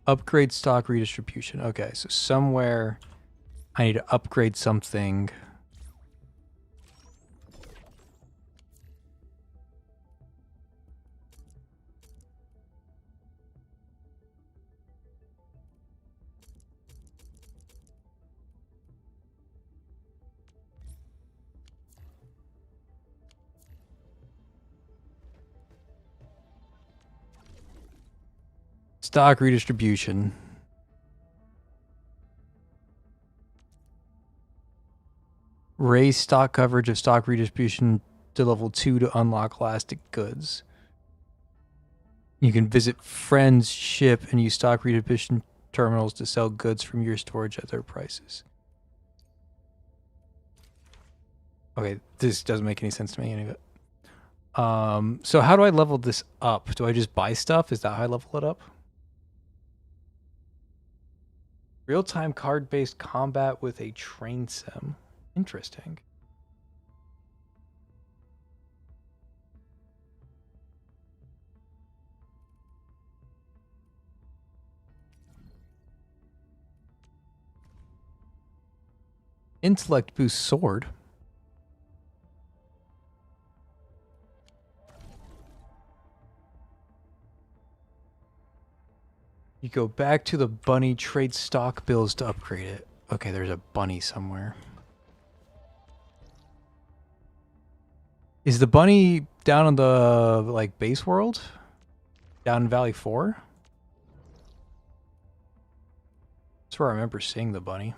Upgrade stock redistribution. Okay, so somewhere I need to upgrade something. Stock redistribution. Raise stock coverage of stock redistribution to level 2 to unlock elastic goods. You can visit friends' ship and use stock redistribution terminals to sell goods from your storage at their prices. Okay, this doesn't make any sense to me, any of it. So how do I level this up? Do I just buy stuff? Is that how I level it up? Real-time card-based combat with a train sim. Interesting. Intellect boost sword. You go back to the bunny, trade stock bills to upgrade it. Okay, there's a bunny somewhere. Is the bunny down on the, like, base world? Down in Valley 4? That's where I remember seeing the bunny.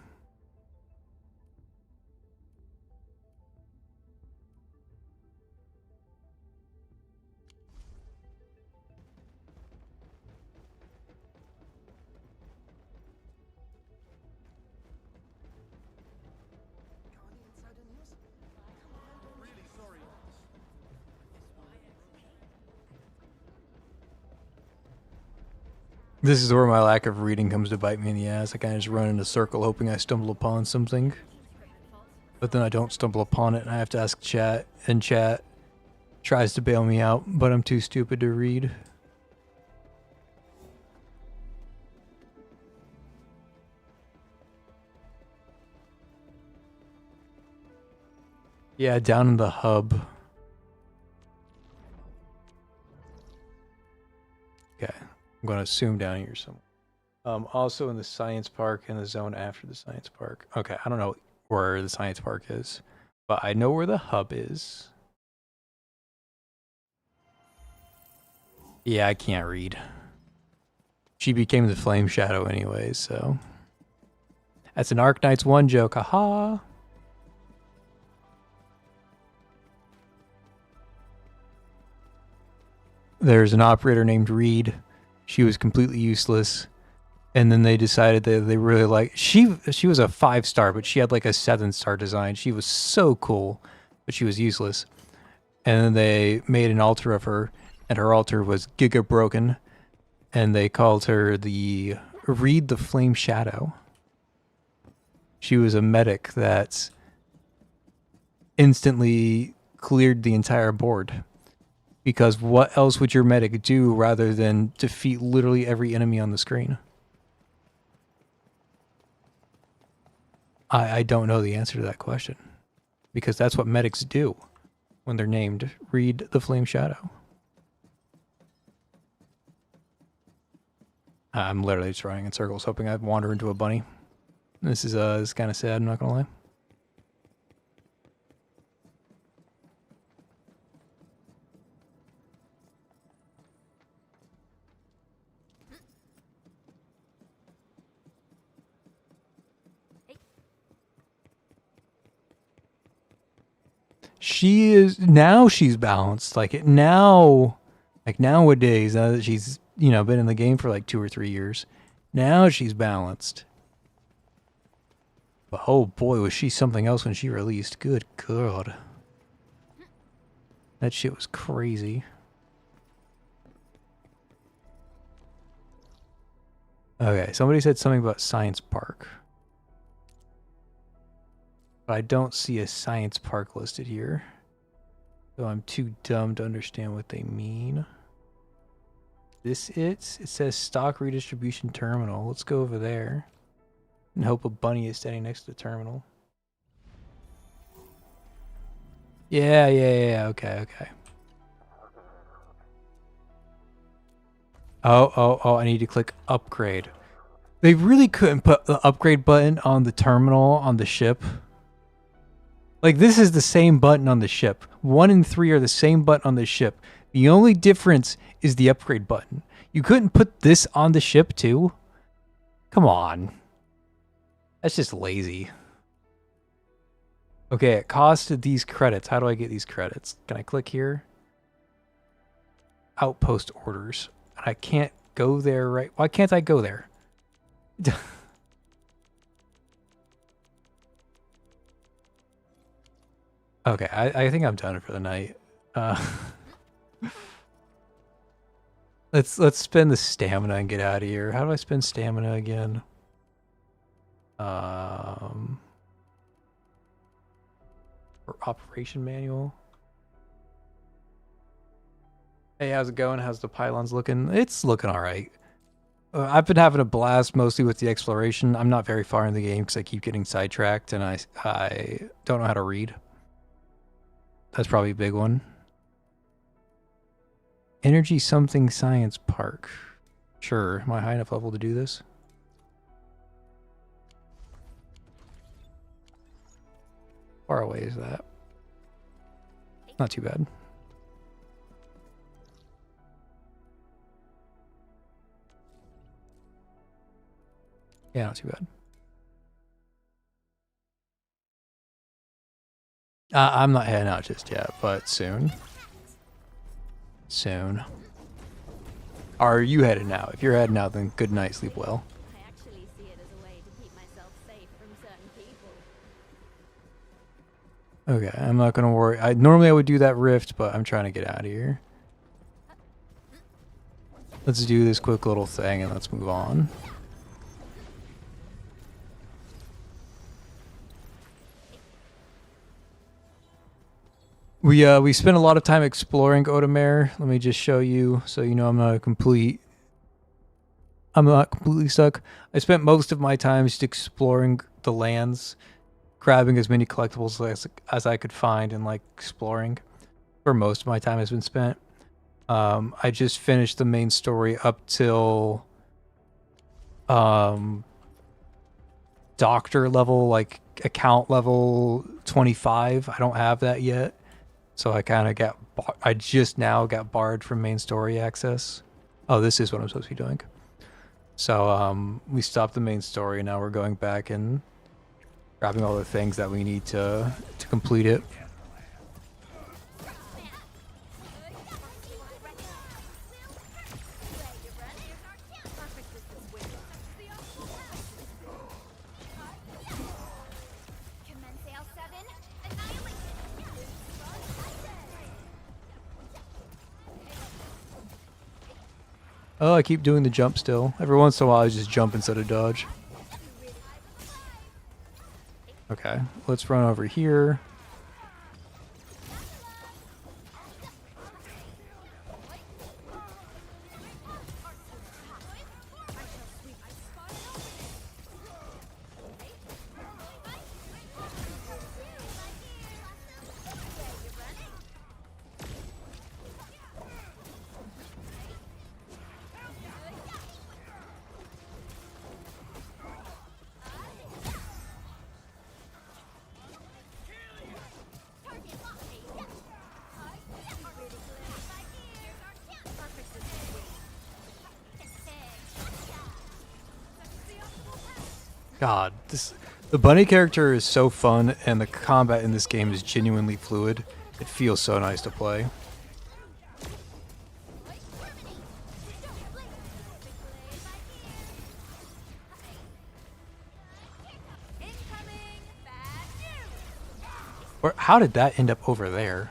This is where my lack of reading comes to bite me in the ass. I kind of just run in a circle hoping I stumble upon something. But then I don't stumble upon it and I have to ask chat, and chat tries to bail me out, but I'm too stupid to read. Yeah, down in the hub. Okay, I'm going to assume down here somewhere. Also in the science park and the zone after the science park. Okay, I don't know where the science park is, but I know where the hub is. Yeah, I can't read. She became the Flame Shadow anyways, so. That's an Arknights 1 joke, haha. There's an operator named Reed. She was completely useless. And then they decided that they really liked... She was a 5-star, but she had like a 7-star design. She was so cool, but she was useless. And then they made an altar of her, and her altar was giga broken. And they called her the Reed the Flame Shadow. She was a medic that instantly cleared the entire board. Because what else would your medic do rather than defeat literally every enemy on the screen? I don't know the answer to that question. Because that's what medics do when they're named Reed the Flame Shadow. I'm literally just running in circles hoping I'd wander into a bunny. This is kind of sad, I'm not gonna lie. She's balanced. Like nowadays, now that she's, been in the game for like 2 or 3 years, now she's balanced. But oh boy, was she something else when she released. Good God. That shit was crazy. Okay, somebody said something about Science Park. But I don't see a science park listed here. So I'm too dumb to understand what they mean. This it says stock redistribution terminal. Let's go over there. And hope a bunny is standing next to the terminal. Yeah, okay. Oh, I need to click upgrade. They really couldn't put the upgrade button on the terminal on the ship. Like, this is the same button on the ship. 1 and 3 are the same button on the ship. The only difference is the upgrade button. You couldn't put this on the ship, too? Come on. That's just lazy. Okay, it costed these credits. How do I get these credits? Can I click here? Outpost orders. I can't go there, right? Why can't I go there? Okay, I think I'm done for the night. Uh, let's spend the stamina and get out of here. How do I spend stamina again? For operation manual. Hey, how's it going? How's the pylons looking? It's looking all right. I've been having a blast mostly with the exploration. I'm not very far in the game because I keep getting sidetracked and I don't know how to read. That's probably a big one. Energy something science park. Sure. Am I high enough level to do this? Far away is that? Not too bad. Yeah, not too bad. I'm not heading out just yet, but soon. Soon. Are you heading out? If you're heading out, then good night, sleep well. I actually see it as a way to keep myself safe from certain people. Okay, I'm not gonna worry. Normally I would do that rift, but I'm trying to get out of here. Let's do this quick little thing and let's move on. We spent a lot of time exploring Otamare. Let me just show you so you know I'm not completely stuck. I spent most of my time just exploring the lands, grabbing as many collectibles as I could find and like exploring. Where most of my time has been spent. I just finished the main story up till doctor level, like account level 25. I don't have that yet. So I kind of I just now got barred from main story access. Oh, this is what I'm supposed to be doing. So we stopped the main story and now we're going back and grabbing all the things that we need to complete it. Oh, I keep doing the jump still. Every once in a while I just jump instead of dodge. Okay, let's run over here. God, the bunny character is so fun, and the combat in this game is genuinely fluid. It feels so nice to play. Or how did that end up over there?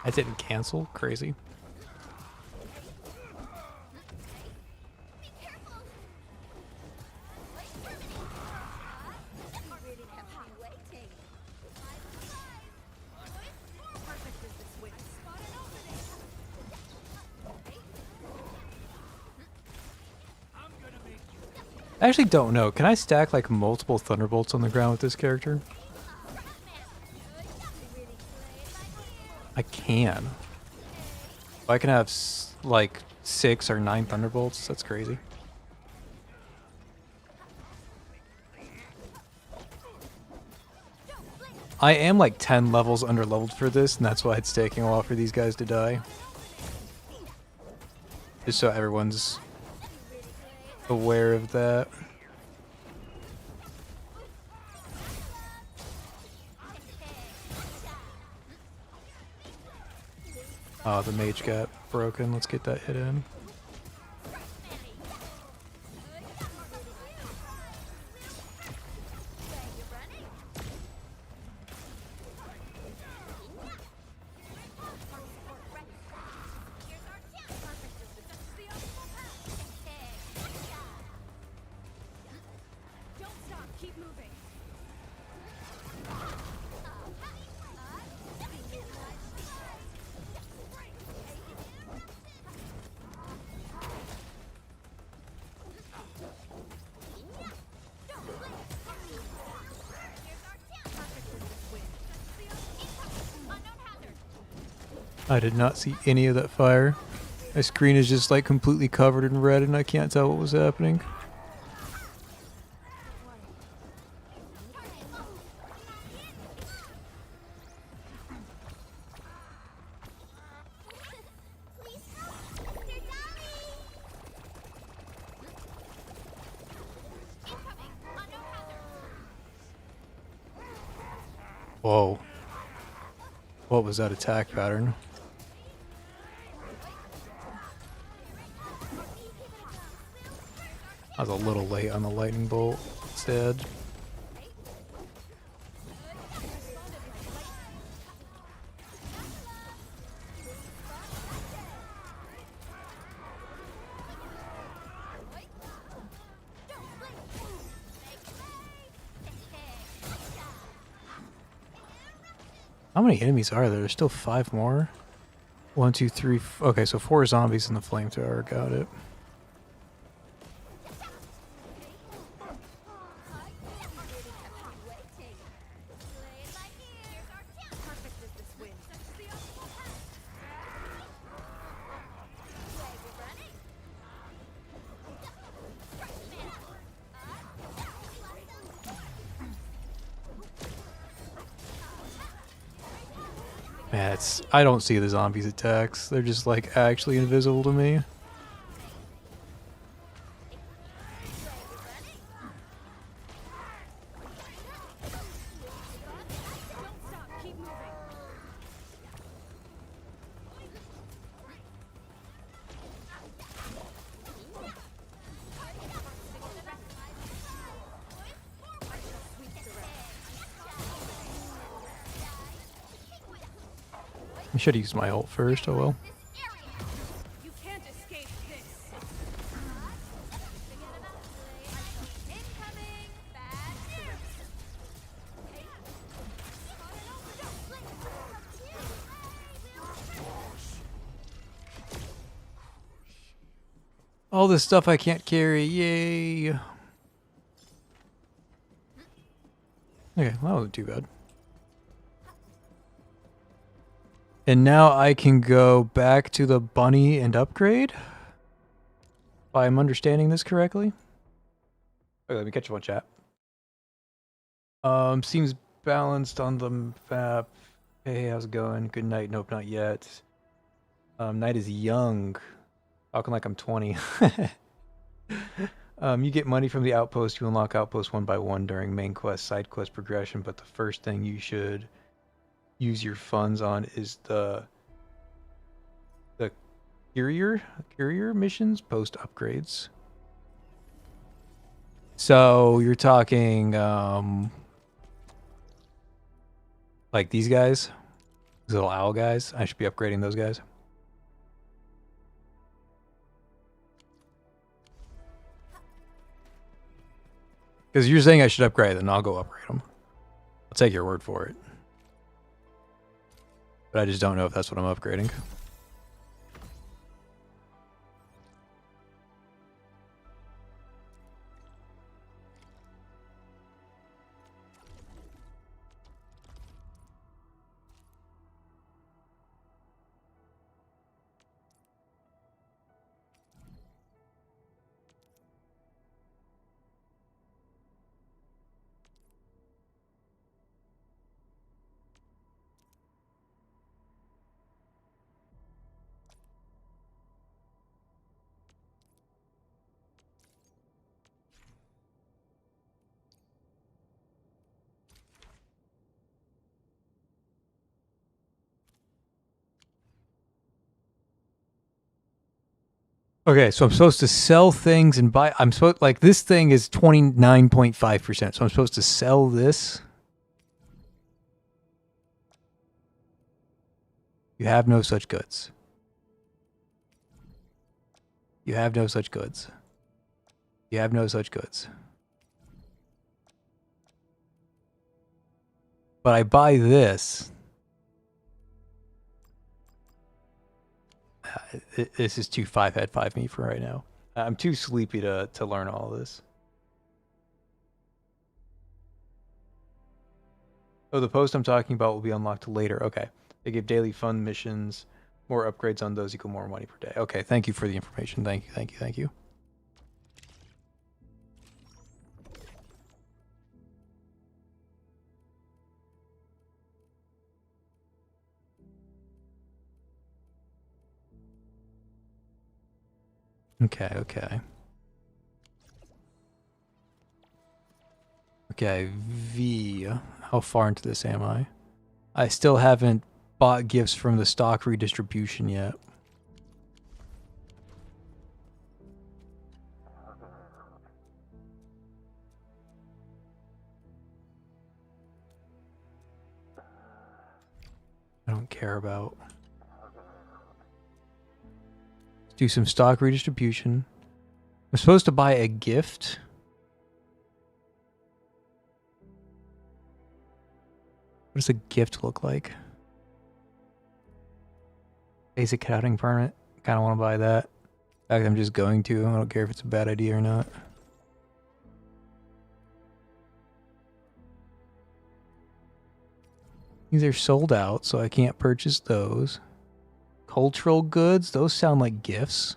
I didn't cancel? Crazy. I actually don't know. Can I stack like multiple thunderbolts on the ground with this character? I can. I can have like 6 or 9 thunderbolts. That's crazy. I am like 10 levels under leveled for this, and that's why it's taking a while for these guys to die. Just so everyone's aware of that. Oh, the mage got broken. Let's get that hit in. I did not see any of that fire. My screen is just like completely covered in red and I can't tell what was happening. Whoa. What was that attack pattern? I was a little late on the lightning bolt instead. How many enemies are there? There's still 5 more. 1, 2, 3. Okay, so 4 zombies in the flamethrower. Got it. Man, I don't see the zombies' attacks. They're just like actually invisible to me. I should have used my ult first, oh well. You can't escape this. All this stuff I can't carry, yay! Okay, well, that wasn't too bad. And now I can go back to the bunny and upgrade? If I'm understanding this correctly? Okay, let me catch up on chat. Seems balanced on the map. Hey, how's it going? Good night. Nope, not yet. Night is young. Talking like I'm 20. You get money from the outpost. You unlock outposts 1 by 1 during main quest, side quest progression, but the first thing you should use your funds on is the courier missions post upgrades. So you're talking like these guys, these little owl guys. I should be upgrading those guys. Because you're saying I should upgrade, then I'll go upgrade them. I'll take your word for it. But I just don't know if that's what I'm upgrading. Okay, so I'm supposed to sell things and buy. I'm supposed like this thing is 29.5%. So I'm supposed to sell this. You have no such goods. You have no such goods. You have no such goods. But I buy this. This is too 5 head 5 me for right now. I'm too sleepy to learn all this. Oh, the post I'm talking about will be unlocked later. Okay. They give daily fun missions. More upgrades on those equal more money per day. Okay, thank you for the information. Thank you, thank you, thank you. Okay, okay. Okay, V. How far into this am I? I still haven't bought gifts from the stock redistribution yet. I don't care about. Let's do some stock redistribution. I'm supposed to buy a gift. What does a gift look like? Basic scouting permit. Kind of want to buy that. In fact, I'm just going to. I don't care if it's a bad idea or not. These are sold out, so I can't purchase those. Cultural goods, those sound like gifts.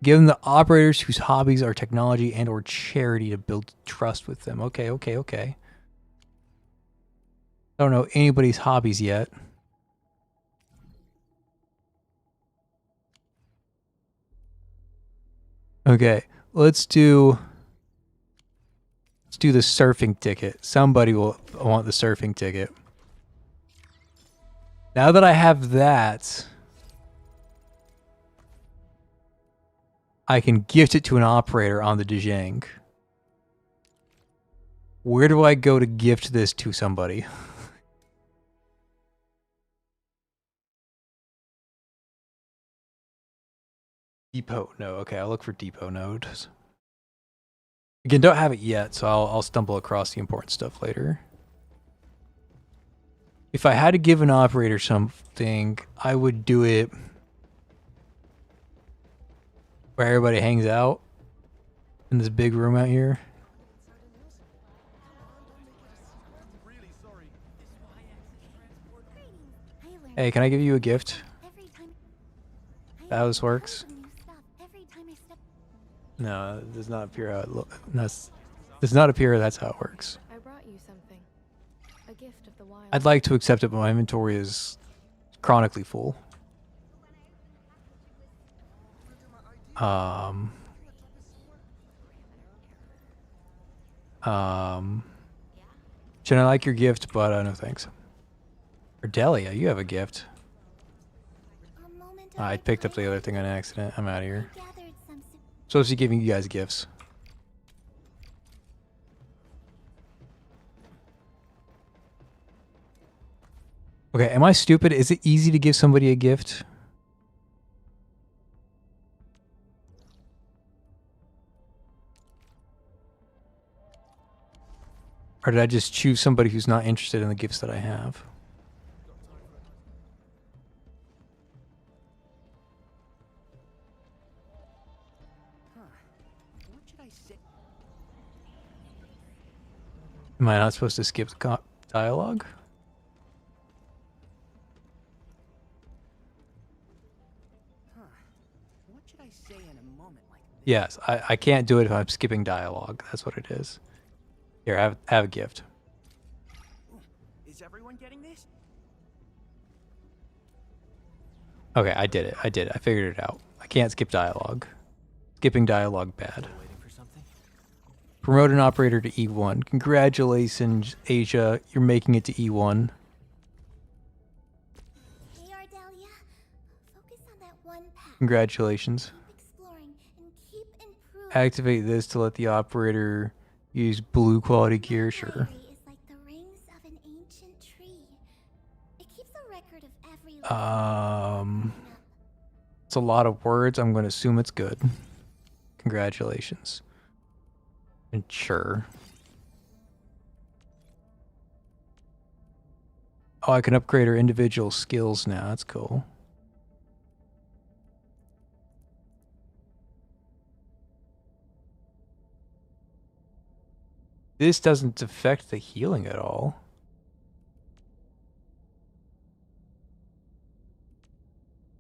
Give them the operators whose hobbies are technology and or charity to build trust with them. Okay, okay, okay. I don't know anybody's hobbies yet. Okay, let's do the surfing ticket. Somebody will want the surfing ticket. Now that I have that, I can gift it to an operator on the Dejang. Where do I go to gift this to somebody? Depot. No, okay, I'll look for depot nodes. Again, don't have it yet, so I'll stumble across the important stuff later. If I had to give an operator something, I would do it where everybody hangs out in this big room out here. Hey, can I give you a gift? How this works? No, it does not appear how it looks. Does not appear that's how it works. I brought you something. A gift of the wild. I'd like to accept it, but my inventory is chronically full. Should I like your gift, but no thanks. Ardelia, you have a gift. I picked up the other thing on accident. I'm out of here. Supposed to be giving you guys gifts. Okay, am I stupid? Is it easy to give somebody a gift? Or did I just choose somebody who's not interested in the gifts that I have? Am I not supposed to skip the dialogue? What should I say in a moment like this? Yes, I can't do it if I'm skipping dialogue. That's what it is. Here, have a gift. Is everyone getting this? Okay, I did it. I did it. I figured it out. I can't skip dialogue. Skipping dialogue bad. Waiting for something? Promote an operator to E1. Congratulations, Asia. You're making it to E1. Hey, Ardelia. Focus on that one path. Congratulations. Keep exploring and keep improving. Activate this to let the operator use blue quality gear, sure. Diary is like the rings of an ancient tree. It keeps a record of every It's a lot of words. I'm going to assume it's good. Congratulations. And sure. Oh, I can upgrade our individual skills now. That's cool. This doesn't affect the healing at all.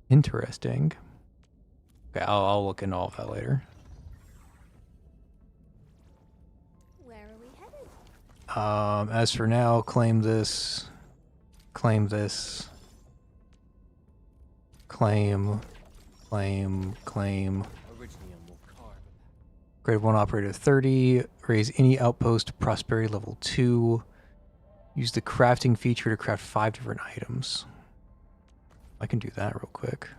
Interesting. Okay, I'll look into all of that later. Where are we headed? As for now, claim this. Claim this. Claim. Grade 1 operator 30. Raise any outpost to prosperity level 2. Use the crafting feature to craft 5 different items. I can do that real quick.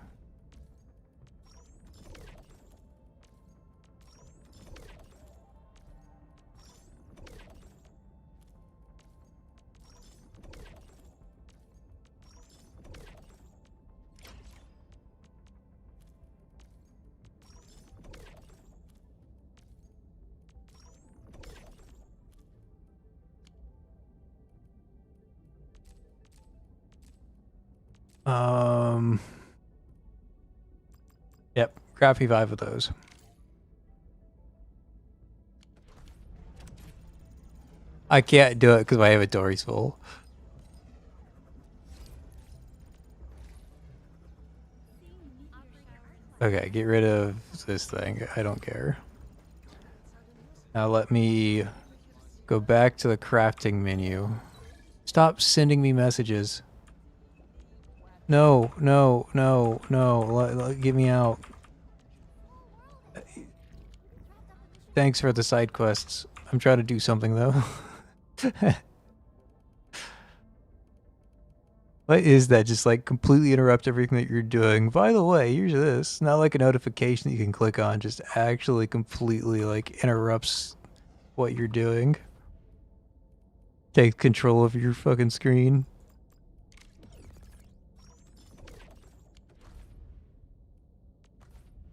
Yep, craft me 5 of those. I can't do it because my inventory's full. Okay, get rid of this thing. I don't care. Now let me go back to the crafting menu. Stop sending me messages. No. Get me out. Thanks for the side quests. I'm trying to do something though. What is that? Just like completely interrupt everything that you're doing. By the way, here's this. Not like a notification that you can click on, just actually completely like interrupts what you're doing. Take control of your fucking screen.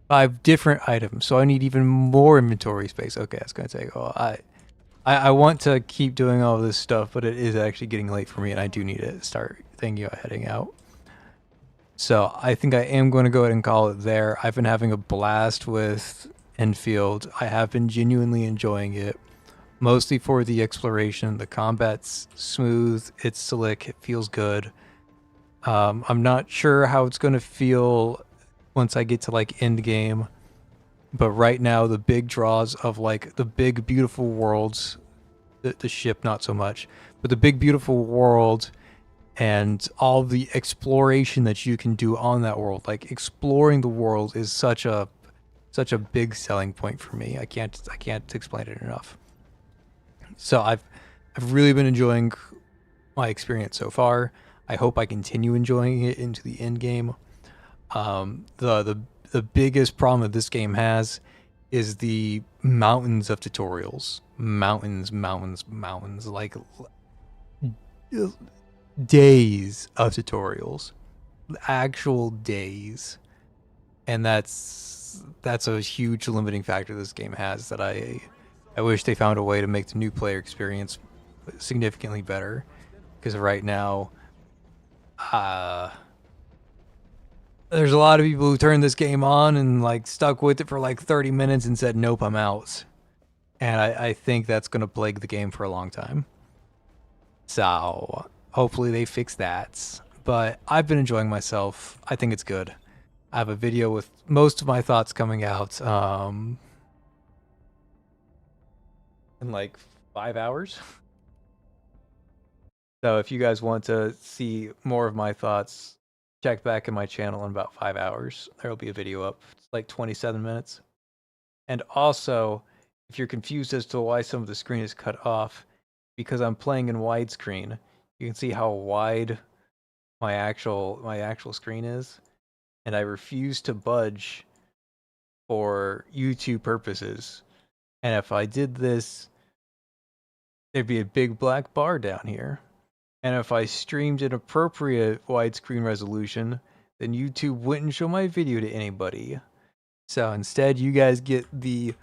Five different items, so I need even more inventory space. Okay, that's gonna take. Oh, I want to keep doing all this stuff, but it is actually getting late for me, and I do need to start thinking about heading out. So I think I am going to go ahead and call it there. I've been having a blast with Endfield. I have been genuinely enjoying it, mostly for the exploration. The combat's smooth, it's slick, it feels good. I'm not sure how it's going to feel once I get to like end game, but right now the big draws of like the big beautiful worlds, the ship not so much, but the big beautiful world and all the exploration that you can do on that world, like exploring the world is such a big selling point for me. I can't explain it enough. So I've really been enjoying my experience so far. I hope I continue enjoying it into the end game. The biggest problem that this game has is the mountains of tutorials. Mountains, like days of tutorials. Actual days. And that's a huge limiting factor this game has that I wish they found a way to make the new player experience significantly better. Because right now, there's a lot of people who turned this game on and like stuck with it for like 30 minutes and said, nope, I'm out. And I think that's going to plague the game for a long time. So hopefully they fix that. But I've been enjoying myself. I think it's good. I have a video with most of my thoughts coming out in like 5 hours. So if you guys want to see more of my thoughts, check back in my channel in about 5 hours. There will be a video up. It's like 27 minutes. And also, if you're confused as to why some of the screen is cut off, because I'm playing in widescreen, you can see how wide my actual screen is. and I refuse to budge for YouTube purposes. And if I did this, there'd be a big black bar down here. And if I streamed an appropriate widescreen resolution, then YouTube wouldn't show my video to anybody. So instead, you guys get the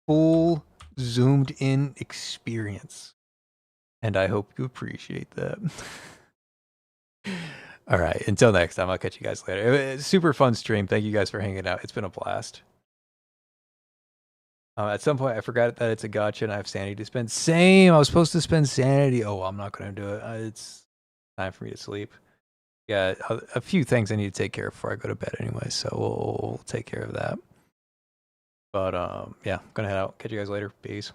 full zoomed in experience. And I hope you appreciate that. All right, until next time, I'll catch you guys later. It was a super fun stream. Thank you guys for hanging out. It's been a blast. At some point, I forgot that it's a gacha and I have sanity to spend. Same. I was supposed to spend sanity. Oh, well, I'm not going to do it. It's time for me to sleep. Yeah, a few things I need to take care of before I go to bed anyway, so we'll take care of that. But yeah, I'm going to head out. Catch you guys later. Peace.